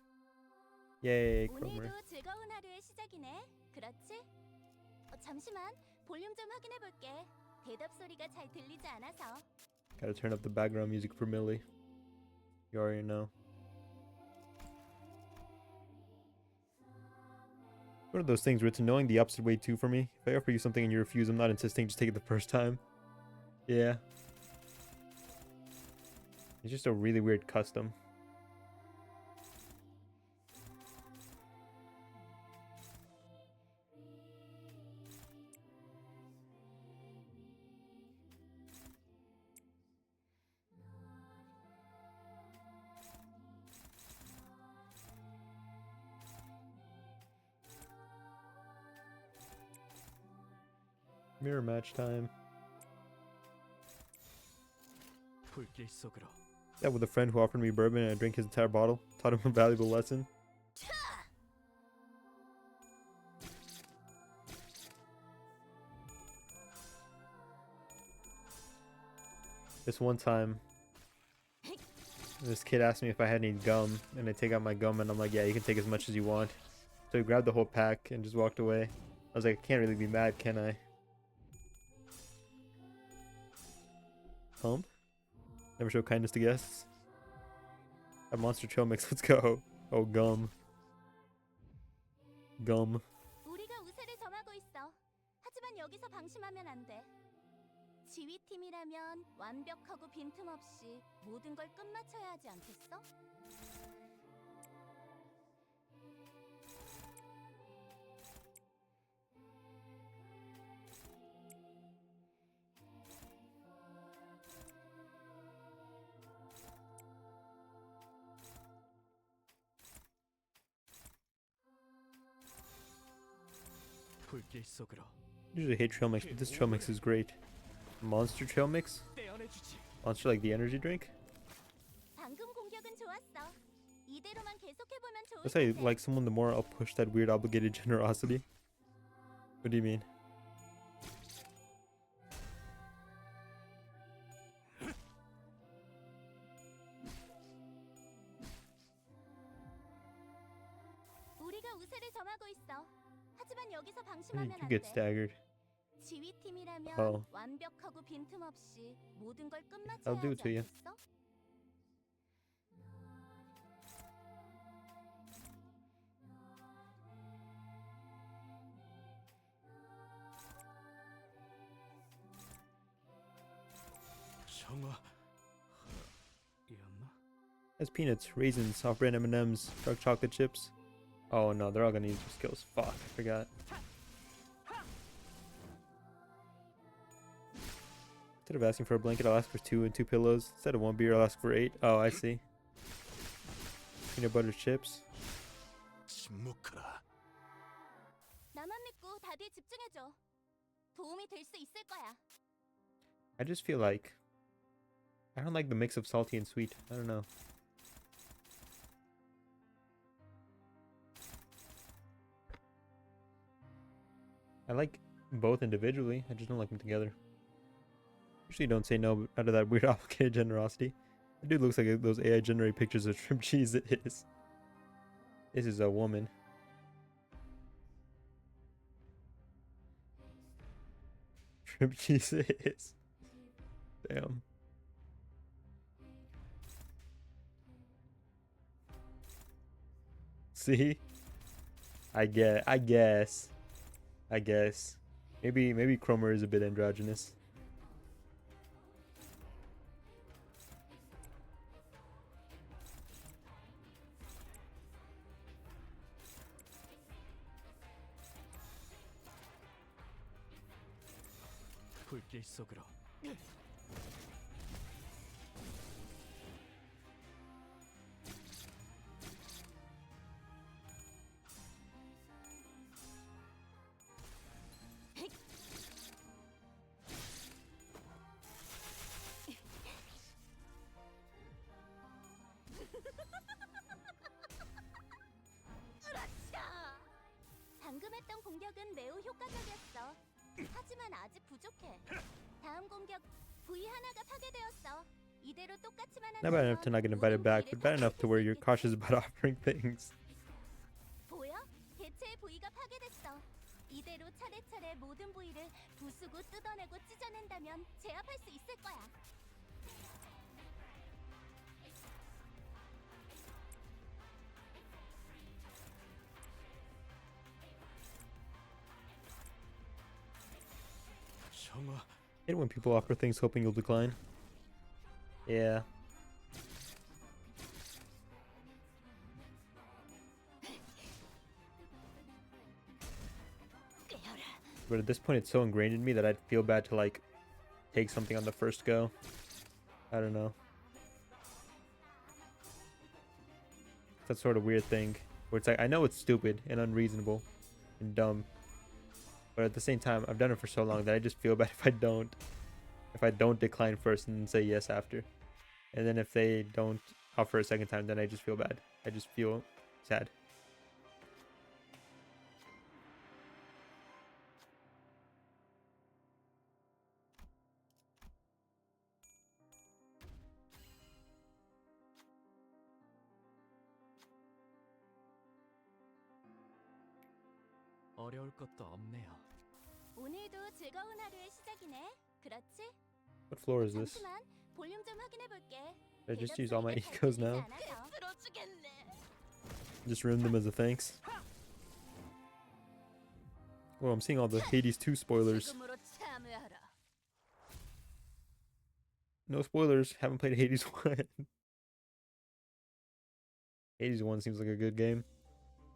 Yay, Cromer. 오늘도 즐거운 하루의 시작이네. 그렇지? 잠시만 볼륨 좀 확인해 볼게. 대답 소리가 잘 들리지 않아서. Gotta turn up the background music for Millie. You already know. One of those things where it's annoying the opposite way too for me. If I offer you something and you refuse, I'm not insisting, just take it the first time. Yeah. It's just a really weird custom. Mirror match time. 불길 속으로. Yeah, with a friend who offered me bourbon and I drank his entire bottle. Taught him a valuable lesson. This one time, this kid asked me if I had any gum, and I take out my gum and I'm like, yeah, you can take as much as you want. So he grabbed the whole pack and just walked away. I was like, I can't really be mad, can I? Hump? Never show kindness to guests. A monster trail mix, let's go. Oh, gum. Gum. 우리가 우세를 점하고 있어. 하지만 여기서 방심하면 안 돼. 지휘팀이라면 완벽하고 빈틈없이 모든 걸 끝마쳐야 하지 않겠어? 불길 속으로. Usually hate trail mix, but this trail mix is great. Monster trail mix? 떼어내주지. Monster like the energy drink? 방금 공격은 좋았어. 이대로만 계속해보면 좋을 Let's say 텐데. like someone, the more I'll push that weird obligated generosity. What do you mean? 우리가 우세를 점하고 있어. 하지만 여기서 I 방심하면 think you 안 get 돼. staggered. 지휘팀이라면 Oh. 완벽하고 빈틈없이 모든 걸 끝마쳐야 I'll do 하지 it to you. 않겠어? 정화. 이었나? That's peanuts, raisins, soft-brand M&Ms, dark chocolate chips. Oh no, they're all gonna use their skills. Fuck, I forgot. Instead of asking for a blanket, I'll ask for 2 and 2 pillows. Instead of 1 beer, I'll ask for 8. Oh, I see. Peanut butter chips. 침묵하라. 나만 믿고 다들 집중해줘. 도움이 될 수 있을 거야. I just feel like I don't like the mix of salty and sweet. I don't know. I like both individually. I just don't like them together. Usually don't say no out of that weird obligated generosity. That dude looks like those AI generated pictures of shrimp cheese it is. This is a woman. Shrimp cheese it is. Damn. See? I guess. Maybe Cromer is a bit androgynous. 불길 속으로. 방금 했던 공격은 매우 효과적이었어. 하지만 아직 부족해. 다음 공격 V 하나가 파괴되었어. 이대로 똑같이만 Not bad enough to not get invited back, but bad enough to where you're cautious about offering things. 보여? 개체의 부위가 파괴됐어. 이대로 차례차례 모든 부위를 부수고 뜯어내고 찢어낸다면 제압할 수 있을 거야. 정화. I hate when people offer things hoping you'll decline. Yeah. But at this point, it's so ingrained in me that I'd feel bad to like take something on the first go. I don't know. That sort of weird thing where it's like I know it's stupid and unreasonable and dumb, but at the same time, I've done it for so long that I just feel bad if I don't decline first and then say yes after, and then if they don't offer a second time, then I just feel bad. I just feel sad. 어려울 것도 없네요. 오늘도 즐거운 하루의 시작이네. 그렇지? What floor is this? 잠시만 볼륨 좀 확인해 볼게. Did I just use all my ecos now? 들어주겠네. Just ruin them as a thanks. Oh, I'm seeing all the Hades 2 spoilers. 지금으로 참여하라. No spoilers. Haven't played Hades 1. Hades 1 seems like a good game.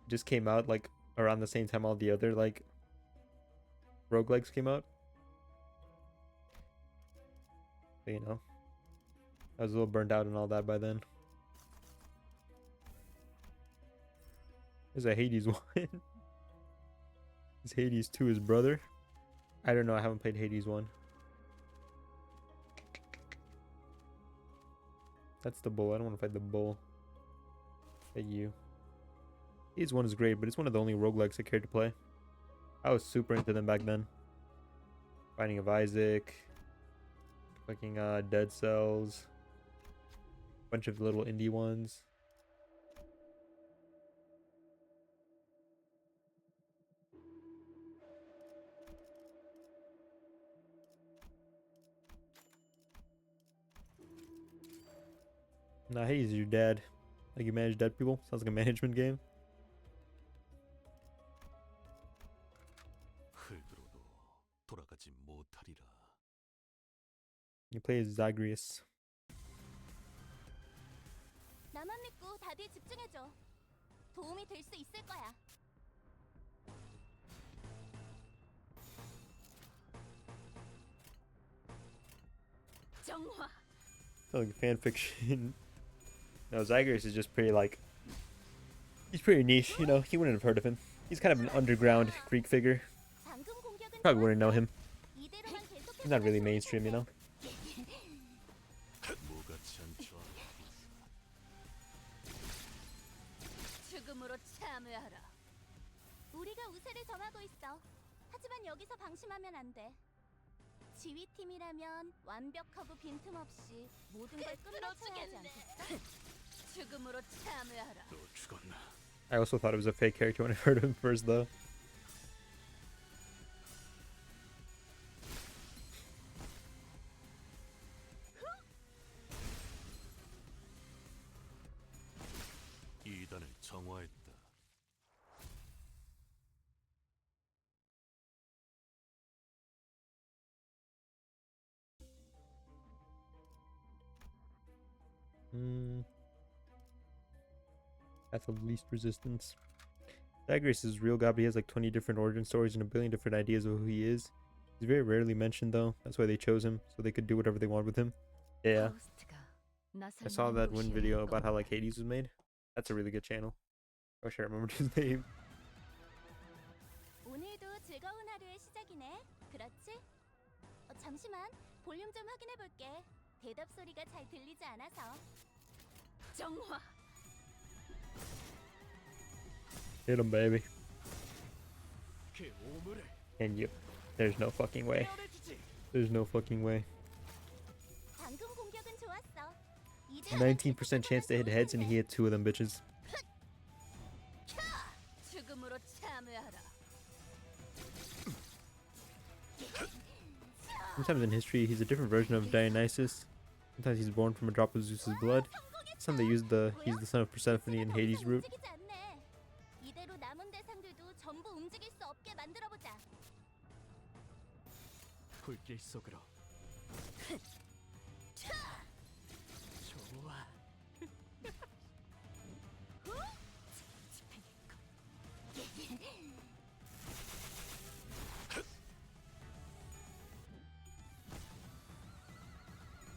It just came out like around the same time all the other like roguelikes came out. But, you know, I was a little burned out and all that by then. There's a Hades 1. Is Hades 2 his brother? I don't know. I haven't played Hades 1. That's the bull. I don't want to fight the bull. Fight you. Hades 1 is great, but it's one of the only roguelikes I cared to play. I was super into them back then. Binding of Isaac. Fucking Dead Cells. Bunch of little indie ones. Nah, Hades is your dad. Like you manage dead people? Sounds like a management game. 흙으로도 돌아가지 못하리라. You play as Zagreus. 나만 믿고 다들 집중해줘. 도움이 될 수 있을 거야. 정화. Sounds like fan fiction. No, Zagreus is just pretty like. He's pretty niche, you know. You wouldn't have heard of him. He's kind of an underground Greek figure. 방금 공격은 Probably wouldn't know him. 이대로만 계속해서 He's not really mainstream, you know. 뭐같지 않죠? 죽음으로 참여하라. 우리가 우세를 점하고 있어. 하지만 여기서 방심하면 안 돼. 지휘팀이라면 완벽하고 빈틈없이 모든 걸 끝마쳐야 하지 않겠어? 죽음으로 참여하라. 또 죽었나? I also thought it was a fake character when I heard him first, though. 이단을 정화했다. Path of least resistance. Zagreus is real god, but he has like 20 different origin stories and a billion different ideas of who he is. He's very rarely mentioned though. That's why they chose him, so they could do whatever they want with him. Yeah. I saw that one video about how like Hades was made. That's a really good channel. I wish I remembered his name. 오늘도 즐거운 하루의 시작이네. 그렇지? 잠시만. 볼륨 좀 확인해 볼게. 대답 소리가 잘 들리지 않아서. 정화. Hit him, baby. 그 오물을 And you. There's no fucking way. 깨어내주지. There's no fucking way. 방금 공격은 좋았어. 19% chance to hit heads, and he hit 2 of them bitches. 죽음으로 참여하라. Sometimes in history, he's a different version of Dionysus. Sometimes he's born from a drop of Zeus's blood. Some they use he's the son of Persephone and Hades' root. 움직이지 않네. 이대로 남은 대상들도 전부 움직일 수 없게 만들어 보자. 불길 속으로. 좋아.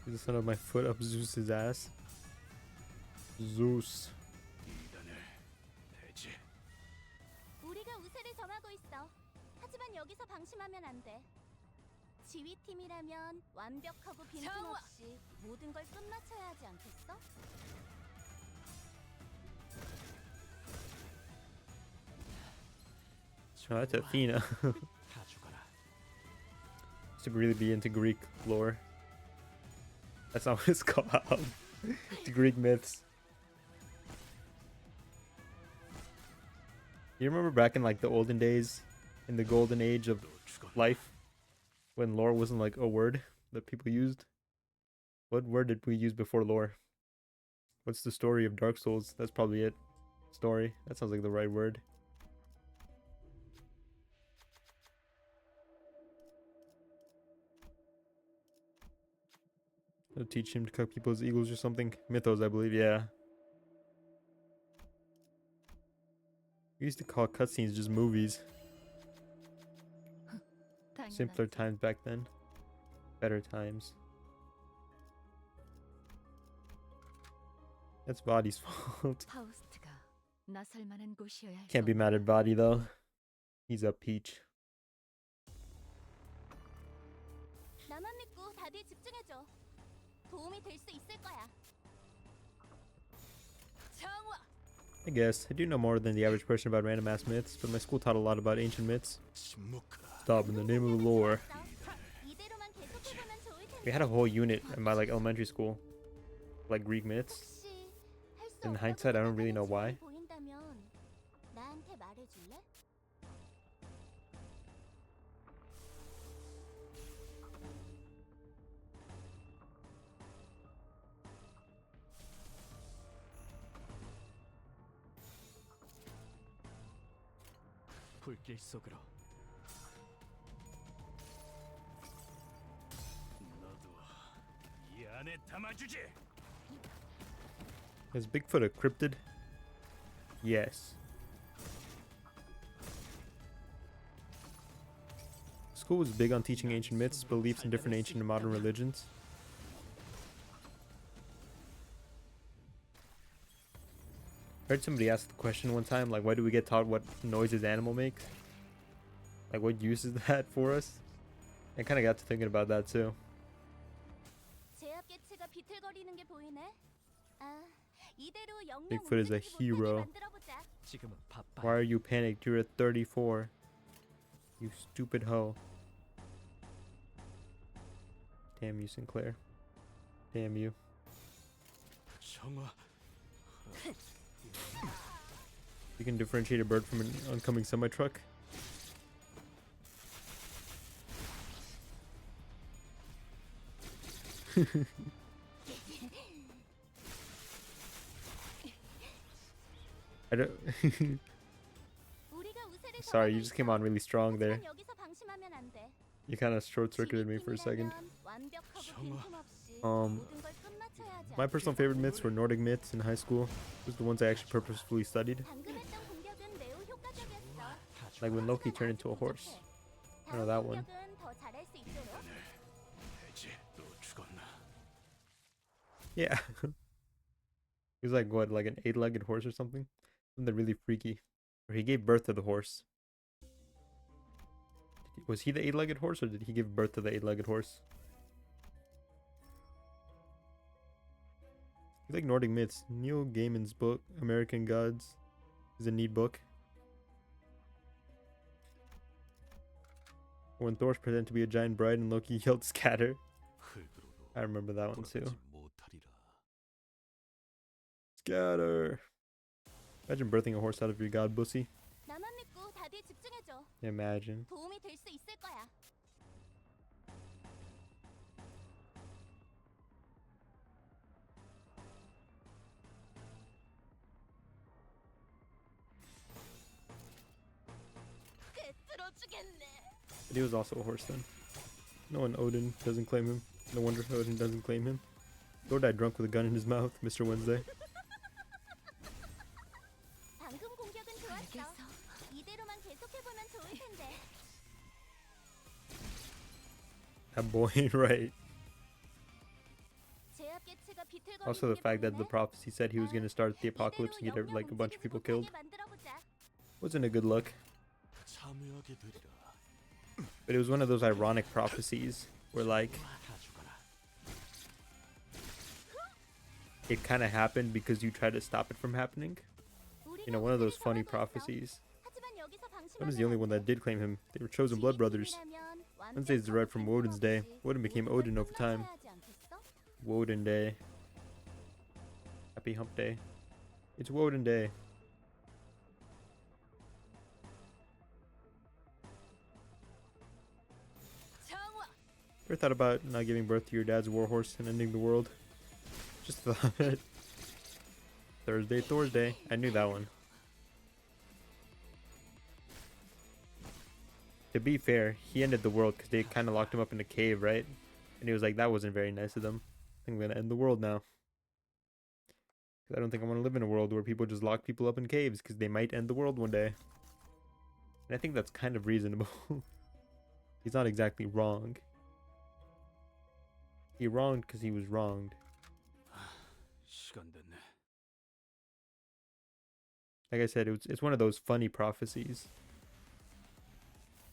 He's the son of my foot up Zeus's ass. Zeus. 이단을 대지. 우리가 우세를 점하고 있어. 하지만 여기서 방심하면 안 돼. 지휘팀이라면 완벽하고 빈틈없이 모든 걸 끝마쳐야 하지 않겠어? Oh, that's Athena. 다 죽어라. To really be into Greek lore. That's not what it's called. The Greek myths. You remember back in like the olden days, in the golden age of 또 죽었나? life, when lore wasn't like a word that people used? What word did we use before lore? What's the story of Dark Souls? That's probably it. Story. That sounds like the right word. They'll teach him to cut people's eagles or something. Mythos, I believe, yeah. We used to call cutscenes just movies. Simpler times back then. Better times. That's Vadi's fault. 파우스트가 나설 만한 곳이어야 할 Can't be mad at Vadi though. He's a peach. 나만 믿고 다들 집중해줘. 도움이 될 수 있을 거야. I guess. I do know more than the average person about random ass myths, but my school taught a lot about ancient myths. 침묵하라. Stop, in the name of the lore. 이대로만 계속해보면 좋을 텐데. We had a whole unit in my like elementary school, like Greek myths. 혹시 할수 In 없다고 hindsight, I don't really know 생각하는 why. 질문이 보인다면 나한테 말해줄래? 불길 속으로. 너도 이 안에 담아주지. Is Bigfoot a cryptid? Yes. School was big on teaching ancient myths, beliefs in different ancient and modern religions. I heard somebody ask the question one time, like, why do we get taught what noises animal makes? Like, what use is that for us? I kind of got to thinking about that too. 제압 개체가 비틀거리는 게 보이네. 아, 이대로 영영 Bigfoot is a 움직이지 못하게 hero. 만들어보자. 지금은 바빠. Why are you panicked? You're at 34. You stupid hoe. Damn you, Sinclair. Damn you. 정화. You can differentiate a bird from an oncoming semi-truck. I don't. 우리가 우세를 Sorry, you 점하고 just came 있어. on really strong there. 하지만 여기서 방심하면 안 돼. You kind of short-circuited me for a second. 완벽하고 정화. 빈틈없이 Um, 모든 걸 끝마쳐야 하지 My personal favorite myths were Nordic myths in high school. Those are the ones I actually purposefully studied. 방금 했던 공격은 매우 효과적이었어. Like when Loki turned into a horse. I know that one. 공격은 더 잘할 수 있도록. 돼지 또 죽었나? Yeah. He was like, what, like an 8-legged horse or something? Something really freaky. Or he gave birth to the horse. Was he the 8-legged horse, or did he give birth to the 8-legged horse? You like Nordic myths. Neil Gaiman's book, American Gods, is a neat book. When Thor's pretended to be a giant bride and Loki yelled scatter. 흙으로도 I remember that one too. 돌아가지 못하리라. Scatter. Imagine birthing a horse out of your god pussy. 나만 믿고 다들 집중해줘. Imagine. 도움이 될 수 있을 거야. 쓰러지겠네. But he was also a horse then. No one Odin doesn't claim him. No wonder Odin doesn't claim him. Thor died drunk with a gun in his mouth, Mr. Wednesday. 방금 공격은 좋았어. 이대로만 계속해보면 좋을 텐데. That boy, right. 제압 개체가 비틀거리는 Also the 게 fact that the 보이네. prophecy said he was going to start the apocalypse and get like a bunch of people killed. Wasn't a good look. 참여하게 되리라. But it was one of those ironic prophecies where like 다 죽어라. it kind of happened because you tried to stop it from happening. You know, one of those funny prophecies. One is the only one that did claim him. They were chosen blood brothers. Wednesday is derived from Woden's day. Woden became Odin over time. Woden Day. Happy hump day. It's Woden Day. Ever thought about not giving birth to your dad's warhorse and ending the world? Just thought it. Thursday. I knew that one. To be fair, he ended the world because they kind of locked him up in a cave, right? And he was like, that wasn't very nice of them. I think I'm going to end the world now. 'Cause I don't think I want to live in a world where people just lock people up in caves because they might end the world one day. And I think that's kind of reasonable. He's not exactly wrong. He wronged because he was wronged. 시간 됐네. Like I said, it's one of those funny prophecies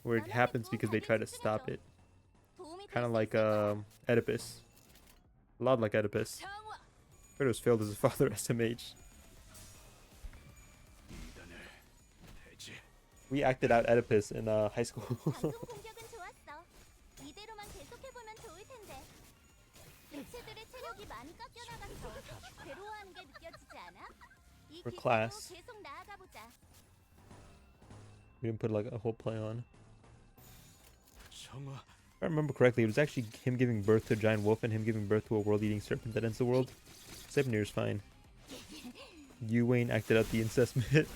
where it happens because they try to stop it. Kind of like Oedipus. A lot like Oedipus. Kratos failed as a father, SMH. We acted out Oedipus in high school. 방금 공격은 좋았어. 이대로만 계속해보면 좋을 텐데. 개체들의 체력이 많이 깎여나갔어. 괴로워하는 게 느껴지지 않아? 이 For 길대로 class. 계속 나아가보자. We didn't put like a whole play on. 정화. If I remember correctly, it was actually him giving birth to a giant wolf and him giving birth to a world-eating serpent that ends the world. Sepnir's fine. You, Wayne, acted out the incest myth.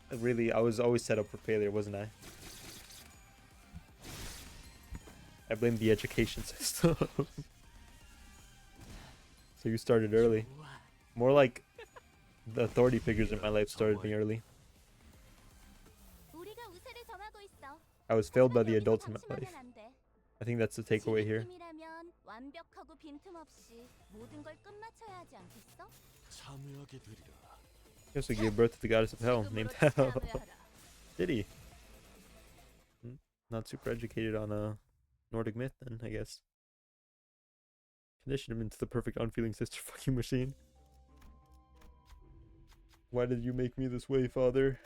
Really, I was always set up for failure, wasn't I? I blame the education system. So you started early. More like the authority figures in my life started me early. 우리가 우세를 점하고 있어. I was failed by the 여기서 adults in my life. 방심하면 안 돼. I think that's the takeaway here. 지휘팀이라면 완벽하고 빈틈없이 모든 걸 끝마쳐야 하지 않겠어? 참여하게 되리라. He also gave birth to the goddess of hell, named Hell. Did he? Not super educated on Nordic myth then, I guess. Condition him into the perfect unfeeling sister fucking machine. Why did you make me this way, father?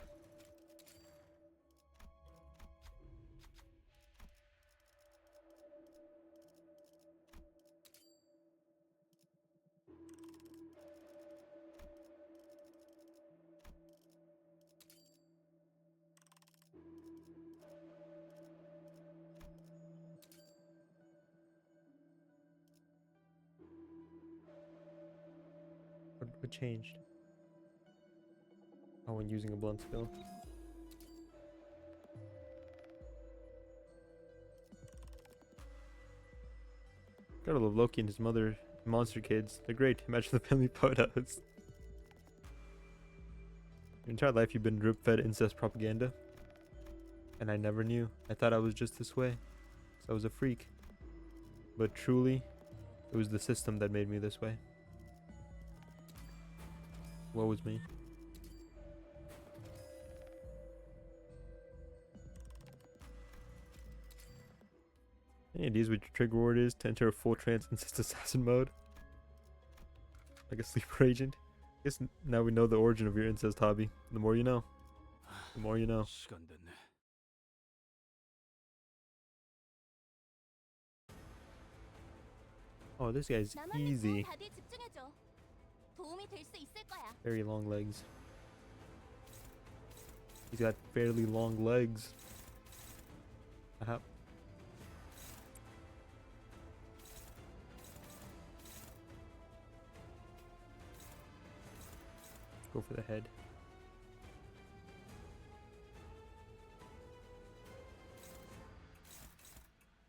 What changed? Oh, when using a blunt skill. Gotta love Loki and his mother, monster kids. They're great. Imagine the family photos. Your entire life you've been drip-fed incest propaganda. And I never knew. I thought I was just this way. 'Cause I was a freak. But truly, it was the system that made me this way. Woe was me. Any ideas what your trigger word is to enter a full trance incest assassin mode? Like a sleeper agent? Guess now we know the origin of your incest hobby. The more you know. The more you know. 시간 됐네. Oh, this guy's 나만 믿고 easy. 다들 집중해줘. 도움이 될 수 있을 거야. Very long legs. He's got fairly long legs. Go for the head.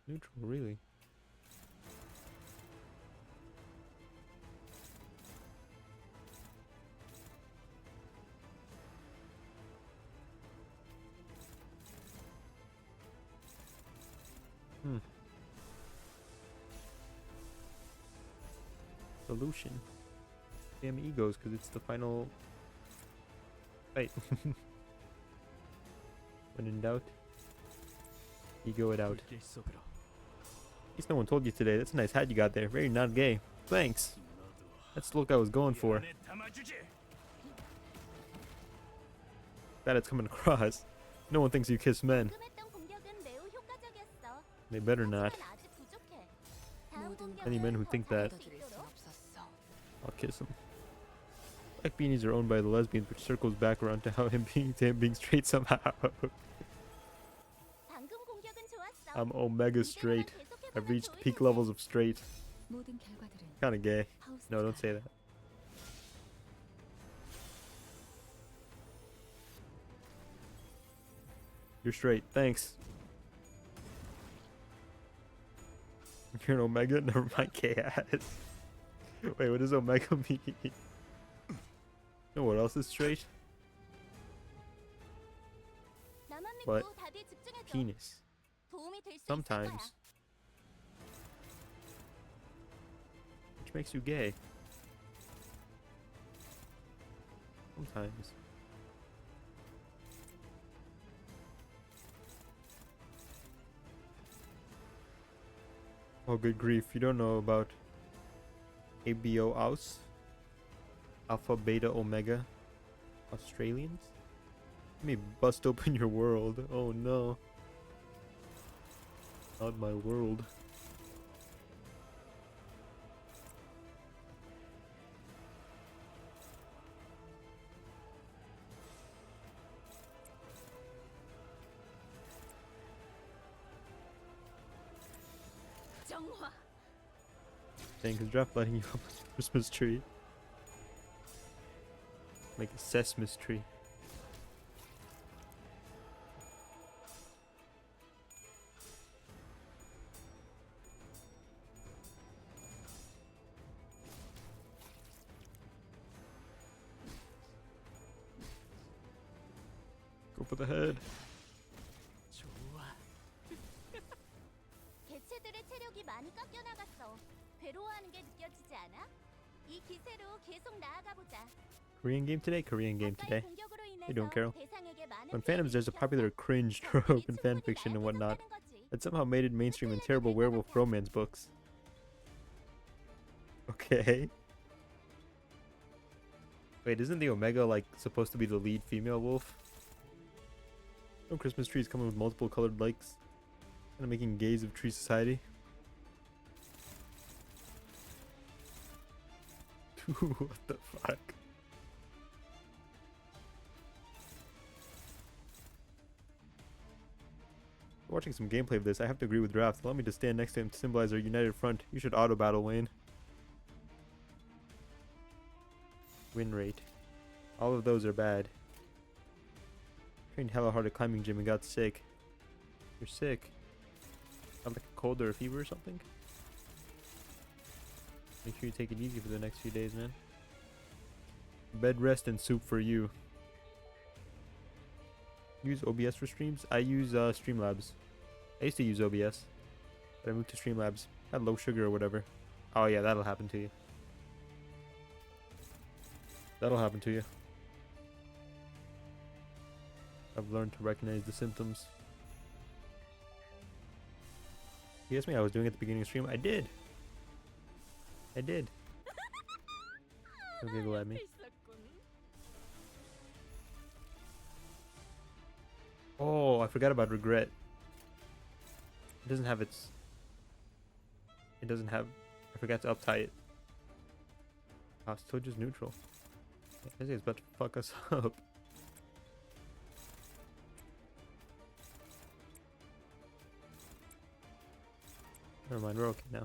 Neutral, really? Solution. Damn egos, because it's the final fight. When in doubt, ego it out. 불길 속으로. At least no one told you today. That's a nice hat you got there. Very not gay. Thanks. That's the look I was going for. 안에 담아주지. Glad it's coming across. No one thinks you kiss men. 방금 했던 공격은 매우 효과적이었어. They better not. 하지만 아직 부족해. 다음 모든 Any men who 공격은 think 더 that. 잘할 수 받아들일 순 있도록. 없었어. I'll kiss him. Black beanies are owned by the lesbians, which circles back around to him being straight somehow. 방금 공격은 좋았어. I'm omega straight. I've reached peak levels of straight. 모든 결과들은 Kinda gay. 하우스가 No, don't say that. You're straight. Thanks. You're an omega? Never mind, gay ass. Wait, what does omega mean? You know what else is straight? 나만 But 믿고 다들 집중해줘. penis. 도움이 될 수 있을 거야. Sometimes. Which makes you gay. Sometimes. Oh, good grief. You don't know about ABO Aus? Alpha, Beta, Omega Australians? Let me bust open your world. Oh no. Not my world. 정화. Dang, is draft lighting you up like a Christmas tree? Like a Sesame tree. Go for the head. 좋아. 개체들의 체력이 많이 깎여 나갔어. 괴로워하는 게 느껴지지 않아? 이 기세로 계속 나아가 보자. Korean game today? Korean game 아까의 today. 공격으로 How you doing, Carol? 대상에게 많은 On Phantoms, there's a 피해를 popular 입혔어. cringe 적들이 trope in 충분히 fanfiction 날 and whatnot 부족하다는 거지. that somehow made it mainstream in terrible werewolf romance books. Okay. Wait, isn't the Omega like supposed to be the lead female wolf? No Christmas trees coming with multiple colored lights. Kind of making gays of tree society. What the fuck? Watching some gameplay of this, I have to agree with Draft. Allow me to stand next to him to symbolize our united front. You should auto battle, Wayne. Win rate. All of those are bad. Trained hella hard at climbing gym and got sick. You're sick. Have like a cold or a fever or something? Make sure you take it easy for the next few days, man. Bed rest and soup for you. Use OBS for streams? I use Streamlabs. I used to use OBS, but I moved to Streamlabs. Had low sugar or whatever. Oh yeah, that'll happen to you. That'll happen to you. I've learned to recognize the symptoms. You asked me how I was doing at the beginning of the stream. I did. I did. Don't giggle at me. Oh, I forgot about regret. It doesn't have its... It doesn't have... I forgot to uptie it. Oh, it's still just neutral. I think it's about to fuck us up. Never mind, we're okay now.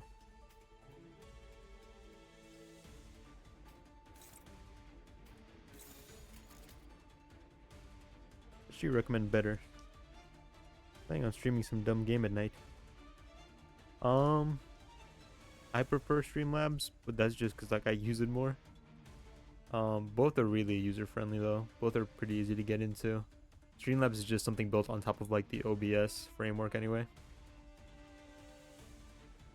What do you recommend better? Planning on streaming some dumb game at night. I prefer Streamlabs, but that's just because like I use it more. Both are really user friendly though. Both are pretty easy to get into. Streamlabs is just something built on top of like the OBS framework anyway.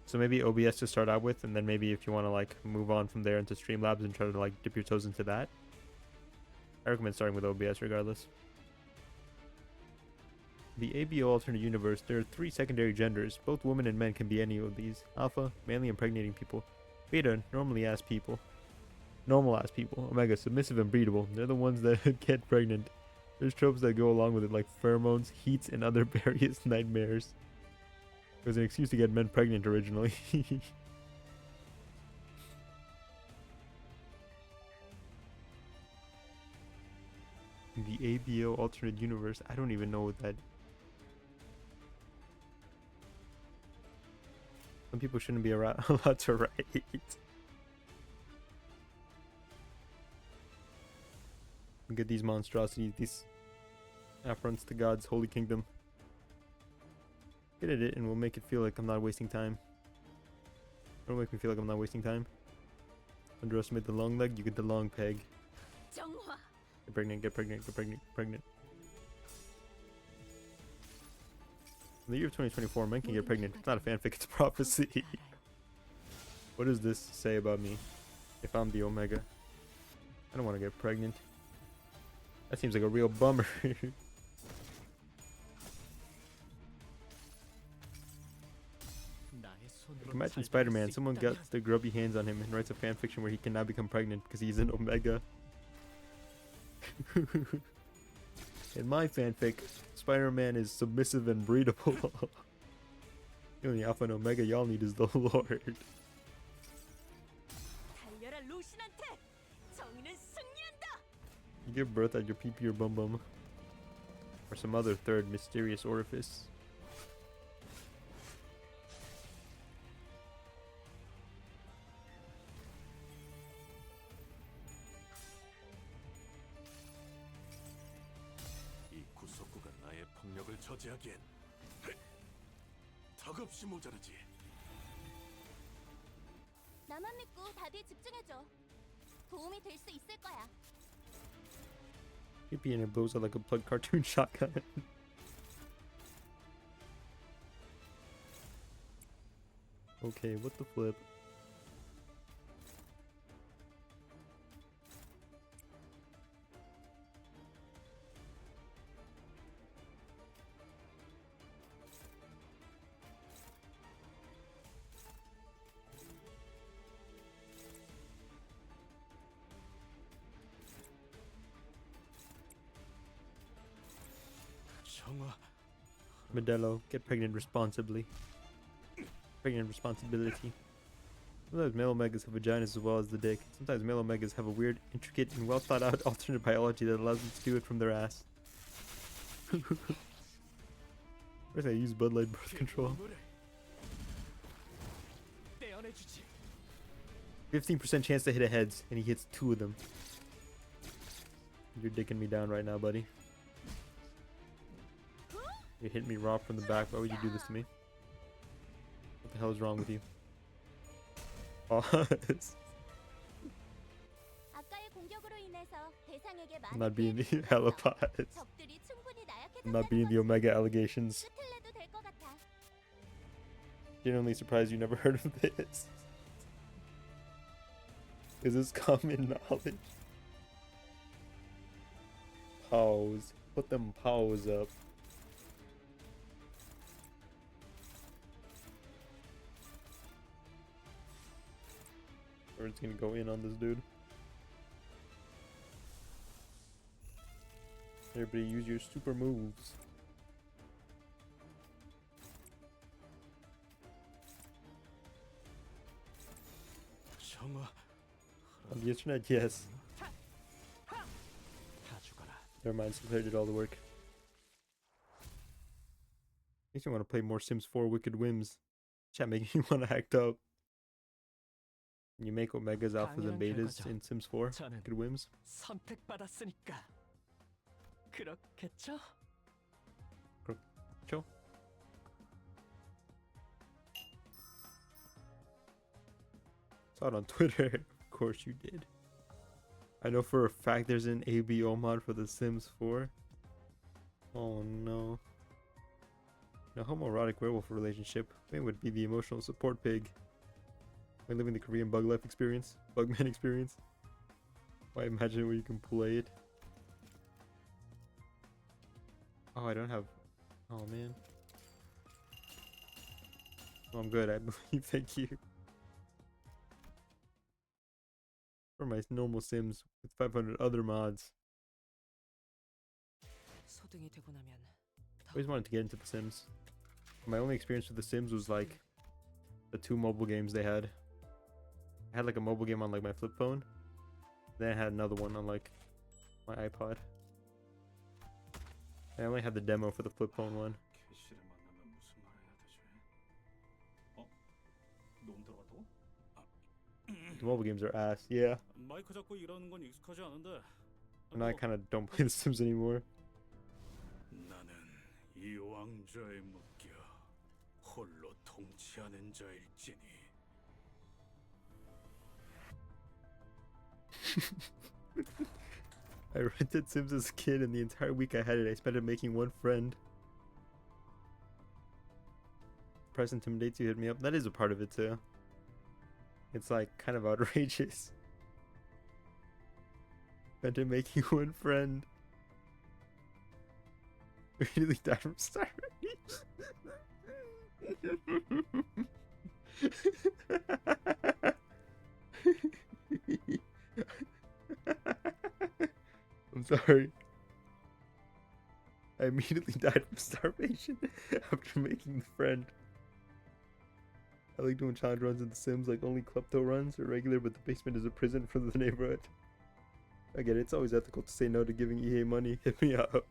So maybe OBS to start out with, and then maybe if you want to like move on from there into Streamlabs and try to like dip your toes into that. I recommend starting with OBS regardless. The ABO alternate universe, there are 3 secondary genders. Both women and men can be any of these. Alpha, manly impregnating people. Beta, normally ass people. Normal ass people. Omega, submissive and breedable. They're the ones that get pregnant. There's tropes that go along with it like pheromones, heats, and other various nightmares. It was an excuse to get men pregnant originally. The ABO alternate universe, I don't even know what that... Some people shouldn't be allowed to write. Look at these monstrosities, these affronts to God's holy kingdom. Get at it and we'll make it feel like I'm not wasting time. Don't make me feel like I'm not wasting time. Underestimate the long leg, you get the long peg. 정화. Get pregnant, get pregnant, get pregnant, get pregnant. In the year of 2024, men can get pregnant. It's not a fanfic, it's a prophecy. What does this say about me? If I'm the Omega. I don't want to get pregnant. That seems like a real bummer. Imagine Spider-Man, someone got their grubby hands on him and writes a fanfiction where he can now become pregnant because he's an Omega. In my fanfic, Spider-Man is submissive and breedable. The only Alpha and Omega y'all need is the Lord. 달려라 루신한테. 정의는 승리한다. You give birth at your pee-pee or bum-bum. Or some other third mysterious orifice. 이 구속구가 나의 폭력을 저지하기엔 턱없이 모자르지. 나만 믿고 답에 집중해줘. 도움이 될 수 있을 거야. Pee-pee and it blows out like a plugged cartoon shotgun. Okay, what the flip? 정화. Modelo, get pregnant responsibly. Pregnant responsibility. Sometimes male omegas have vaginas as well as the dick. Sometimes male omegas have a weird, intricate, and well thought out alternate biology that allows them to do it from their ass. Where's I use Bud Light birth control? 15% chance to hit a heads, and he hits 2 of them. You're dicking me down right now, buddy. You hit me raw from the back. Why would you do this to me? What the hell is wrong with you? Pause. 아까의 공격으로 인해서 대상에게 I'm not being the 피해를 hella 줬어. pause. 적들이 충분히 I'm not being 나약해졌다는 the Omega allegations. 끝을 내도 될 것 같아. Genuinely surprised you never heard of this. Is this common knowledge? Pause. Put them paws up. Everyone's gonna go in on this dude. Everybody use your super moves. 정화. On the internet, yes. 다 죽어라. Never mind, Sinclair did all the work. Makes me want to play more Sims 4 Wicked Whims. Chat making me want to act up. Can you make Omegas, Alphas, and Betas in Sims 4 저는 Wicked Whims? 선택받았으니까 그렇겠죠? Chill. Saw it on Twitter. Of course you did. I know for a fact there's an ABO mod for The Sims 4. Oh no. In a homoerotic werewolf relationship, Wayne would be the emotional support pig. When living the Korean bug life experience, Bugman experience. Why imagine where you can play it? Oh, I don't have. Oh man. Oh, I'm good, I believe. Thank you. For my normal Sims with 500 other mods. 소등이 되고 나면 I always wanted to get into The Sims. My only experience with The Sims was like the 2 mobile games they had. I had like a mobile game on like my flip phone. Then I had another one on like my iPod. I only had the demo for the flip phone one. 캐시를 만나면 무슨 말 해야 되지? 어? 놈 들어갔다고? The mobile games are ass, yeah. 마이크 잡고 일하는 건 익숙하지 않은데. And I kind of don't play The Sims anymore. 나는 이 왕좌에 묶여 홀로 통치하는 자일지니. I rented Sims as a kid, and the entire week I had it, I spent it making one friend. Press intimidates you, hit me up. That is a part of it too. It's like kind of outrageous. Spent it making one friend. Really died from starving. I'm sorry. I immediately died from starvation after making the friend. I like doing challenge runs in The Sims, like only klepto runs are regular, but the basement is a prison for the neighborhood. I get it, it's always ethical to say no to giving EA money. Hit me up.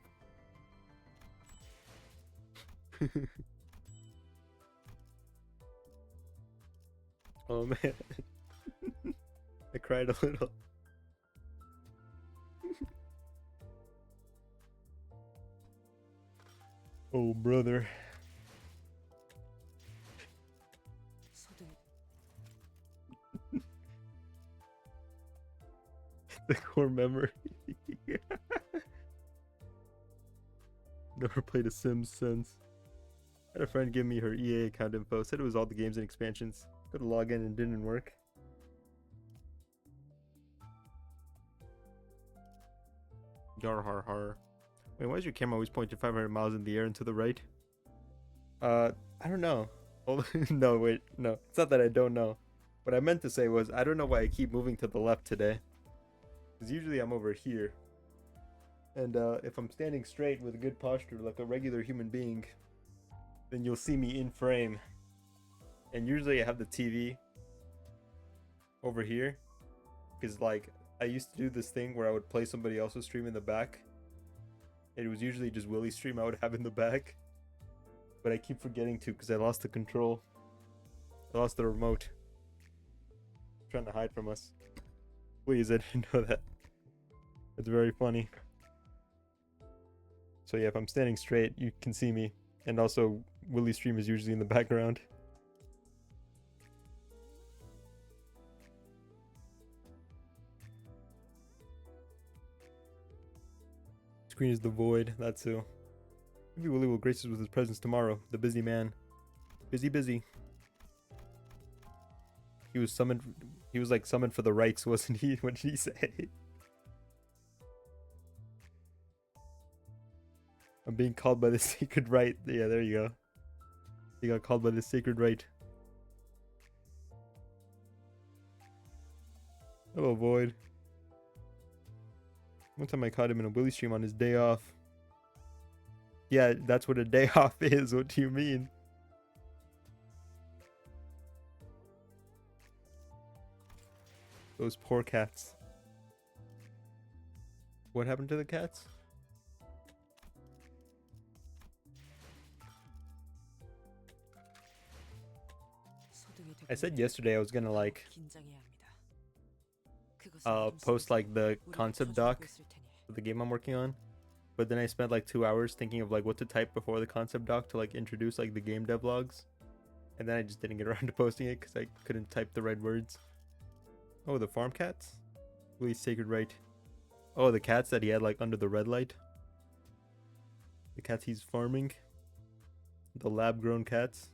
Oh man. I cried a little. Oh brother. 소등 The core memory. Never played a Sims since. I had a friend give me her EA account info. Said it was all the games and expansions. Go to log in and didn't work. Yar har har. Wait, why is your camera always pointing 500 miles in the air and to the right? I don't know. No, wait, no. It's not that I don't know. What I meant to say was, I don't know why I keep moving to the left today. Because usually I'm over here. And if I'm standing straight with good posture like a regular human being, then you'll see me in frame. And usually I have the TV over here. Because like, I used to do this thing where I would play somebody else's stream in the back. It was usually just Willie's stream I would have in the back. But I keep forgetting to because I lost the control. I lost the remote. Trying to hide from us. Please, I didn't know that. It's very funny. So yeah, if I'm standing straight, you can see me. And also, Willie's stream is usually in the background. Screen is the void, that's who. Maybe Willie will grace us with his presence tomorrow. The busy man. Busy. He was summoned. He was like summoned for the rites, wasn't he? What did he say? I'm being called by the sacred rite. Yeah, there you go. He got called by the sacred rite. Hello, Void. One time I caught him in a Willy stream on his day off. Yeah, that's what a day off is. What do you mean? Those poor cats. What happened to the cats? I said yesterday I was gonna like post like the concept doc for the game I'm working on, but then I spent like 2 hours thinking of like what to type before the concept doc to like introduce like the game devlogs, and then I just didn't get around to posting it because I couldn't type the right words. Oh, the farm cats? Really sacred right. Oh, the cats that he had like under the red light. The cats he's farming. The lab grown cats.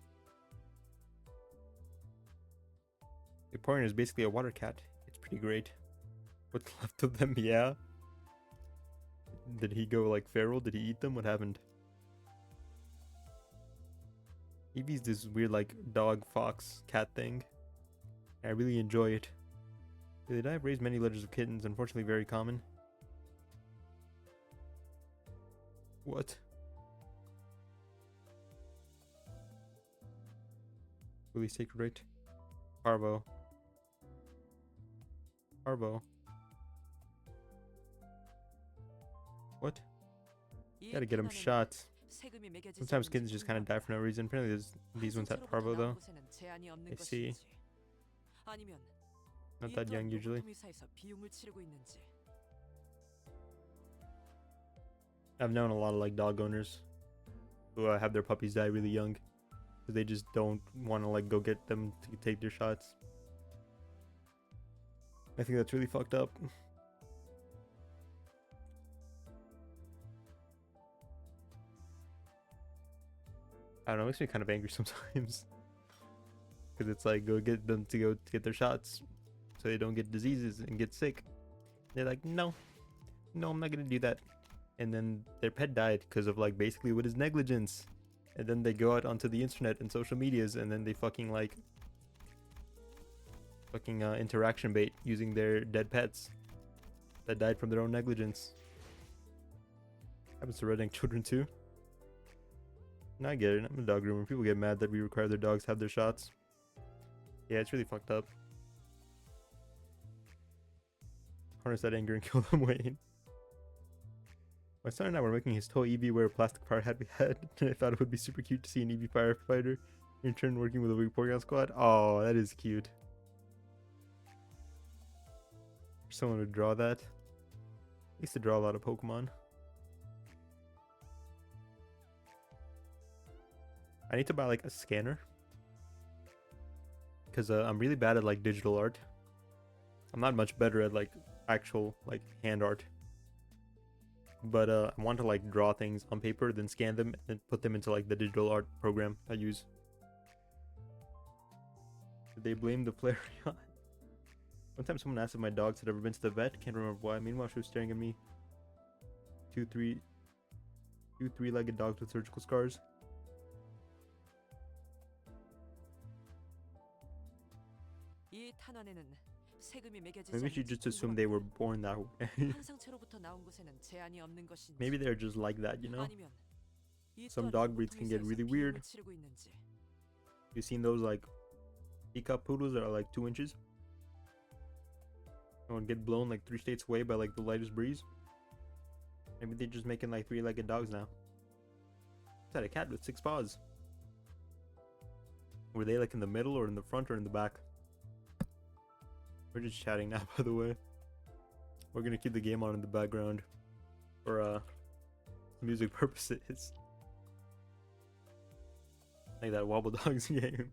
The Vaporeon is basically a water cat. It's pretty great. What's left of them, yeah. Did he go like feral? Did he eat them? What happened? Eevee's this weird like dog, fox, cat thing. I really enjoy it. Did I have raised many litters of kittens? Unfortunately very common. What? Really sacred right? Parvo. Parvo. What? Gotta get him shot. Sometimes kittens just kind of die for no reason. Apparently there's these ones at Parvo though. I see. Not that young usually. I've known a lot of like dog owners who have their puppies die really young because they just don't want to like go get them to take their shots. I think that's really fucked up. I don't know, it makes me kind of angry sometimes because it's like go get them to get their shots so they don't get diseases and get sick. They're like, no, I'm not gonna do that. And then their pet died because of like basically what is negligence. And then they go out onto the internet and social medias and then they fucking like interaction bait using their dead pets that died from their own negligence. Happens to redneck children too. No, I get it. I'm a dog groomer. People get mad that we require their dogs have their shots. Yeah, it's really fucked up. Harness that anger and kill them, Wayne. My son and I were making his toy EV wear a plastic fire hat we had, and I thought it would be super cute to see an EV firefighter in turn working with a Porygon squad. Oh, that is cute. For someone to draw that. I used to draw a lot of Pokemon. I need to buy like a scanner. Because I'm really bad at like digital art. I'm not much better at like actual like hand art. But I want to like draw things on paper, then scan them and put them into like the digital art program I use. Did they blame the Flareon? One time someone asked if my dogs had ever been to the vet. Can't remember why. Meanwhile, she was staring at me. Two three-legged dogs with surgical scars. 이 탄환에는 세금이 매겨지지 Maybe she 않는지 just assumed they were born that way. 한 상체로부터 나온 곳에는 제한이 없는 것인지 Maybe they're just like that, you know? 아니면 이 Some 또한 dog breeds can get 로보토미사에서 really 비용을 weird. 치르고 있는지. You seen those like teacup poodles that are like 2 inches? And would get blown like 3 states away by like the lightest breeze? Maybe they're just making like 3-legged dogs now. Is that a cat with 6 paws? Were they like in the middle or in the front or in the back? We're just chatting now, by the way. We're gonna keep the game on in the background for music purposes. Like that Wobble Dogs game.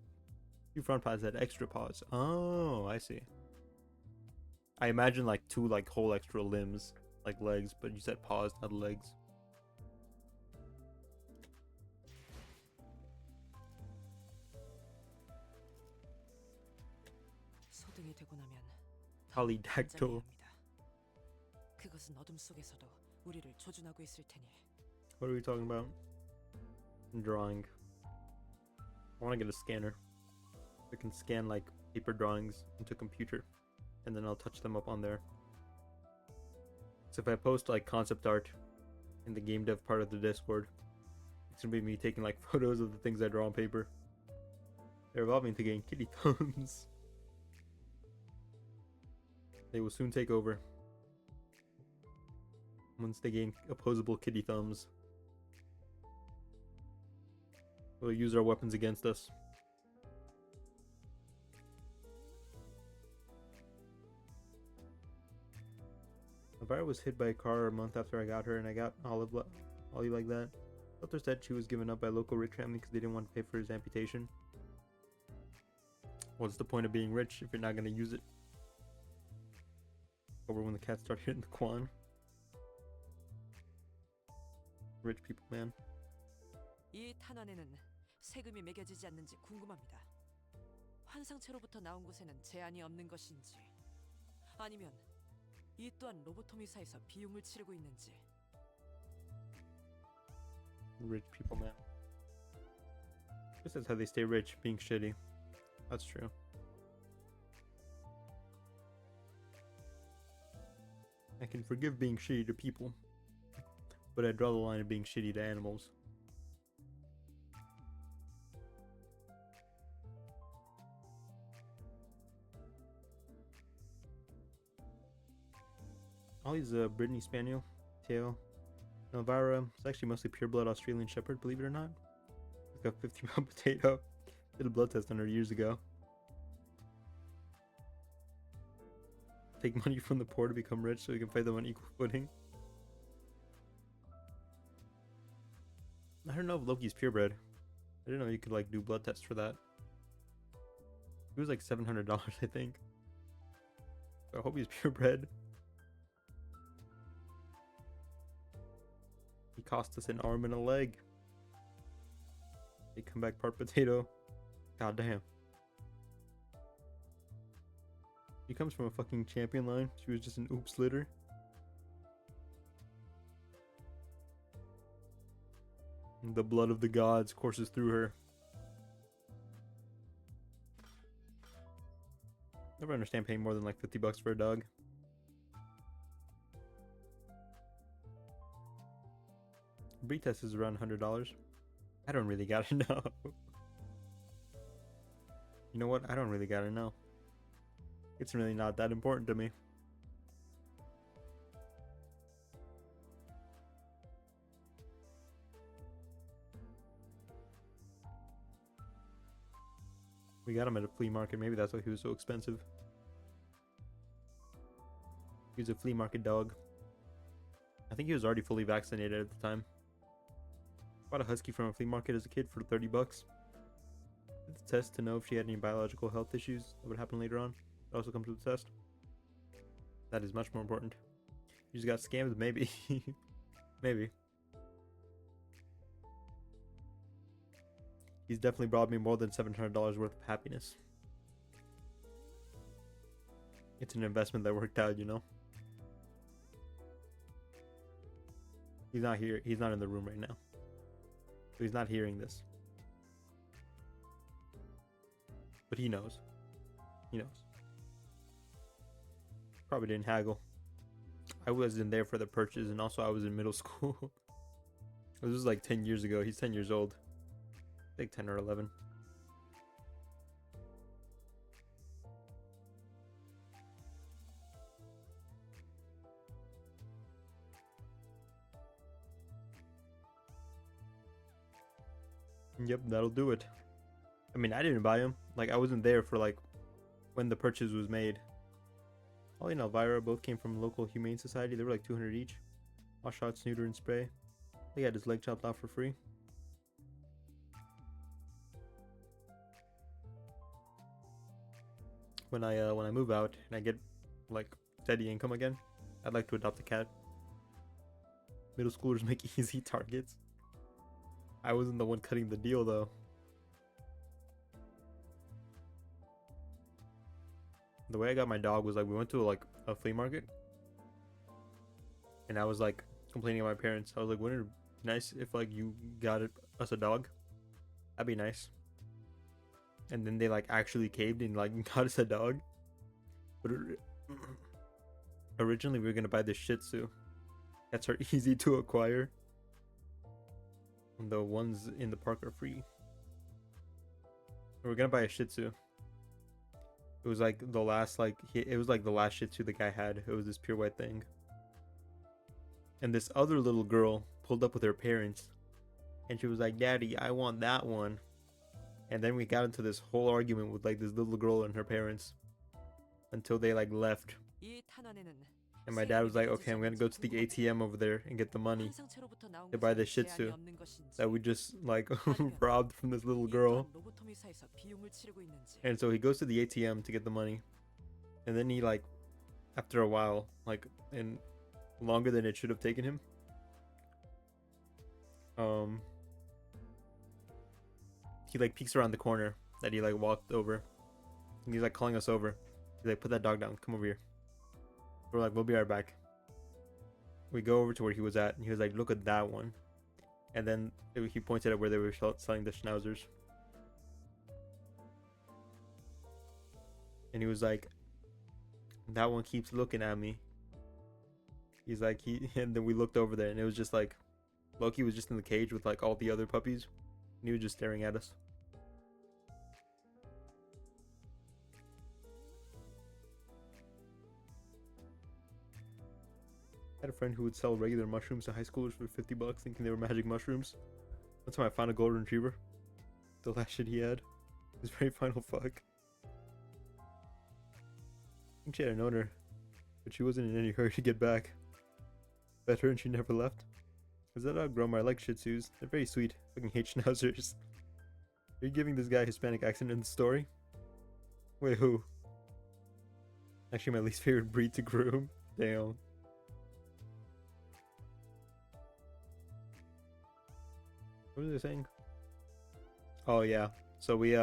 Two front paws had extra paws. Oh, I see. I imagine like 2 like whole extra limbs, like legs, but you said paws, not legs. 소등이 되고 나면 Polydactyl. 긴장해야 합니다. 그것은 어둠 속에서도 우리를 조준하고 있을 테니. What are we talking about? Drawing. I want to get a scanner. I can scan like paper drawings into a computer, and then I'll touch them up on there. So if I post like concept art in the game dev part of the Discord, it's gonna be me taking like photos of the things I draw on paper. They're evolving to gain kitty thumbs. They will soon take over once they gain opposable kitty thumbs. They'll use our weapons against us. Elvira was hit by a car a month after I got her, and I got Ollie like that. Doctor said she was given up by a local rich family because they didn't want to pay for his amputation. What's the point of being rich if you're not going to use it? Over when the cats start hitting the Quan. Rich people, man. 이 탄환에는 세금이 매겨지지 않는지 궁금합니다. 환상체로부터 나온 곳에는 제한이 없는 것인지, 아니면 이 또한 로보토미사에서 비용을 치르고 있는지. Rich people, man. This is how they stay rich, being shitty. That's true. I can forgive being shitty to people, but I draw the line of being shitty to animals. Ollie's a Brittany Spaniel, tail. Elvira is actually mostly pureblood Australian Shepherd, believe it or not. It's got 50-pound potato. Did a blood test on her years ago. Take money from the poor to become rich so we can fight them on equal footing. I don't know if Loki's purebred. I didn't know you could like do blood tests for that. It was like $700, I think. So I hope he's purebred. He cost us an arm and a leg. They come back part potato. God damn. She comes from a fucking champion line. She was just an oops litter. And the blood of the gods courses through her. Never understand paying more than like $50 for a dog. Breed test is around $100. I don't really gotta know. You know what? I don't really gotta know. It's really not that important to me. We got him at a flea market. Maybe that's why he was so expensive. He was a flea market dog. I think he was already fully vaccinated at the time. Bought a husky from a flea market as a kid for 30 bucks. Did the test to know if she had any biological health issues that would happen later on. It also comes with the test. That is much more important. You just got scammed, maybe. Maybe. He's definitely brought me more than $700 worth of happiness. It's an investment that worked out, you know? He's not here. He's not in the room right now. So he's not hearing this. But he knows. He knows. Probably didn't haggle. I wasn't there for the purchase, and also I was in middle school. This was like 10 years ago. He's 10 years old. I think 10 or 11. Yep, that'll do it. I mean, I didn't buy him. Like, I wasn't there for, like, when the purchase was made. Ollie and Elvira both came from local humane society. They were like 200 each. All shot, snooter, and spray. He had his leg chopped off for free. When I move out and I get, like, steady income again, I'd like to adopt a cat. Middle schoolers make easy targets. I wasn't the one cutting the deal, though. The way I got my dog was like, we went to like a flea market, and I was like complaining to my parents. I was like, wouldn't it be nice if like you got us a dog? That'd be nice. And then they like actually caved and like got us a dog. But originally we were gonna buy this Shih Tzu. Cats are easy to acquire. And the ones in the park are free. We were gonna buy a Shih Tzu. It was like the last it was like the last Shih Tzu the guy had. It was this pure white thing. And this other little girl pulled up with her parents, and she was like, "Daddy, I want that one." And then we got into this whole argument with like this little girl and her parents until they like left. And my dad was like, "Okay, I'm gonna go to the ATM over there and get the money to buy the Shih Tzu that we just like robbed from this little girl." And so he goes to the ATM to get the money, and then he like, after a while, like, and longer than it should have taken him, he like peeks around the corner that he like walked over, and he's like calling us over. He's like, "Put that dog down, come over here." We're like, "We'll be right back." We go over to where he was at, and he was like, "Look at that one." And then he pointed at where they were selling the schnauzers. And he was like, "That one keeps looking at me." He's like, and then we looked over there, and it was just like, Loki was just in the cage with like all the other puppies, and he was just staring at us. I had a friend who would sell regular mushrooms to high schoolers for 50 bucks thinking they were magic mushrooms. That's how I found a golden retriever. The last shit he had. It was very final fuck. I think she had an owner, but she wasn't in any hurry to get back. Bet her and she never left. Is that dog Groma? I like Shih Tzus. They're very sweet. Fucking hate schnauzers. Are you giving this guy a Hispanic accent in the story? Wait, who? Actually, my least favorite breed to groom. Damn. What was I saying? Oh yeah. So we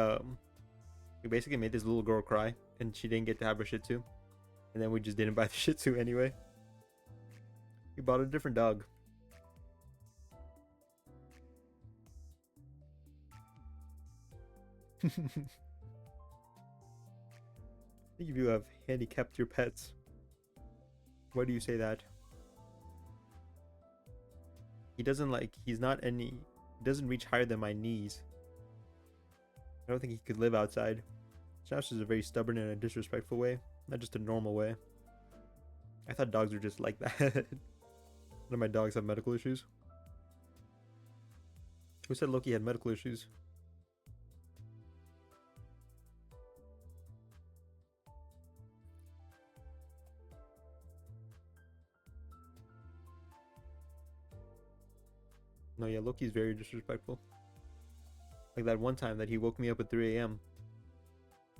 basically made this little girl cry, and she didn't get to have her Shih Tzu, and then we just didn't buy the Shih Tzu anyway. We bought a different dog. I think if you have handicapped your pets, why do you say that? He doesn't like, he doesn't reach higher than my knees. I don't think he could live outside. Josh is a very stubborn in a disrespectful way, not just a normal way. I thought dogs were just like that. None of my dogs have medical issues. Who said Loki had medical issues? No, yeah, Loki's very disrespectful. Like that one time that he woke me up at 3 a.m.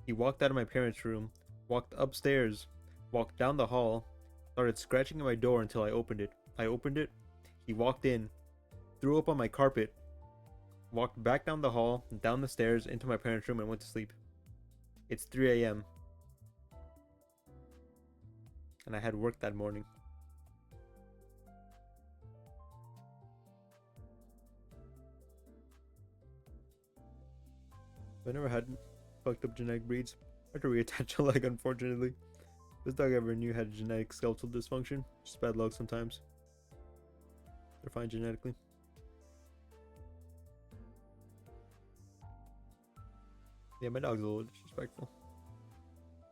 He walked out of my parents' room, walked upstairs, walked down the hall, started scratching at my door until I opened it. I opened it, he walked in, threw up on my carpet, walked back down the hall, down the stairs, into my parents' room, and went to sleep. It's 3 a.m. and I had work that morning. I never had fucked up genetic breeds. I had to reattach a leg, unfortunately. This dog I ever knew had genetic skeletal dysfunction. Just bad luck sometimes. They're fine genetically. Yeah, my dog's a little disrespectful.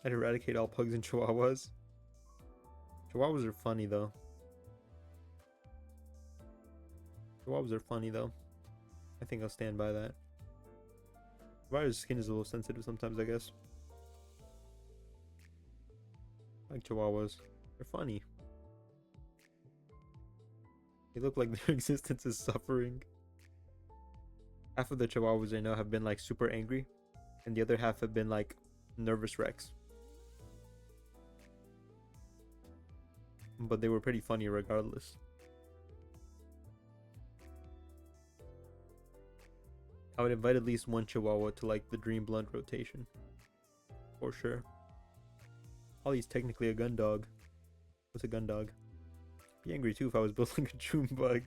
I'd eradicate all pugs and chihuahuas. Chihuahuas are funny though. Chihuahuas are funny though. I think I'll stand by that. Chihuahua's skin is a little sensitive sometimes, I guess. I like chihuahuas. They're funny. They look like their existence is suffering. Half of the chihuahuas I know have been like super angry, and the other half have been like nervous wrecks. But they were pretty funny regardless. I would invite at least one chihuahua to like the Dream Blunt rotation. For sure. Ollie's technically a gun dog. What's a gun dog? Be angry too if I was building a June bug.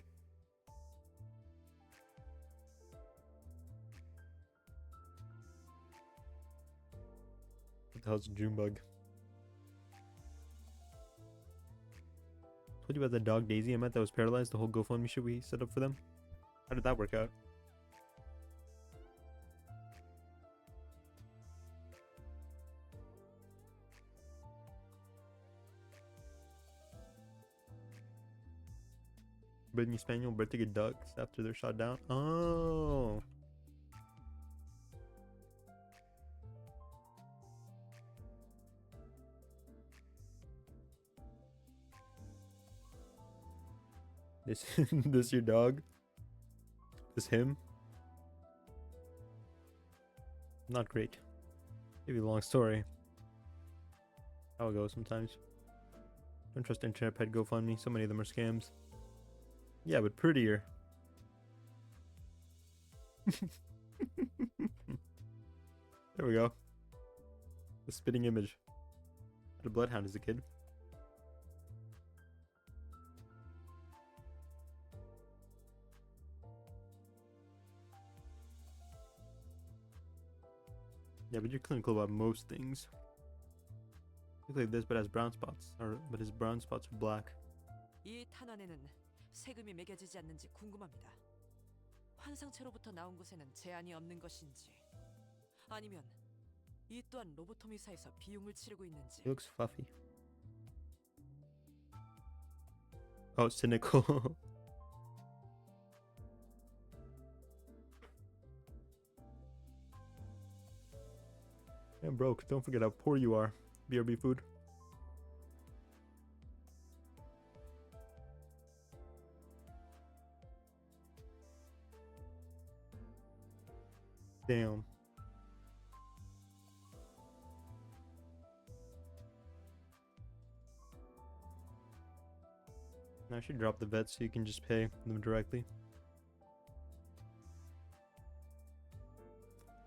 What the hell's a June bug? Told you about that dog Daisy I met that was paralyzed, the whole GoFundMe shit we set up for them? How did that work out? Brittany Spaniel bred to get ducks after they're shot down. Oh. This your dog? This him? Not great. Give you a long story. How it goes sometimes. Don't trust internet pet GoFundMe. So many of them are scams. Yeah, but prettier. There we go. The spitting image. I had a bloodhound as a kid. Yeah, but you're clinical about most things. Looks like this, but has brown spots. But his brown spots are black. 이 탄환에는 세금이 매겨지지 않는지 궁금합니다. 환상체로부터 나온 곳에는 제한이 없는 것인지, 아니면 이 또한 로보토미사에서 비용을 치르고 있는지. He looks fluffy. Oh, cynical. I'm broke. Don't forget how poor you are. BRB food. Damn. Now I should drop the vet so you can just pay them directly.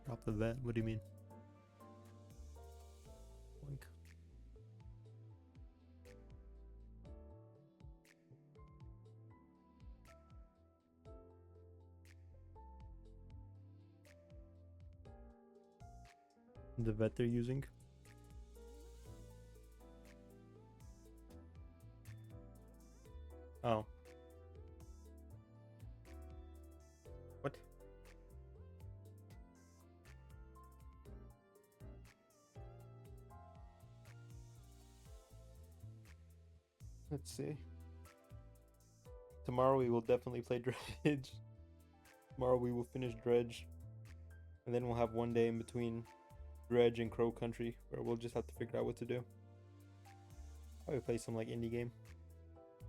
Drop the vet? What do you mean? Boink. The vet they're using. Oh. Let's see. Tomorrow we will definitely play Dredge. Tomorrow we will finish Dredge. And then we'll have one day in between Dredge and Crow Country where we'll just have to figure out what to do. Probably play some like indie game.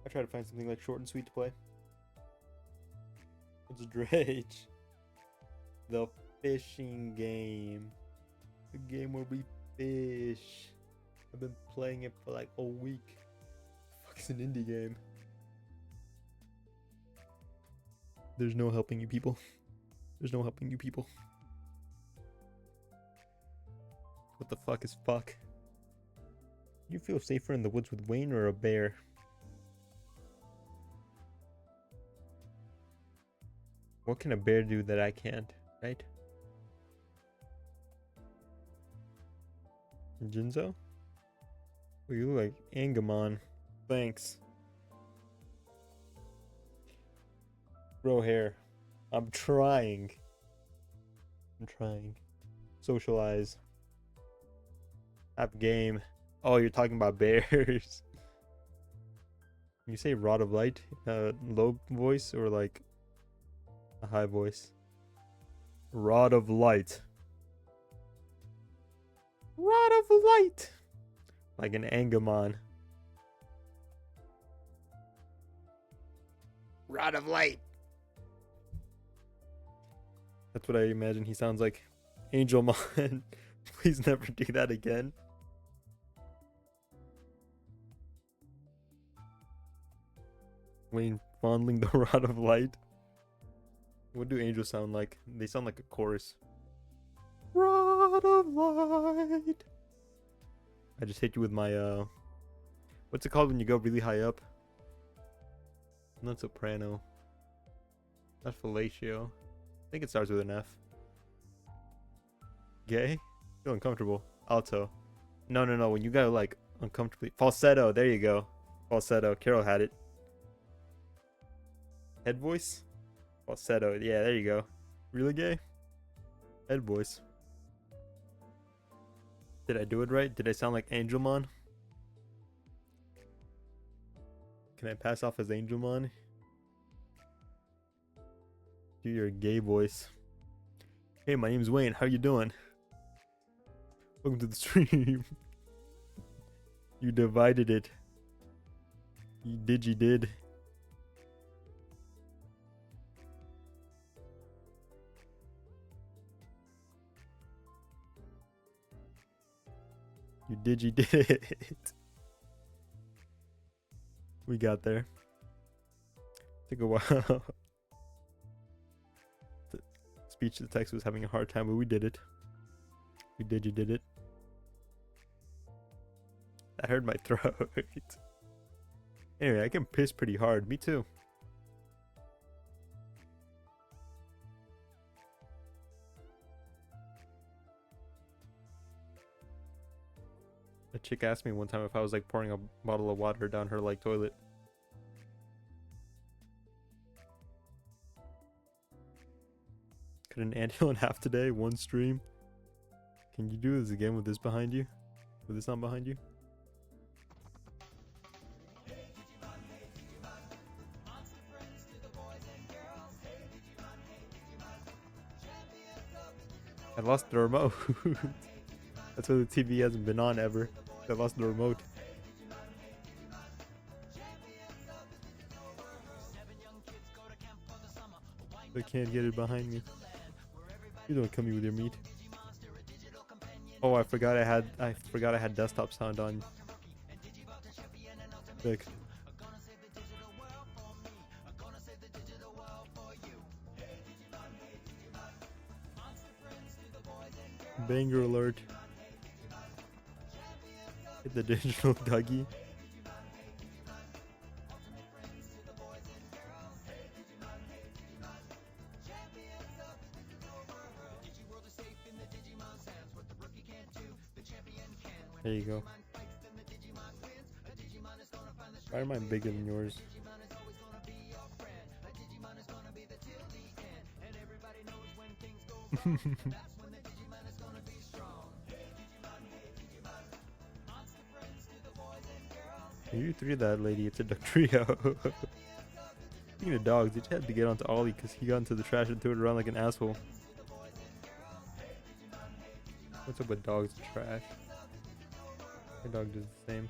I try to find something like short and sweet to play. What's Dredge? The fishing game. The game where we fish. I've been playing it for like a week. Fuck, it's an indie game. There's no helping you people. There's no helping you people. What the fuck is fuck? Do you feel safer in the woods with Wayne or a bear? What can a bear do that I can't, right? Jinzo? Oh, you look like Angamon. Thanks. Grow hair. I'm trying. Socialize. Have game. Oh, you're talking about bears. You say Rod of Light? Low voice or like a high voice? Rod of Light. Rod of Light. Like an Angamon. Rod of Light. That's what I imagine he sounds like. Angelmon. Please never do that again. Wayne fondling the Rod of Light. What do angels sound like? They sound like a chorus. Rod of Light. I just hit you with my what's it called when you go really high up? Not soprano. Not fellatio. I think it starts with an F. Gay? Feel uncomfortable. Alto. No. When you go like uncomfortably. Falsetto. There you go. Falsetto. Carol had it. Head voice? Falsetto. Yeah, there you go. Really gay? Head voice. Did I do it right? Did I sound like Angelmon? Can I pass off as Angelmon? Do your gay voice. Hey, my name's Wayne. How you doing? Welcome to the stream. You divided it. You did. You did it. We got there. Took a while. The speech to text was having a hard time, but we did it. You did it. That hurt my throat. Anyway, I can piss pretty hard. Me too. A chick asked me one time if I was like pouring a bottle of water down her like toilet. Cut an anthill in half today, one stream. Can you do this again with this behind you? With this not behind you? I lost the remote. That's why the TV hasn't been on ever. I lost the remote. I can't get it behind me. You don't come me with your meat. Oh, I forgot I had desktop sound on. Look. Banger alert. Hit the digital Dougie. There you go. Why are mine bigger than yours? You threw that lady. It's a duck trio. Speaking of dogs, they just had to get onto Ollie because he got into the trash and threw it around like an asshole. What's up with dogs and trash? My dog does the same.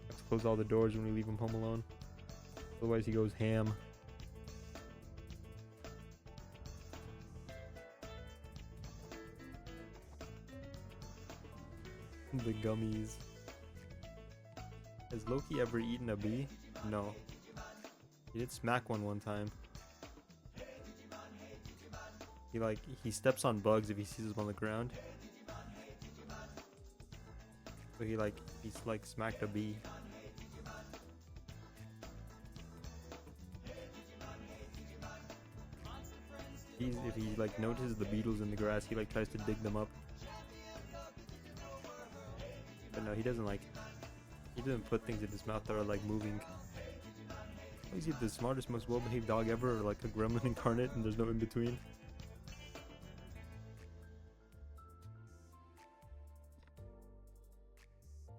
Have to close all the doors when we leave him home alone. Otherwise he goes ham. The gummies. Has Loki ever eaten a bee? No. He did smack one time. He steps on bugs if he sees them on the ground. So he's smacked a bee. If he notices the beetles in the grass, he tries to dig them up. But no, he doesn't put things in his mouth that are moving. Is he the smartest, most well-behaved dog ever, or a gremlin incarnate and there's no in between?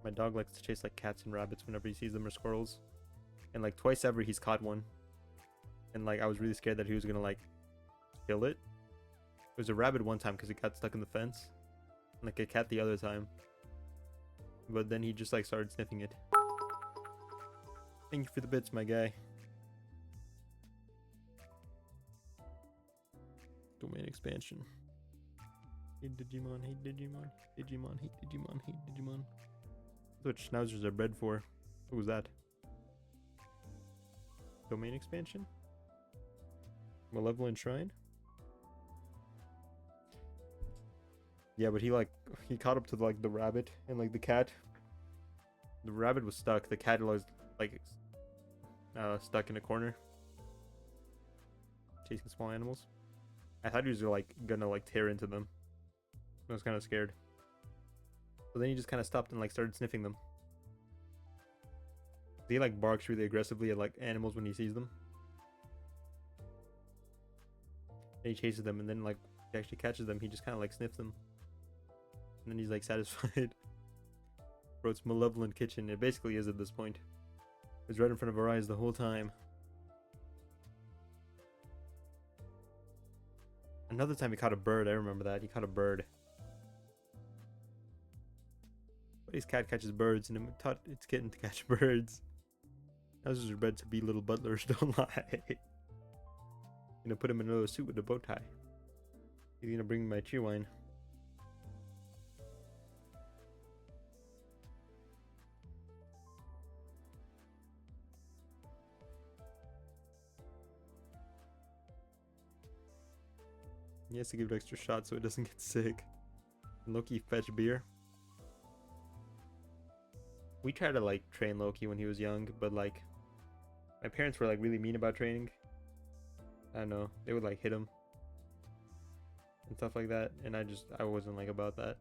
My dog likes to chase cats and rabbits whenever he sees them, or squirrels. And twice ever he's caught one. And I was really scared that he was gonna kill it. It was a rabbit one time because it got stuck in the fence. And a cat the other time. But then he just started sniffing it. Thank you for the bits, my guy. Domain expansion. Hey Digimon, hey Digimon, Digimon, hey Digimon, hey Digimon. That's what schnauzers are bred for. What was that? Domain expansion? Malevolent Shrine? Yeah, but he caught up to the rabbit and the cat. The rabbit was stuck. The cat was stuck in a corner, chasing small animals. I thought he was gonna tear into them. I was kind of scared. But then he just kind of stopped and started sniffing them. He barks really aggressively at animals when he sees them. And he chases them, and then he actually catches them. He just kind of sniffs them. And then he's satisfied. Bro, it's Malevolent Kitchen. It basically is at this point. It was right in front of our eyes the whole time. Another time he caught a bird. I remember that. He caught a bird. But his cat catches birds, and it taught its kitten to catch birds. Houses are bred to be little butlers, don't lie. Put him in another suit with a bow tie. He's gonna bring me my cheer wine. He has to give it extra shots so it doesn't get sick. And Loki fetch beer. We tried to train Loki when he was young, but my parents were really mean about training. I don't know, they would hit him and stuff like that, and I wasn't about that.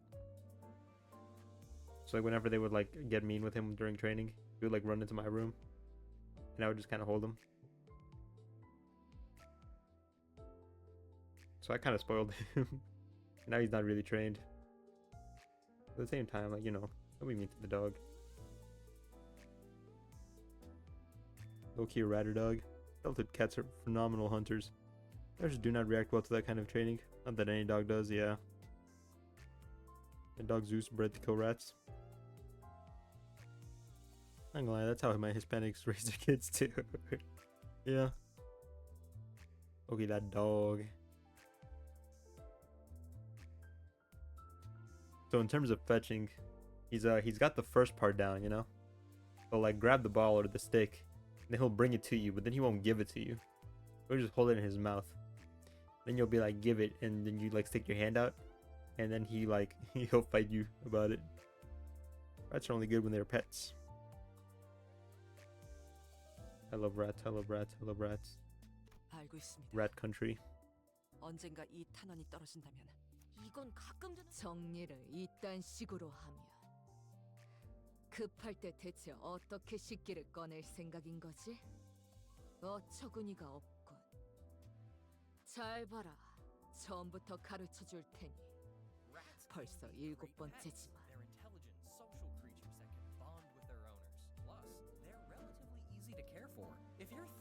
So whenever they would get mean with him during training, he would run into my room, and I would just kind of hold him. So I kind of spoiled him. And now he's not really trained. At the same time, don't be mean to the dog. Low-key a ratter dog. Belted cats are phenomenal hunters. They just do not react well to that kind of training. Not that any dog does, yeah. My dog Zeus bred to kill rats. I'm gonna lie, that's how my Hispanics raise their kids too. Yeah. Okay, that dog. So in terms of fetching, he's got the first part down, He'll grab the ball or the stick, and then he'll bring it to you, but then he won't give it to you. He'll just hold it in his mouth. Then you'll be give it, and then you stick your hand out, and then he'll fight you about it. Rats are only good when they're pets. I love rats, I love rats, I love rats. 알고 있습니다. Rat country. 언젠가 이 탄원이 떨어진다면 이건 가끔 정리를 이딴 식으로 하면 급할 때 대체 어떻게 식기를 꺼낼 생각인 거지? 어처구니가 없군. 잘 봐라. 처음부터 가르쳐 줄 테니. 벌써 7번째지만. They're intelligent social creatures that can bond with their owners. Plus, they're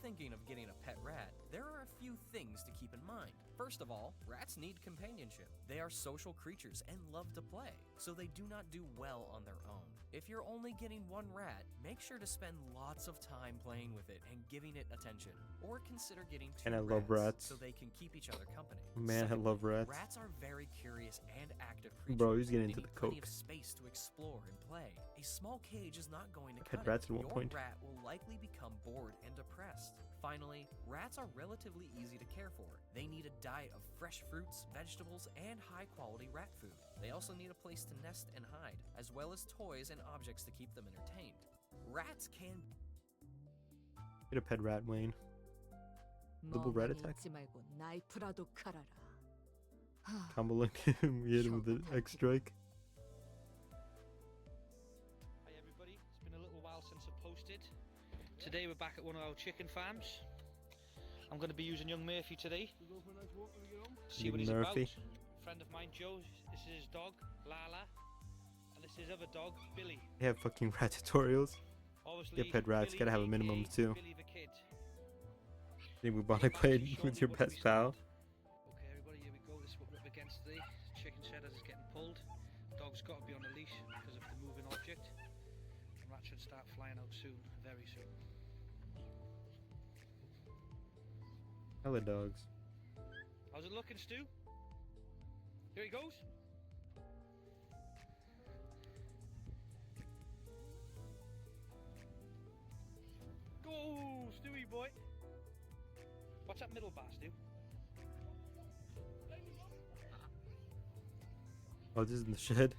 thinking of getting a pet rat, there are a few things to keep in mind. First of all, rats need companionship. They are social creatures and love to play, so they do not do well on their own. If you're only getting one rat, make sure to spend lots of time playing with it and giving it attention. Or consider getting two And I love rats. so they can keep each other company. Man, I Secondly, love rats. Rats are very curious and active creatures. Bro, he's getting They into need the plenty coke. of space to explore and play. A small cage is not going to I had cut rats it. at one Your point. rat will likely become bored and depressed. Finally, rats are relatively easy to care for. They need a diet of fresh fruits, vegetables, and high-quality rat food. They also need a place to nest and hide, as well as toys and objects to keep them entertained. Rats can Get a pet rat, Wayne. Double rat 멍하니 attack? 있지 말고 나이프라도 갈아라. 하, Combo link him. We hit him with the X strike. Hi everybody, it's been a little while since I've posted. Today we're back at one of our chicken farms. I'm going to be using young Murphy today. See what he's Young about. Murphy. Friend of mine, Joe. This is his dog, Lala, and this is his other dog, Billy. They have fucking rat tutorials. Obviously, Get pet rats, Billy, gotta have a minimum aka too. Billy the kid. Think bubonic played with your best pal. Okay, everybody, here we go. This is what we're up against today. Chicken shed as it's getting pulled. Dog's got to be on a leash because of the moving object. And rat should start flying out soon, very soon. Hella dogs. How's it looking, Stu? Here he goes. Go, Stewie boy. What's that middle bar, Stu? Oh, this is in the shed.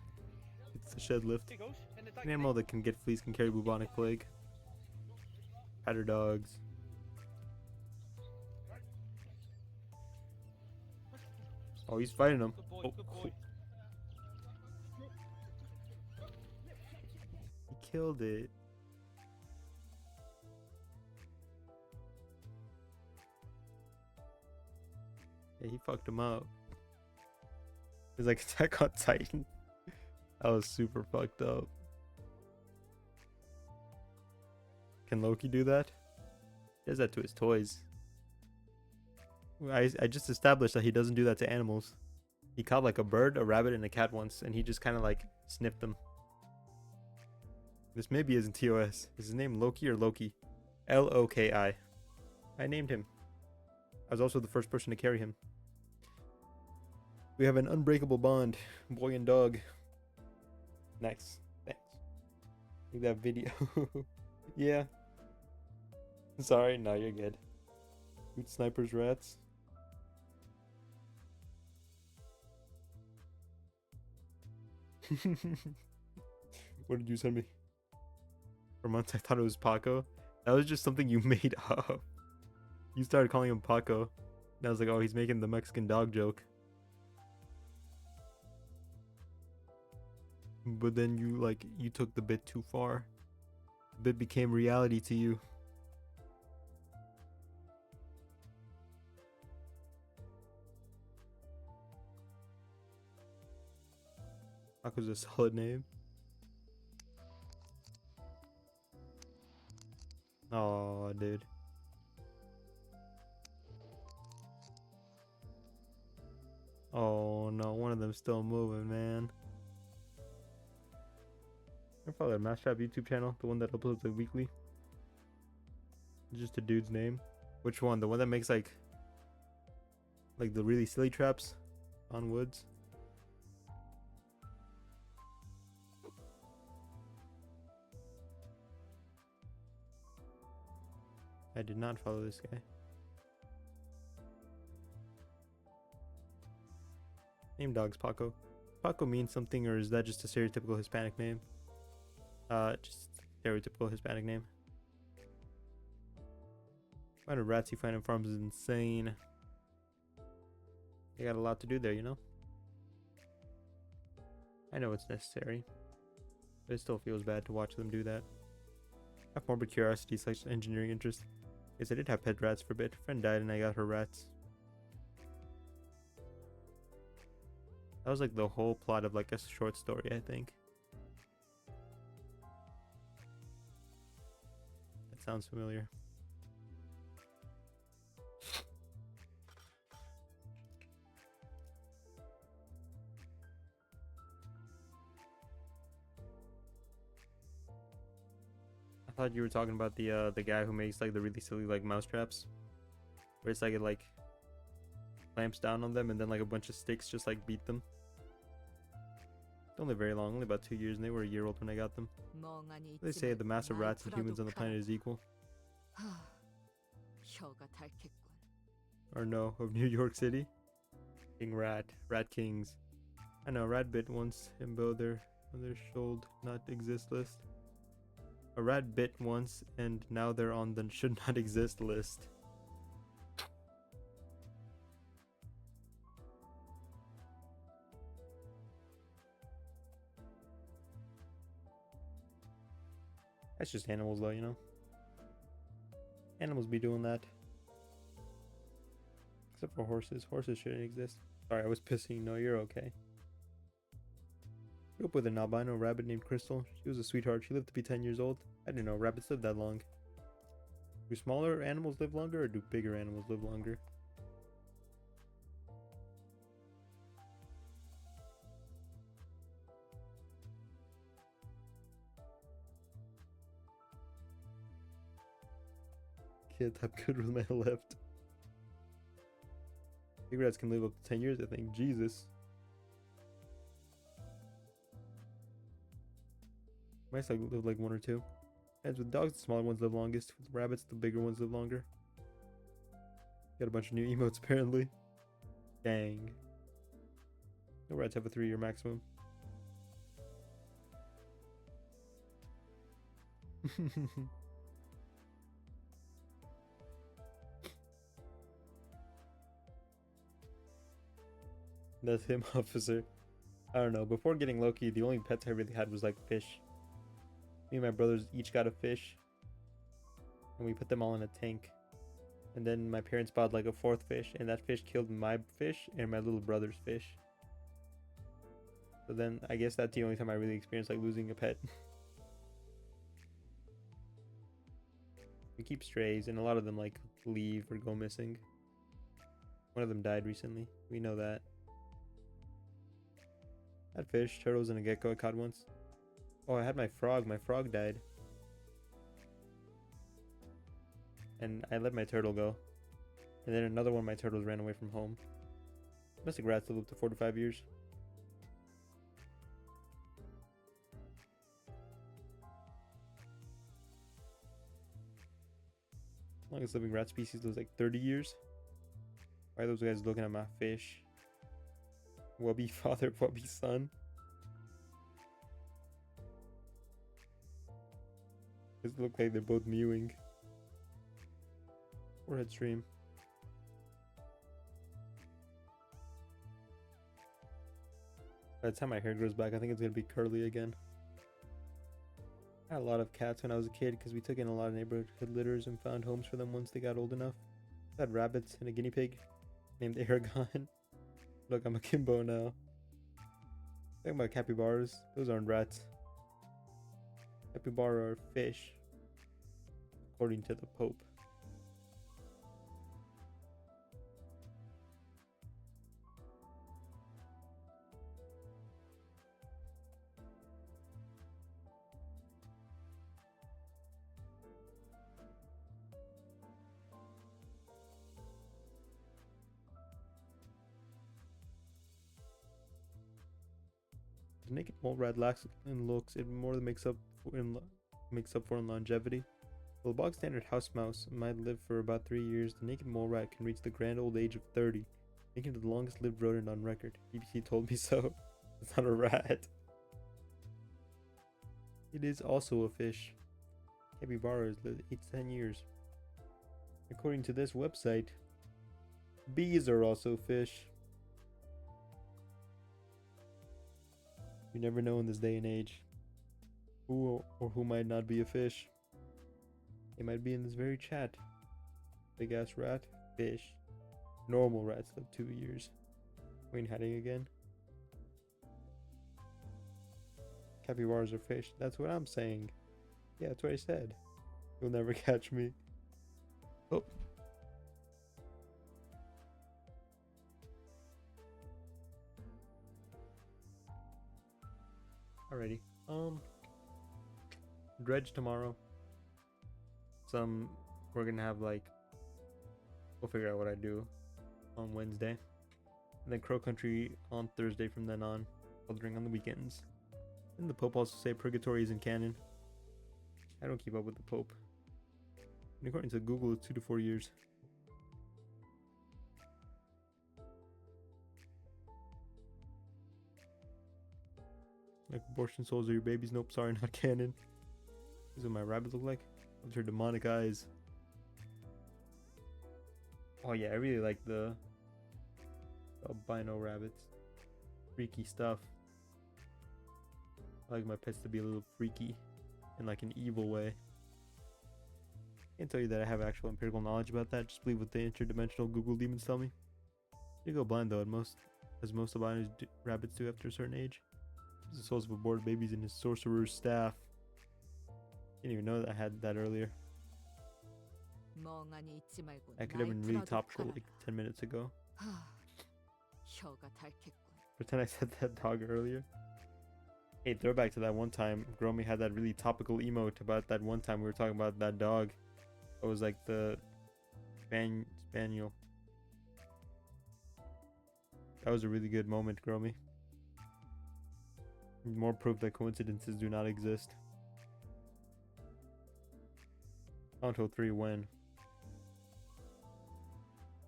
It's the shed lift. Here he goes. In the An animal that can get fleas can carry bubonic plague. Patter dogs. Oh, he's fighting him. Good boy, Oh, good boy. he killed it. Yeah, he fucked him up. It's like Attack on Titan. That was super fucked up. Can Loki do that? He does that to his toys. I just established that he doesn't do that to animals. He caught like a bird, a rabbit, and a cat once, and he just kind of like sniffed them. This maybe isn't TOS. Is his name Loki or Loki? Loki. I named him. I was also the first person to carry him. We have an unbreakable bond, boy and dog. Nice. Thanks. Like that video. Yeah. Sorry, no, you're good. Shoot snipers, rats. What did you send me? For months I thought it was Paco. That was just something you made up. You started calling him Paco. And I was like, oh, he's making the Mexican dog joke. But then you took the bit too far. The bit became reality to you. Paco's a solid name. Oh, dude. Oh no, one of them's still moving, man. I follow that Mass Trap YouTube channel, the one that uploads like weekly. It's just a dude's name. Which one? The one that makes like the really silly traps on woods? I did not follow this guy. Name dog's Paco. Paco means something, or is that just a stereotypical Hispanic name? Just stereotypical Hispanic name. The amount of rats you find in farms is insane. They got a lot to do there, you know? I know it's necessary, but it still feels bad to watch them do that. I have morbid curiosity / engineering interest. Yes, I did have pet rats for a bit. A friend died and I got her rats. That was like the whole plot of like a short story, I think. That sounds familiar. thought you were talking about the guy who makes like the really silly like mouse traps, where it's like it like clamps down on them and then like a bunch of sticks just like beat them. Don't live very long, only about 2 years, and they were a year old when I got them. 멍하니 They say the mass of rats and humans on the planet is equal. 혀가 닳겠군. Or no, of New York City. King Rat, Rat Kings. I know, rat bit once himbo their on their should not exist list. A rat bit once and now they're on the should not exist list. That's just animals though, you know? Animals be doing that. Except for horses. Horses shouldn't exist. Sorry, I was pissing. No, you're okay. Grew up with an albino rabbit named Crystal. She was a sweetheart. She lived to be 10 years old. I didn't know rabbits lived that long. Do smaller animals live longer or do bigger animals live longer? Kid, I'm good with my left. Big rats can live up to 10 years, I think. Jesus. Mice like live like 1 or 2. As with dogs, the smaller ones live longest. With rabbits, the bigger ones live longer. Got a bunch of new emotes apparently. Dang. No rats have a 3-year maximum. That's him, officer. I don't know. Before getting Loki, the only pets I really had was like fish. Me and my brothers each got a fish. And we put them all in a tank. And then my parents bought like a 4th fish. And that fish killed my fish and my little brother's fish. So then I guess that's the only time I really experienced like losing a pet. We keep strays and a lot of them like leave or go missing. One of them died recently. We know that. I had fish, turtles, and a gecko I caught once. Oh, I had my frog. My frog died. And I let my turtle go. And then another one of my turtles ran away from home. Domestic rats live up to 4 to 5 years. Longest living rat species lives like 30 years. Why are those guys looking at my fish? Wubby father, wubby son. Does it look like they're both mewing? Forehead stream. By the time my hair grows back, I think it's gonna be curly again. I had a lot of cats when I was a kid because we took in a lot of neighborhood litters and found homes for them once they got old enough. I had rabbits and a guinea pig named Aragon. Look, I'm a Kimbo now. Talking about capybaras, those aren't rats. Capybara are fish, according to the Pope. The naked mole rat lacks in looks, it more than makes up for in longevity. While a bog standard house mouse might live for about 3 years, the naked mole rat can reach the grand old age of 30, making it the longest lived rodent on record. BBC told me so. It's not a rat. It is also a fish. Capybaras live 8 to 10 years. According to this website, bees are also fish. You never know in this day and age who or who might not be a fish. It might be in this very chat. Big ass rat, fish. Normal rats live 2 years. Wayne hiding again. Capybaras are fish. That's what I'm saying. Yeah, that's what I said. You'll never catch me. Oh. Alrighty. Dredge tomorrow. some we're gonna have like we'll figure out what I do on Wednesday. And then Crow Country on Thursday from then on, Eldering on the weekends. And the Pope also say Purgatory is in canon. I don't keep up with the Pope. And according to Google, it's 2 to 4 years. Like abortion souls are your babies. Nope, sorry, not canon. This is what my rabbit look like. Those are demonic eyes. Oh yeah, I really like the albino rabbits. Freaky stuff. I like my pets to be a little freaky in like an evil way. I can't tell you that I have actual empirical knowledge about that. Just believe what the interdimensional Google demons tell me. You go blind though, as most albino rabbits do after a certain age. The souls of aborted babies in his sorcerer's staff. Didn't even know that I had that earlier. I could have been really topical like 10 minutes ago. Pretend I said that dog earlier. Hey, throwback to that one time Gromy had that really topical emote about that one time we were talking about that dog. It was like the spaniel. That was a really good moment, Gromy. More proof that coincidences do not exist. Silent Hill 3 when?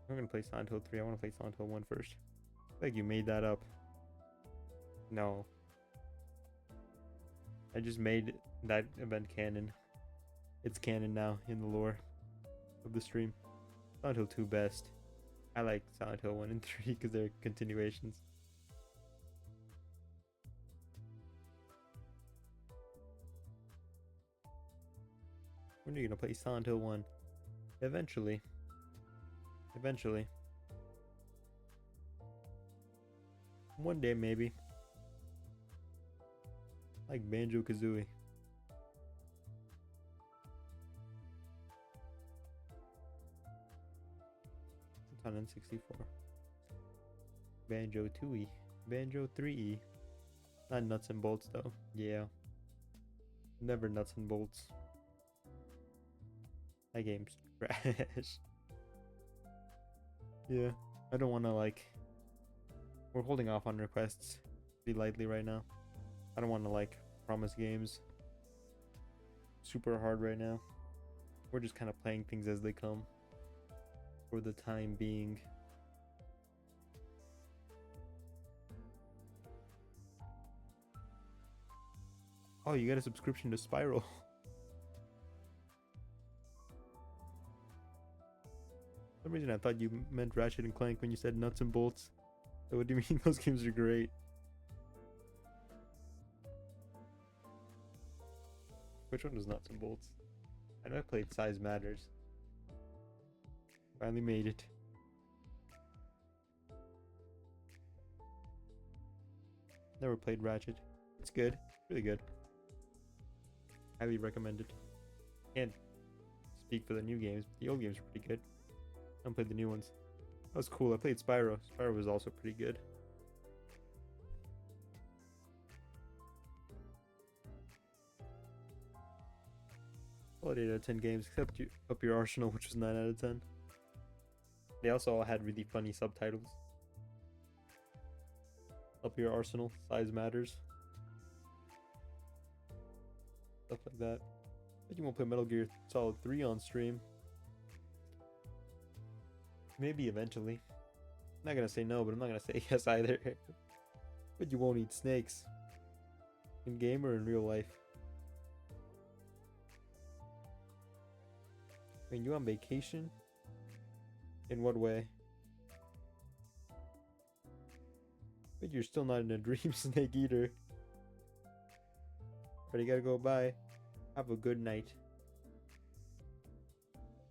I'm gonna play Silent Hill 3. I wanna play Silent Hill 1 first. I feel like you made that up. No. I just made that event canon. It's canon now in the lore of the stream. Silent Hill 2 best. I like Silent Hill 1 and 3 because they're continuations. When are you gonna play Silent Hill 1? Eventually. Eventually. One day maybe. Like Banjo-Kazooie. It's on N64. Banjo 2E. Banjo 3E. Not nuts and bolts though. Yeah. Never nuts and bolts. That game's trash. Yeah, I don't want to like... We're holding off on requests pretty lightly right now. I don't want to like promise games super hard right now. We're just kind of playing things as they come for the time being. Oh, you got a subscription to Spiral. For some reason I thought you meant Ratchet and Clank when you said nuts and bolts. So what do you mean? Those games are great. Which one was nuts and bolts? I know I played Size Matters. Finally made it. Never played Ratchet. It's good. Really good. Highly recommended. Can't speak for the new games, but the old games are pretty good. I haven't played the new ones. That was cool. I played Spyro. Spyro was also pretty good. All 8 out of 10 games, except Up Your Arsenal, which was 9 out of 10. They also all had really funny subtitles. Up Your Arsenal, Size Matters. Stuff like that. I think you won't play Metal Gear Solid 3 on stream. Maybe eventually. I'm not gonna say no, but I'm not gonna say yes either. But you won't eat snakes. In game or in real life? I mean, you on vacation? In what way? But you're still not in a dream snake eater. But you gotta go bye. Have a good night.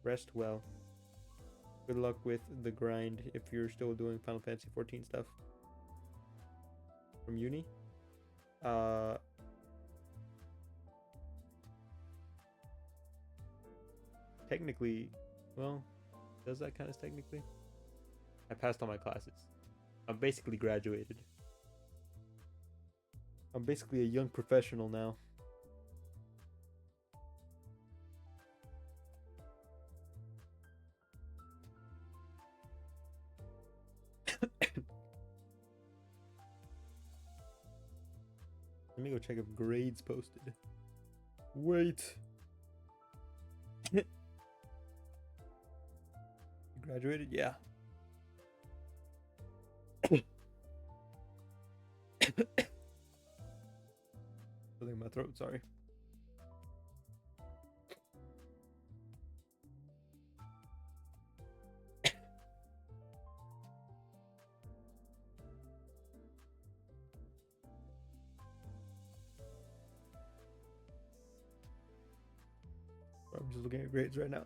Rest well. Good luck with the grind if you're still doing Final Fantasy 14 stuff. From uni? Technically, well, does that count as technically? I passed all my classes. I'm basically graduated. I'm basically a young professional now. Let me go check if grades posted. Wait. You graduated? Yeah. Something in my throat, sorry. I'm just looking at grades right now.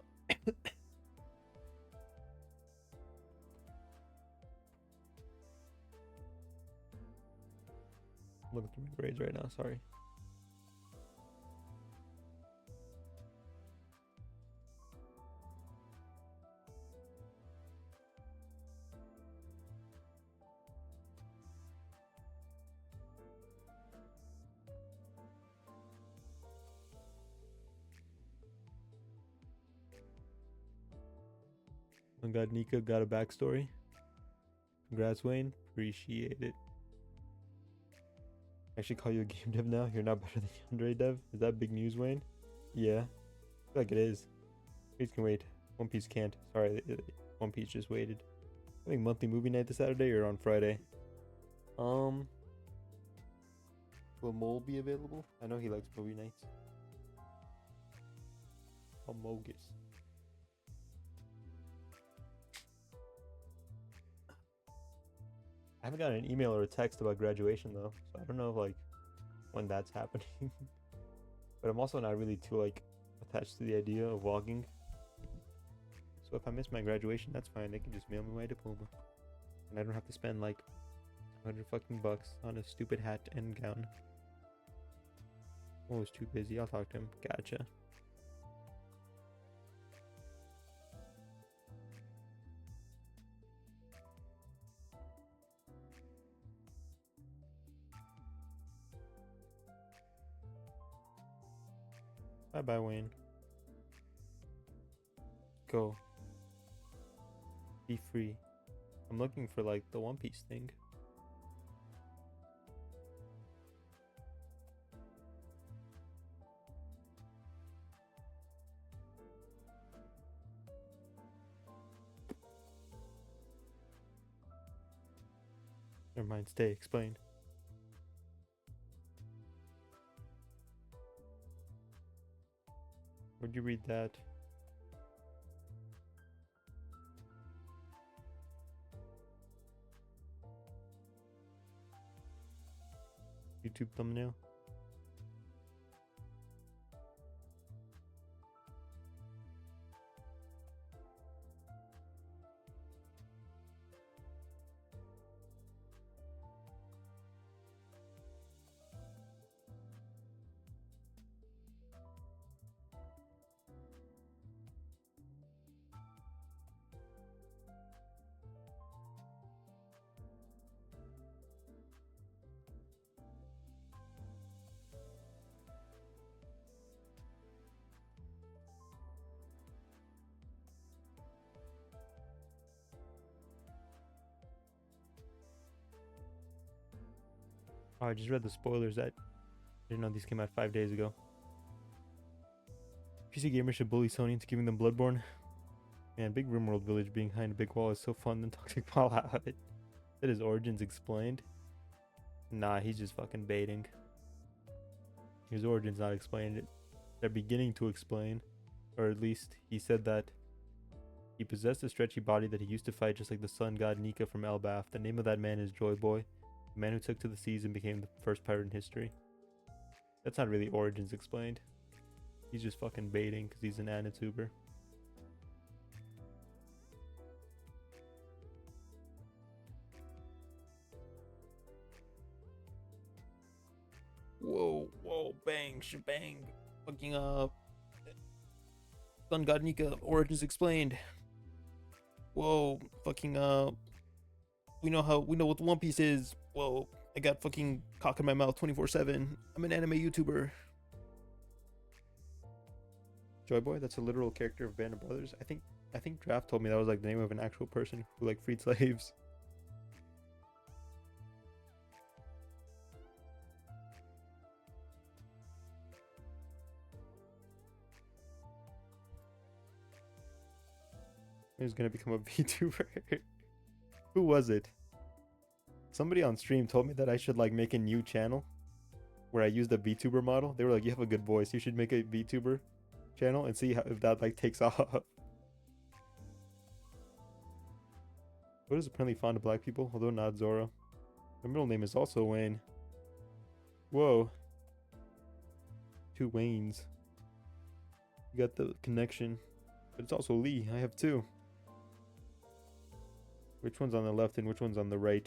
Looking through my grades right now, sorry. I got Nika, got a backstory. Congrats, Wayne. Appreciate it. I should call you a game dev now. You're not better than Yandere dev. Is that big news, Wayne? Yeah. I feel like it is. Please can wait. One Piece can't. Sorry, One Piece just waited. I think monthly movie night this Saturday or on Friday. Will Mole be available? I know he likes movie nights. Amogus. I haven't gotten an email or a text about graduation though, so I don't know like when that's happening. But I'm also not really too like attached to the idea of vlogging. So if I miss my graduation, that's fine. They can just mail me my diploma, and I don't have to spend like $100 fucking bucks on a stupid hat and gown. Oh, I was too busy. I'll talk to him. Gotcha. Bye bye, Wayne. Go. Be free. I'm looking for like the One Piece thing. Never mind, stay, explain. Would you read that? YouTube thumbnail? Oh, I just read the spoilers that I didn't know these came out 5 days ago. PC gamers should bully Sony into giving them Bloodborne. Man, Big Rimworld Village being behind a big wall is so fun than Toxic Fallout. That his origins explained? Nah, he's just fucking baiting. His origins not explained. They're beginning to explain. Or at least he said that he possessed a stretchy body that he used to fight just like the sun god Nika from Elbaf. The name of that man is Joy Boy. The man who took to the seas and became the first pirate in history. That's not really origins explained. He's just fucking baiting because he's an Anituber. Whoa, whoa, bang, shebang. Fucking Sun God Nika, origins explained. Whoa, fucking we know what One Piece is. Whoa, I got fucking cock in my mouth 24/7. I'm an anime YouTuber. Joy Boy, that's a literal character of Band of Brothers. I think Draft told me that was like the name of an actual person who like freed slaves. Who's gonna become a VTuber? Who was it? Somebody on stream told me that I should like make a new channel where I used a VTuber model. They were like, "You have a good voice. You should make a VTuber channel and see how, if that like takes off." What is apparently fond of black people, although not Zora. My middle name is also Wayne. Whoa. Two Waynes. You got the connection. But it's also Lee. I have two. Which one's on the left and which one's on the right?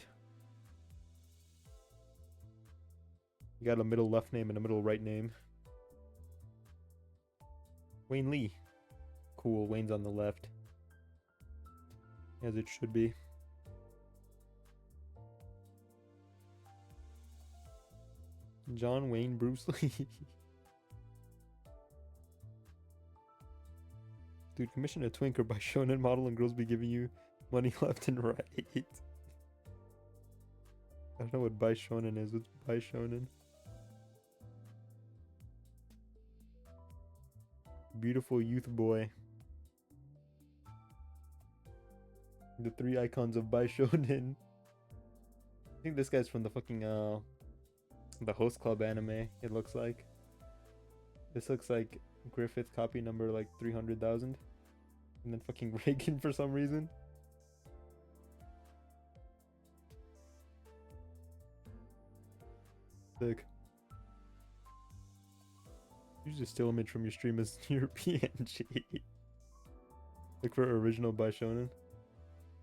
You got a middle left name and a middle right name. Wayne Lee. Cool, Wayne's on the left. As it should be. John Wayne Bruce Lee. Dude, commission a twink or buy shonen model and girls be giving you money left and right. I don't know what buy shonen is. What's buy shonen? Beautiful youth boy. The three icons of buy shonen. I think this guy's from the fucking the Host Club anime, it looks like. This looks like Griffith copy number like 300,000. And then fucking Reagan for some reason. Sick. Use a still image from your stream as your PNG. Look for original by Shonen.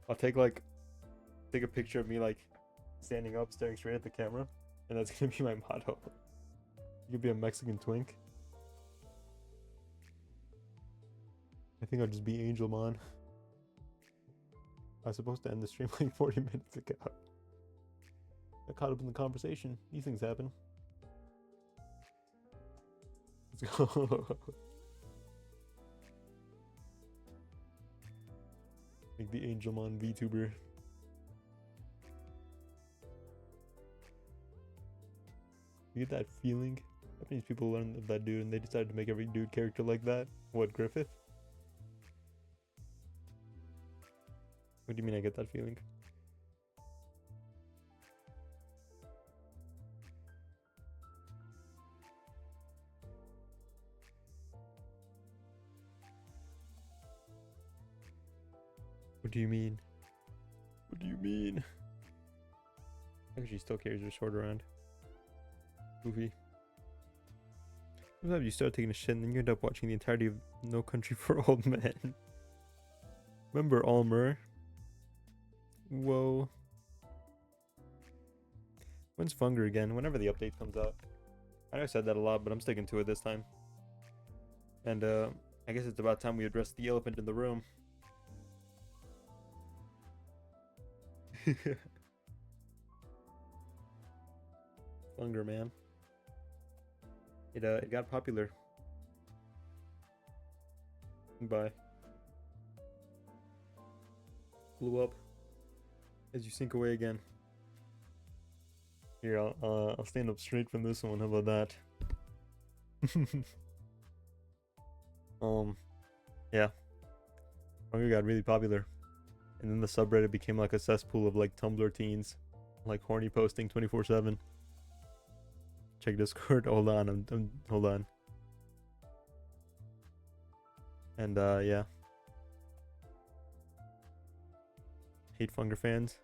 I'll take a picture of me like standing up, staring straight at the camera, and that's gonna be my motto. You could be a Mexican twink. I think I'll just be Angelmon. I was supposed to end the stream like 40 minutes ago. Got caught up in the conversation. These things happen. Let's go. Like the Angelmon VTuber. You get that feeling? Japanese people learned of that dude and they decided to make every dude character like that. What, Griffith? What do you mean I get that feeling? What do you mean? What do you mean? I think she still carries her sword around. Goofy. Sometimes you start taking a shit and then you end up watching the entirety of No Country for Old Men. Remember Almer? Whoa. When's Funger again? Whenever the update comes out. I know I said that a lot, but I'm sticking to it this time. And I guess it's about time we address the elephant in the room. Funger, man. It got popular. Bye. Blew up. As you sink away again. Here, I'll stand up straight from this one. How about that? Yeah. Funger got really popular. And then the subreddit became like a cesspool of like Tumblr teens. Like horny posting 24/7. Check Discord. Hold on, hold on. And yeah. Hate Funger fans.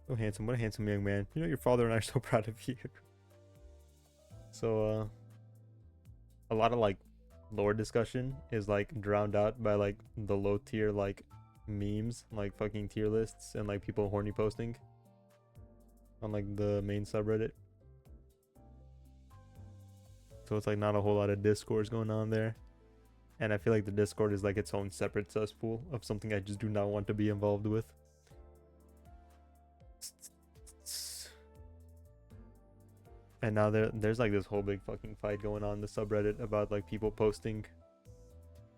So handsome. What a handsome young man. You know your father and I are so proud of you. So a lot of like lore discussion is like drowned out by like the low tier like memes, like fucking tier lists and like people horny posting on like the main subreddit. So it's like not a whole lot of discourse going on there. And I feel like the Discord is like its own separate cesspool of something I just do not want to be involved with. And now there's like this whole big fucking fight going on in the subreddit about like people posting.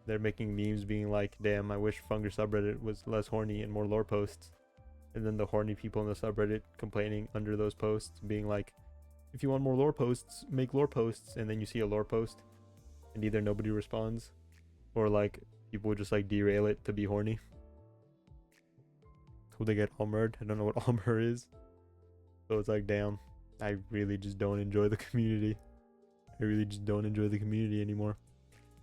They're making memes being like, damn, I wish Funger subreddit was less horny and more lore posts. And then the horny people in the subreddit complaining under those posts being like, if you want more lore posts, make lore posts. And then you see a lore post and either nobody responds or like people would just like derail it to be horny. Hope they get armored. I don't know what armor is. So it's like, damn, I really just don't enjoy the community. I really just don't enjoy the community anymore.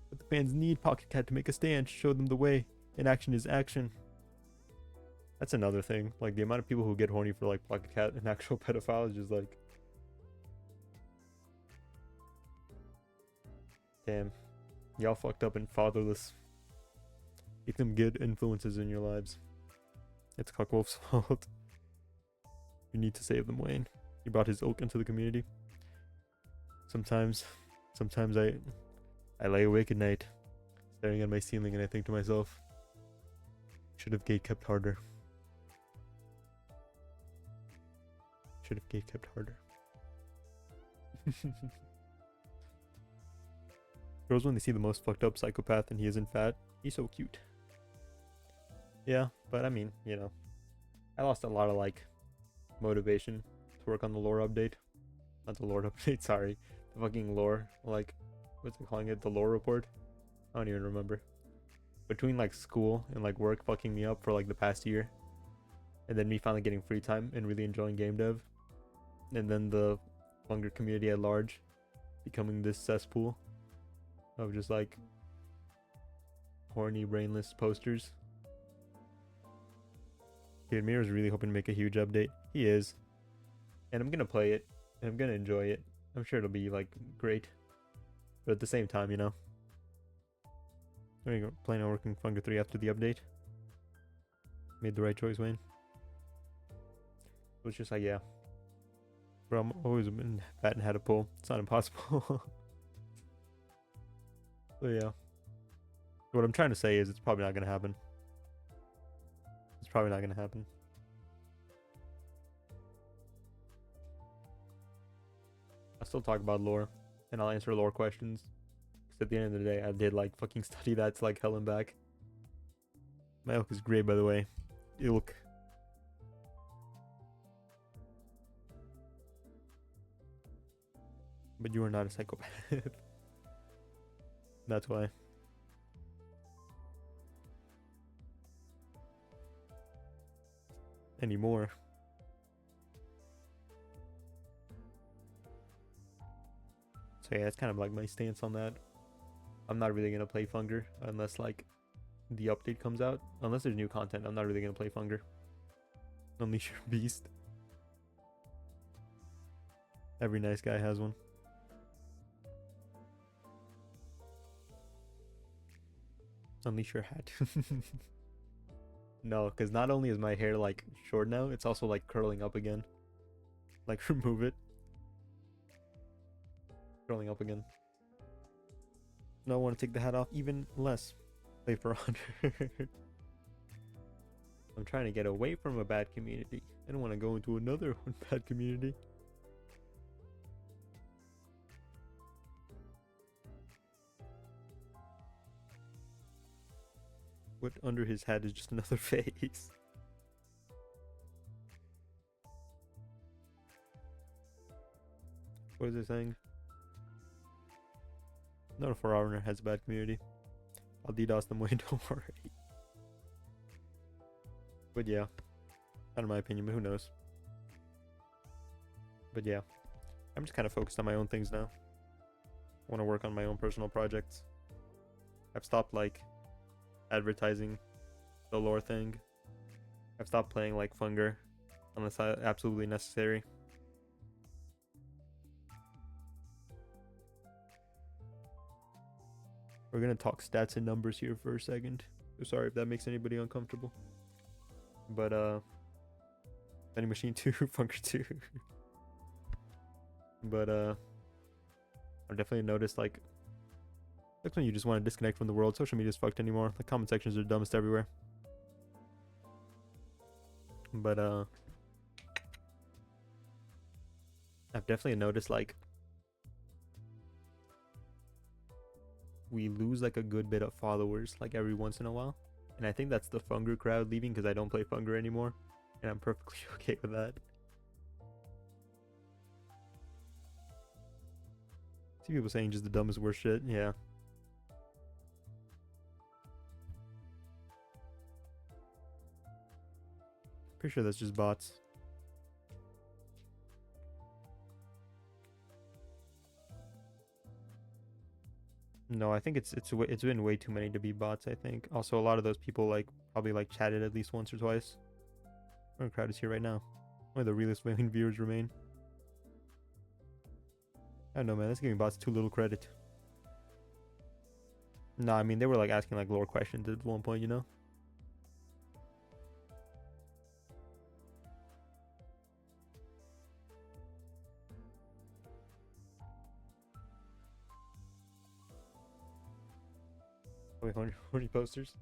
But the fans need Pocket Cat to make a stand, show them the way. And action is action. That's another thing. Like, the amount of people who get horny for, like, Pocket Cat and actual pedophiles is just like... Damn. Y'all fucked up and fatherless. Make them good influences in your lives. It's Cockwolf's fault. You need to save them, Wayne. He brought his ilk into the community. Sometimes I lay awake at night, staring at my ceiling, and I think to myself, should have gate kept harder. Should have gate kept harder. Girls, when they see the most fucked up psychopath and he isn't fat, he's so cute. Yeah, but I mean, you know, I lost a lot of, like, motivation to work on the lore update. Not the lore update, sorry. The fucking lore, like, what's it calling it? The lore report? I don't even remember. Between, like, school and, like, work fucking me up for, like, the past year. And then me finally getting free time and really enjoying game dev. And then the Hunger community at large becoming this cesspool of just, like, horny, brainless posters. Dude, Mira's really hoping to make a huge update. He is. And I'm gonna play it. And I'm gonna enjoy it. I'm sure it'll be, like, great. But at the same time, you know. Are you planning on working Hunger 3 after the update? Made the right choice, Wayne. It was just like, yeah. Bro, I'm always been batting had a pull. It's not impossible. So yeah. What I'm trying to say is it's probably not gonna happen. It's probably not gonna happen. I'll still talk about lore, and I'll answer lore questions. Because at the end of the day, I did, like, fucking study that to, like, hell and back. My ilk is great, by the way. Ilk. But you are not a psychopath. That's why. Anymore. So yeah, that's kind of like my stance on that. I'm not really gonna play Funger unless, like, the update comes out. Unless there's new content, I'm not really gonna play Funger. Unleash your beast. Every nice guy has one. Unleash your hat. No, because not only is my hair, like, short now, it's also, like, curling up again. Like, remove it. Curling up again. No, I want to take the hat off even less. Play for honor. I'm trying to get away from a bad community. I don't want to go into another bad community. What under his hat is just another face. What is it saying? Not a Forerunner has a bad community. I'll DDoS them away, don't worry. But yeah. Not in my opinion, but who knows. But yeah. I'm just kind of focused on my own things now. I want to work on my own personal projects. I've stopped, like, advertising the lore thing. I've stopped playing, like, Funger unless absolutely necessary. We're gonna talk stats and numbers here for a second. So sorry if that makes anybody uncomfortable. But Vending Machine 2, Funger 2. But I've definitely noticed, like, that's when you just want to disconnect from the world. Social media's fucked anymore. The comment sections are dumbest everywhere. But I've definitely noticed, like, we lose, like, a good bit of followers, like, every once in a while. And I think that's the Funger crowd leaving because I don't play Funger anymore. And I'm perfectly okay with that. See people saying just the dumbest worst shit. Yeah. Pretty sure that's just bots. No, I think it's been way too many to be bots, I think. Also, a lot of those people like probably like chatted at least once or twice. Our crowd is here right now. Only the realest willing viewers remain. I don't know, man. That's giving bots too little credit. No, I mean they were like asking like lore questions at one point, you know. Wait, horny posters.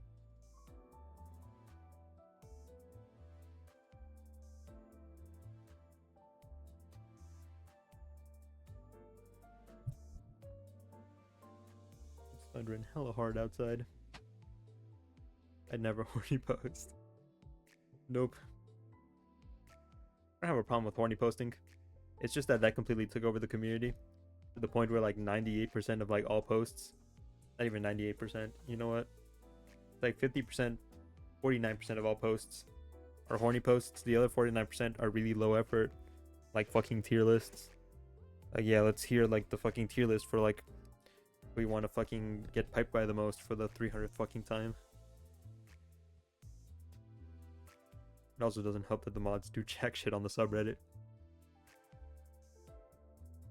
It's thundering hella hard outside. I'd never horny post. Nope. I don't have a problem with horny posting. It's just that completely took over the community to the point where like 98% of like all posts, not even 98%, you know what? It's like 50%, 49% of all posts are horny posts. The other 49% are really low effort, like fucking tier lists. Like, yeah, let's hear like the fucking tier list for like we want to fucking get piped by the most for the 300th fucking time. It also doesn't help that the mods do jack shit on the subreddit.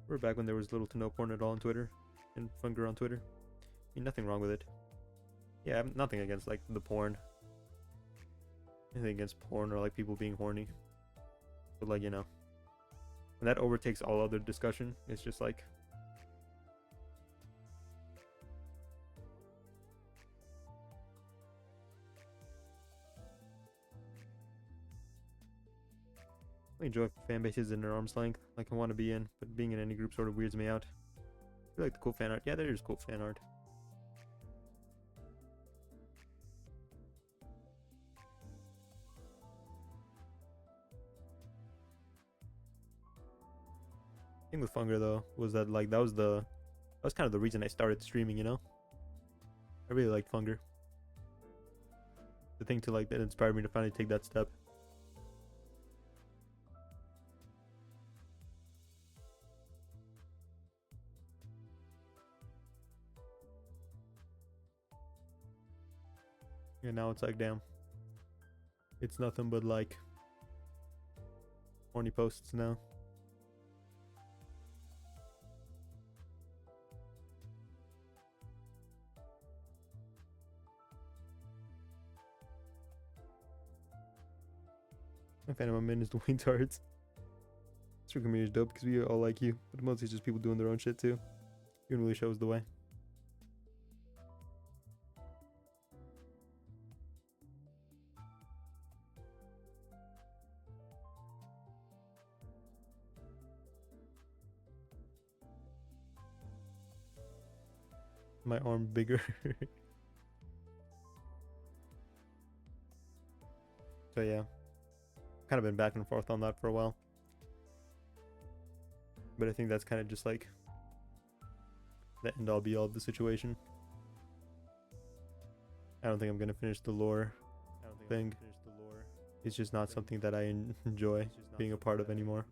We're back when there was little to no porn at all on Twitter and Funger on Twitter. I mean, nothing wrong with it. Yeah, nothing against like the porn. Anything against porn or like people being horny. But like, you know, when that overtakes all other discussion, it's just like I enjoy fan bases in their arm's length, like I want to be in, but being in any group sort of weirds me out. I like the cool fan art. Yeah, there is cool fan art. Thing with Funger though was that like that was kind of the reason I started streaming, you know? I really liked Funger. The thing to like that inspired me to finally take that step. And now it's like, damn. It's nothing but like horny posts now. My fan of my min is the wing tarts. Stream community is dope because we all like you, but mostly it's just people doing their own shit too. Even really shows the way. My arm bigger. So yeah, kind of been back and forth on that for a while, but I think that's kind of just like the end all be all of the situation. I don't think I'm gonna finish the lore thing. It's just not something that I enjoy being a part of anymore.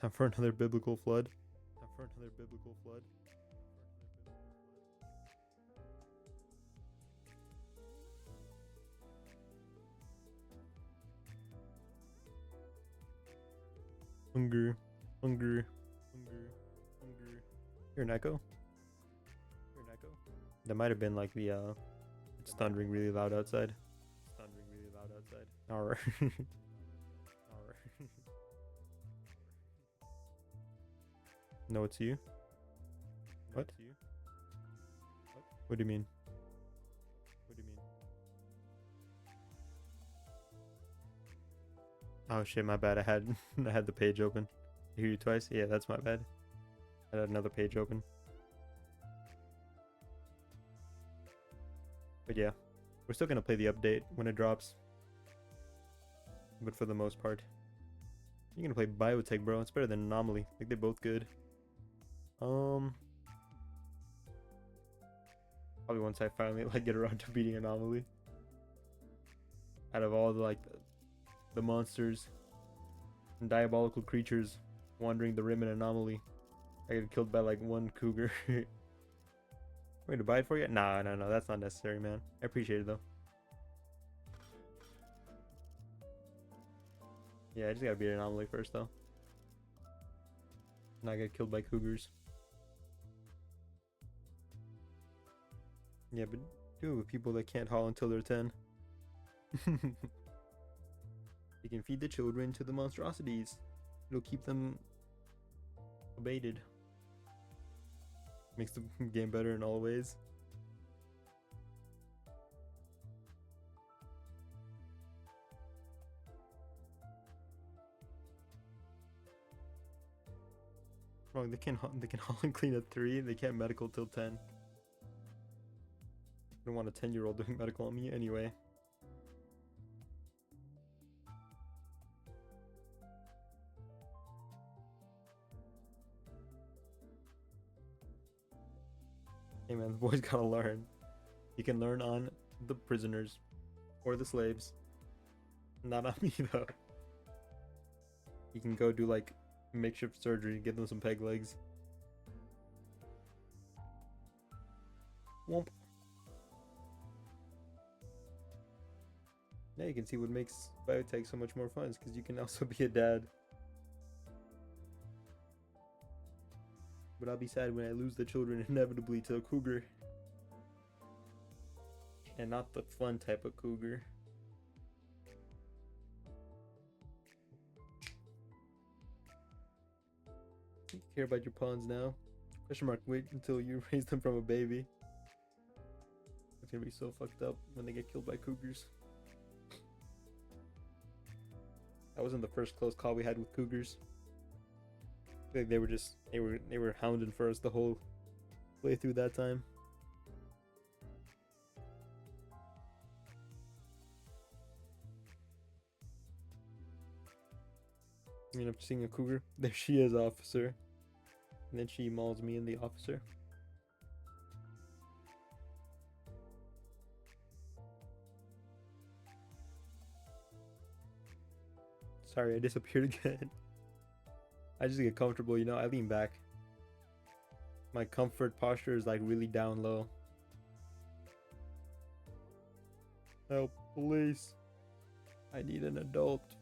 Time for another biblical flood. Hunger. You're an echo? That might have been like the it's thundering really loud outside. Alright. No, it's you. What? What do you mean? Oh shit, my bad. I had I had the page open. I hear you twice? Yeah, that's my bad. I had another page open. But yeah, we're still gonna play the update when it drops. But for the most part, You're gonna play Biotech, bro. It's better than Anomaly. Like, they're both good. Probably once I finally like get around to beating Anomaly. Out of all the like the monsters and diabolical creatures wandering the rim in Anomaly, I get killed by like one cougar. Wait, to buy it for you? Nah, no, that's not necessary, man. I appreciate it though. Yeah, I just gotta beat Anomaly first though. Not get killed by cougars. Yeah, but do it with people that can't haul until they're 10. You can feed the children to the monstrosities. It'll keep them abated. Makes the game better in all ways. Wrong, they can haul and clean at 3. They can't medical till 10. I don't want a 10-year-old doing medical on me anyway. Hey man, the boys gotta learn. You can learn on the prisoners or the slaves. Not on me though. You can go do like makeshift surgery, give them some peg legs. Womp. Now you can see what makes biotech so much more fun, because you can also be a dad. But I'll be sad when I lose the children inevitably to a cougar. And not the fun type of cougar. You care about your pawns now? Question mark, wait until you raise them from a baby. It's gonna be so fucked up when they get killed by cougars. That wasn't the first close call we had with cougars. I feel like they were hounding for us the whole way through that time. I mean, after seeing a cougar, there she is, officer. And then she mauls me and the officer. Sorry, I disappeared again. I just get comfortable, you know, I lean back. My comfort posture is like really down low. Help, police. I need an adult.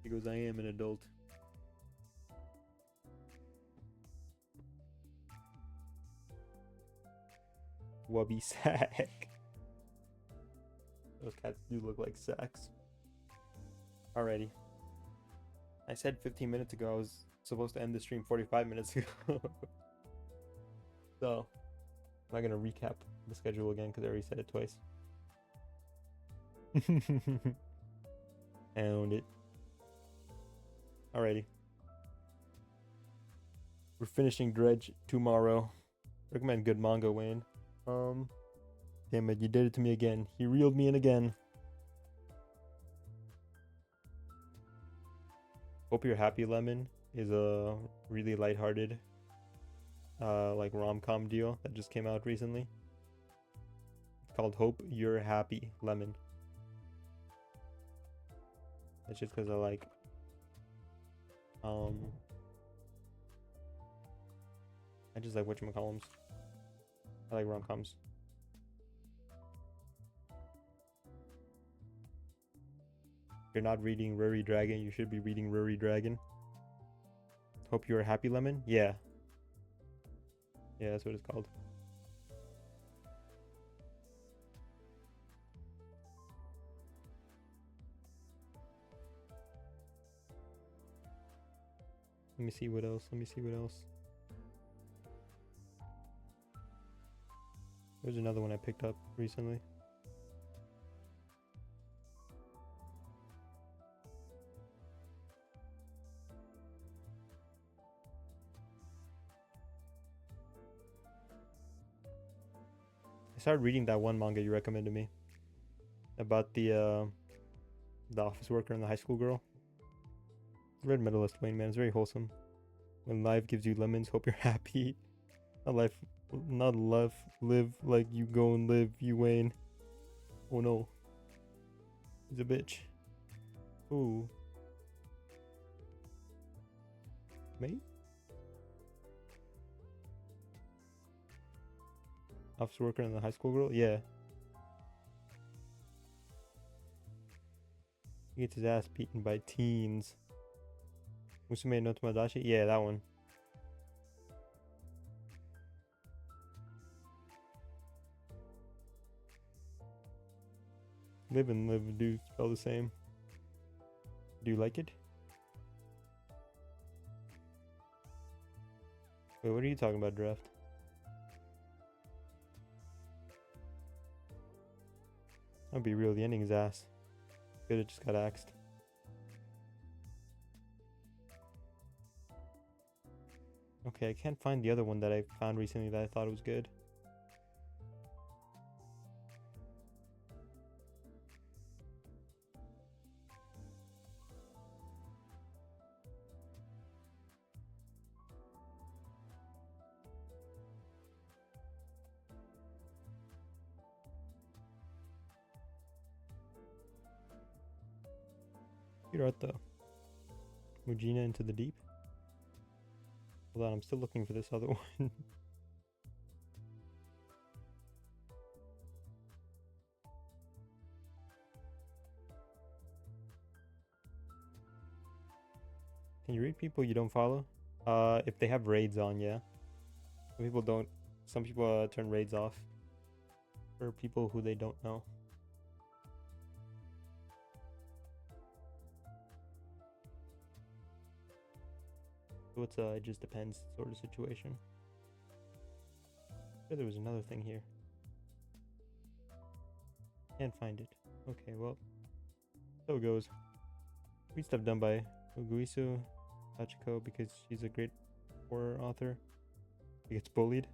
He goes, I am an adult. Wubby sack. Those cats do look like sacks. Alrighty. I said 15 minutes ago I was supposed to end the stream 45 minutes ago. So, I'm not gonna recap the schedule again because I already said it twice. Owned it. Alrighty. We're finishing Dredge tomorrow. Recommend good manga, Wayne. Damn it, you did it to me again. He reeled me in again. Hope You're Happy Lemon is a really lighthearted like rom-com deal that just came out recently. It's called Hope You're Happy Lemon. It's just because I like I just like whatchamacallums. I like rom-coms. If you're not reading Ruri Dragon, you should be reading Ruri Dragon. Hope You're Happy Lemon? Yeah. Yeah, that's what it's called. Let me see what else. There's another one I picked up recently. I started reading that one manga you recommended me about the office worker and the high school girl. Red medalist Wayne, man, it's very wholesome. When life gives you lemons, hope you're happy. Not life, live like you go and live, you Wayne. Oh no. He's a bitch. Ooh. Mate? Office worker and the high school girl? Yeah. He gets his ass beaten by teens. Musume no Tomodachi? Yeah, that one. Live and live do spell the same. Do you like it? Wait, what are you talking about, Draft? I'll be real, the ending is ass. Could've just got axed. Okay, I can't find the other one that I found recently that I thought was good. Cute art though. Mujina into the deep. Hold on, I'm still looking for this other one. Can you read people you don't follow? If they have raids on, yeah. Some people don't. Some people turn raids off for people who they don't know. So it's it just depends sort of situation. There was another thing here. Can't find it. Okay, well, so it goes. Read stuff done by Uguisu Hachiko because she's a great horror author. She gets bullied.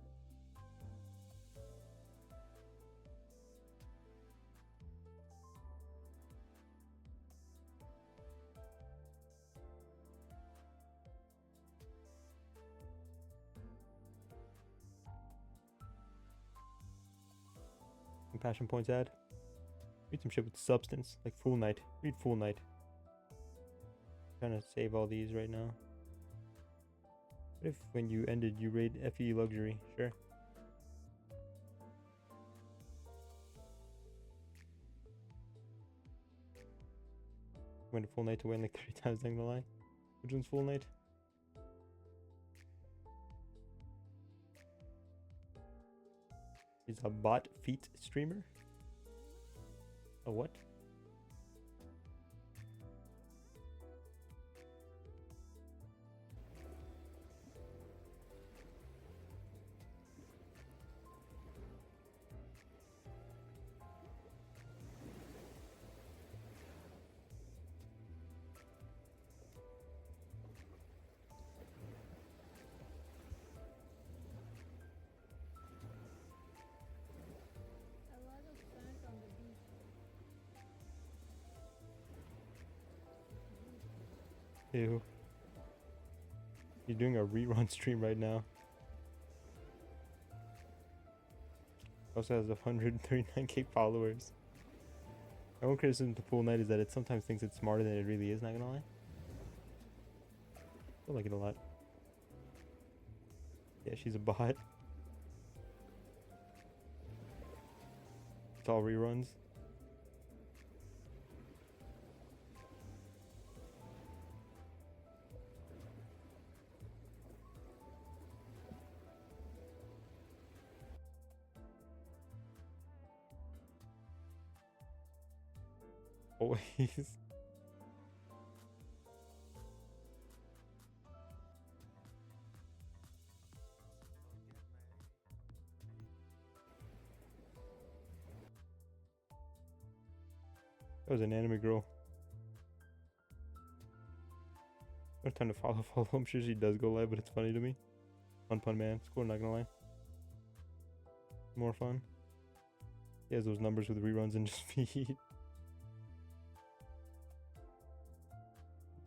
Compassion points ad. Read some shit with substance, like Fool Night. Read Fool Night. I'm trying to save all these right now. What if when you ended you raid FE Luxury? Sure. Went to Full Night to win like 3 times down the line. Which one's Full Night? He's a bot feet streamer? A what? Ew. You're doing a rerun stream right now. Also has 139k followers. My own criticism to Pool Night is that it sometimes thinks it's smarter than it really is, not gonna lie. I like it a lot. Yeah, she's a bot. It's all reruns. Always. That was an anime girl. No time to follow. I'm sure she does go live, but it's funny to me. Fun pun, man. It's cool, not gonna lie. More fun. He has those numbers with reruns and just feed.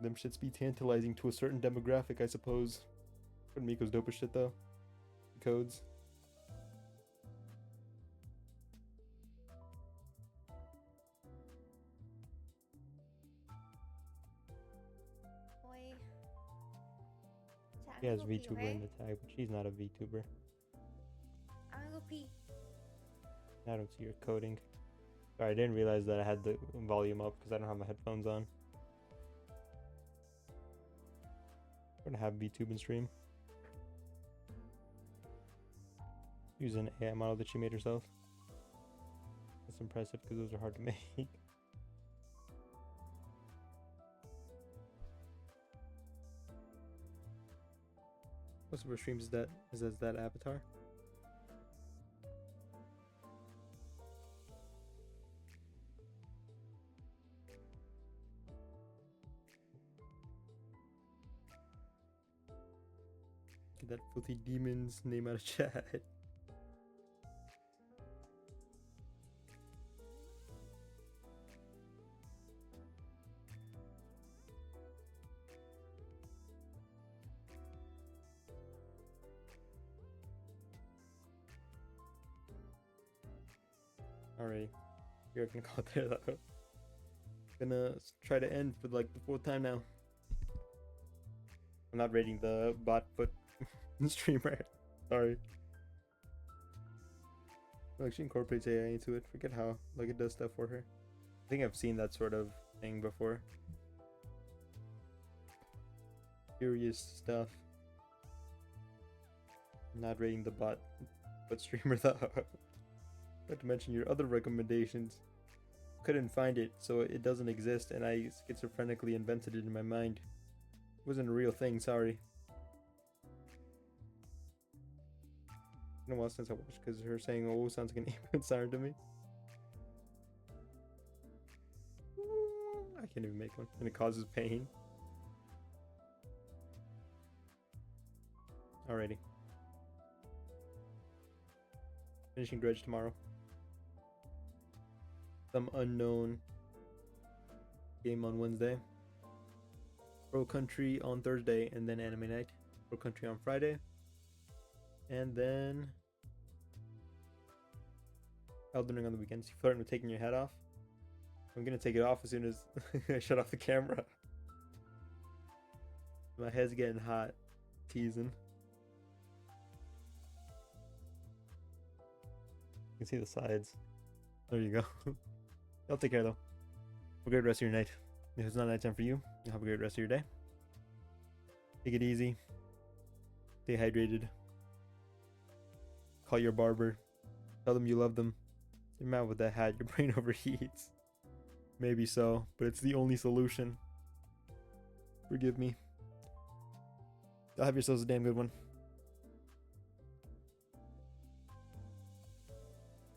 Them shits be tantalizing to a certain demographic, I suppose. But Miko's dope as shit though. Codes. Oi. She has VTuber in the tag, but she's not a VTuber. I'm gonna go pee. I don't see your coding. Sorry, I didn't realize that I had the volume up because I don't have my headphones on. I'm gonna have VTube and stream. Use an AI model that she made herself. That's impressive because those are hard to make. Most of her streams is that avatar. Get that filthy demon's name out of chat. Alrighty, you're gonna call it there though. Gonna try to end for like the 4th time now. I'm not rating the bot foot streamer. Sorry. Like she incorporates AI into it. Forget how. Like it does stuff for her. I think I've seen that sort of thing before. Curious stuff. I'm not rating the bot foot streamer though. Not to mention your other recommendations. Couldn't find it, so it doesn't exist, and I schizophrenically invented it in my mind. It wasn't a real thing, sorry. It's been a while since I watched because her saying "oh" sounds like an ambulance siren to me. I can't even make one, and it causes pain. Alrighty. Finishing Dredge tomorrow. Some unknown game on Wednesday. Pro Country on Thursday, and then Anime Night. Pro Country on Friday. And then Elden Ring on the weekends. You flirting with taking your hat off? I'm gonna take it off as soon as I shut off the camera. My head's getting hot. Teasing. You can see the sides. There you go. Y'all take care though. Have a great rest of your night. If it's not nighttime for you, you'll have a great rest of your day. Take it easy. Stay hydrated. Call your barber. Tell them you love them. Say, man, with that hat, your brain overheats. Maybe so, but it's the only solution. Forgive me. Y'all have yourselves a damn good one.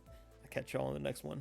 I'll catch y'all on the next one.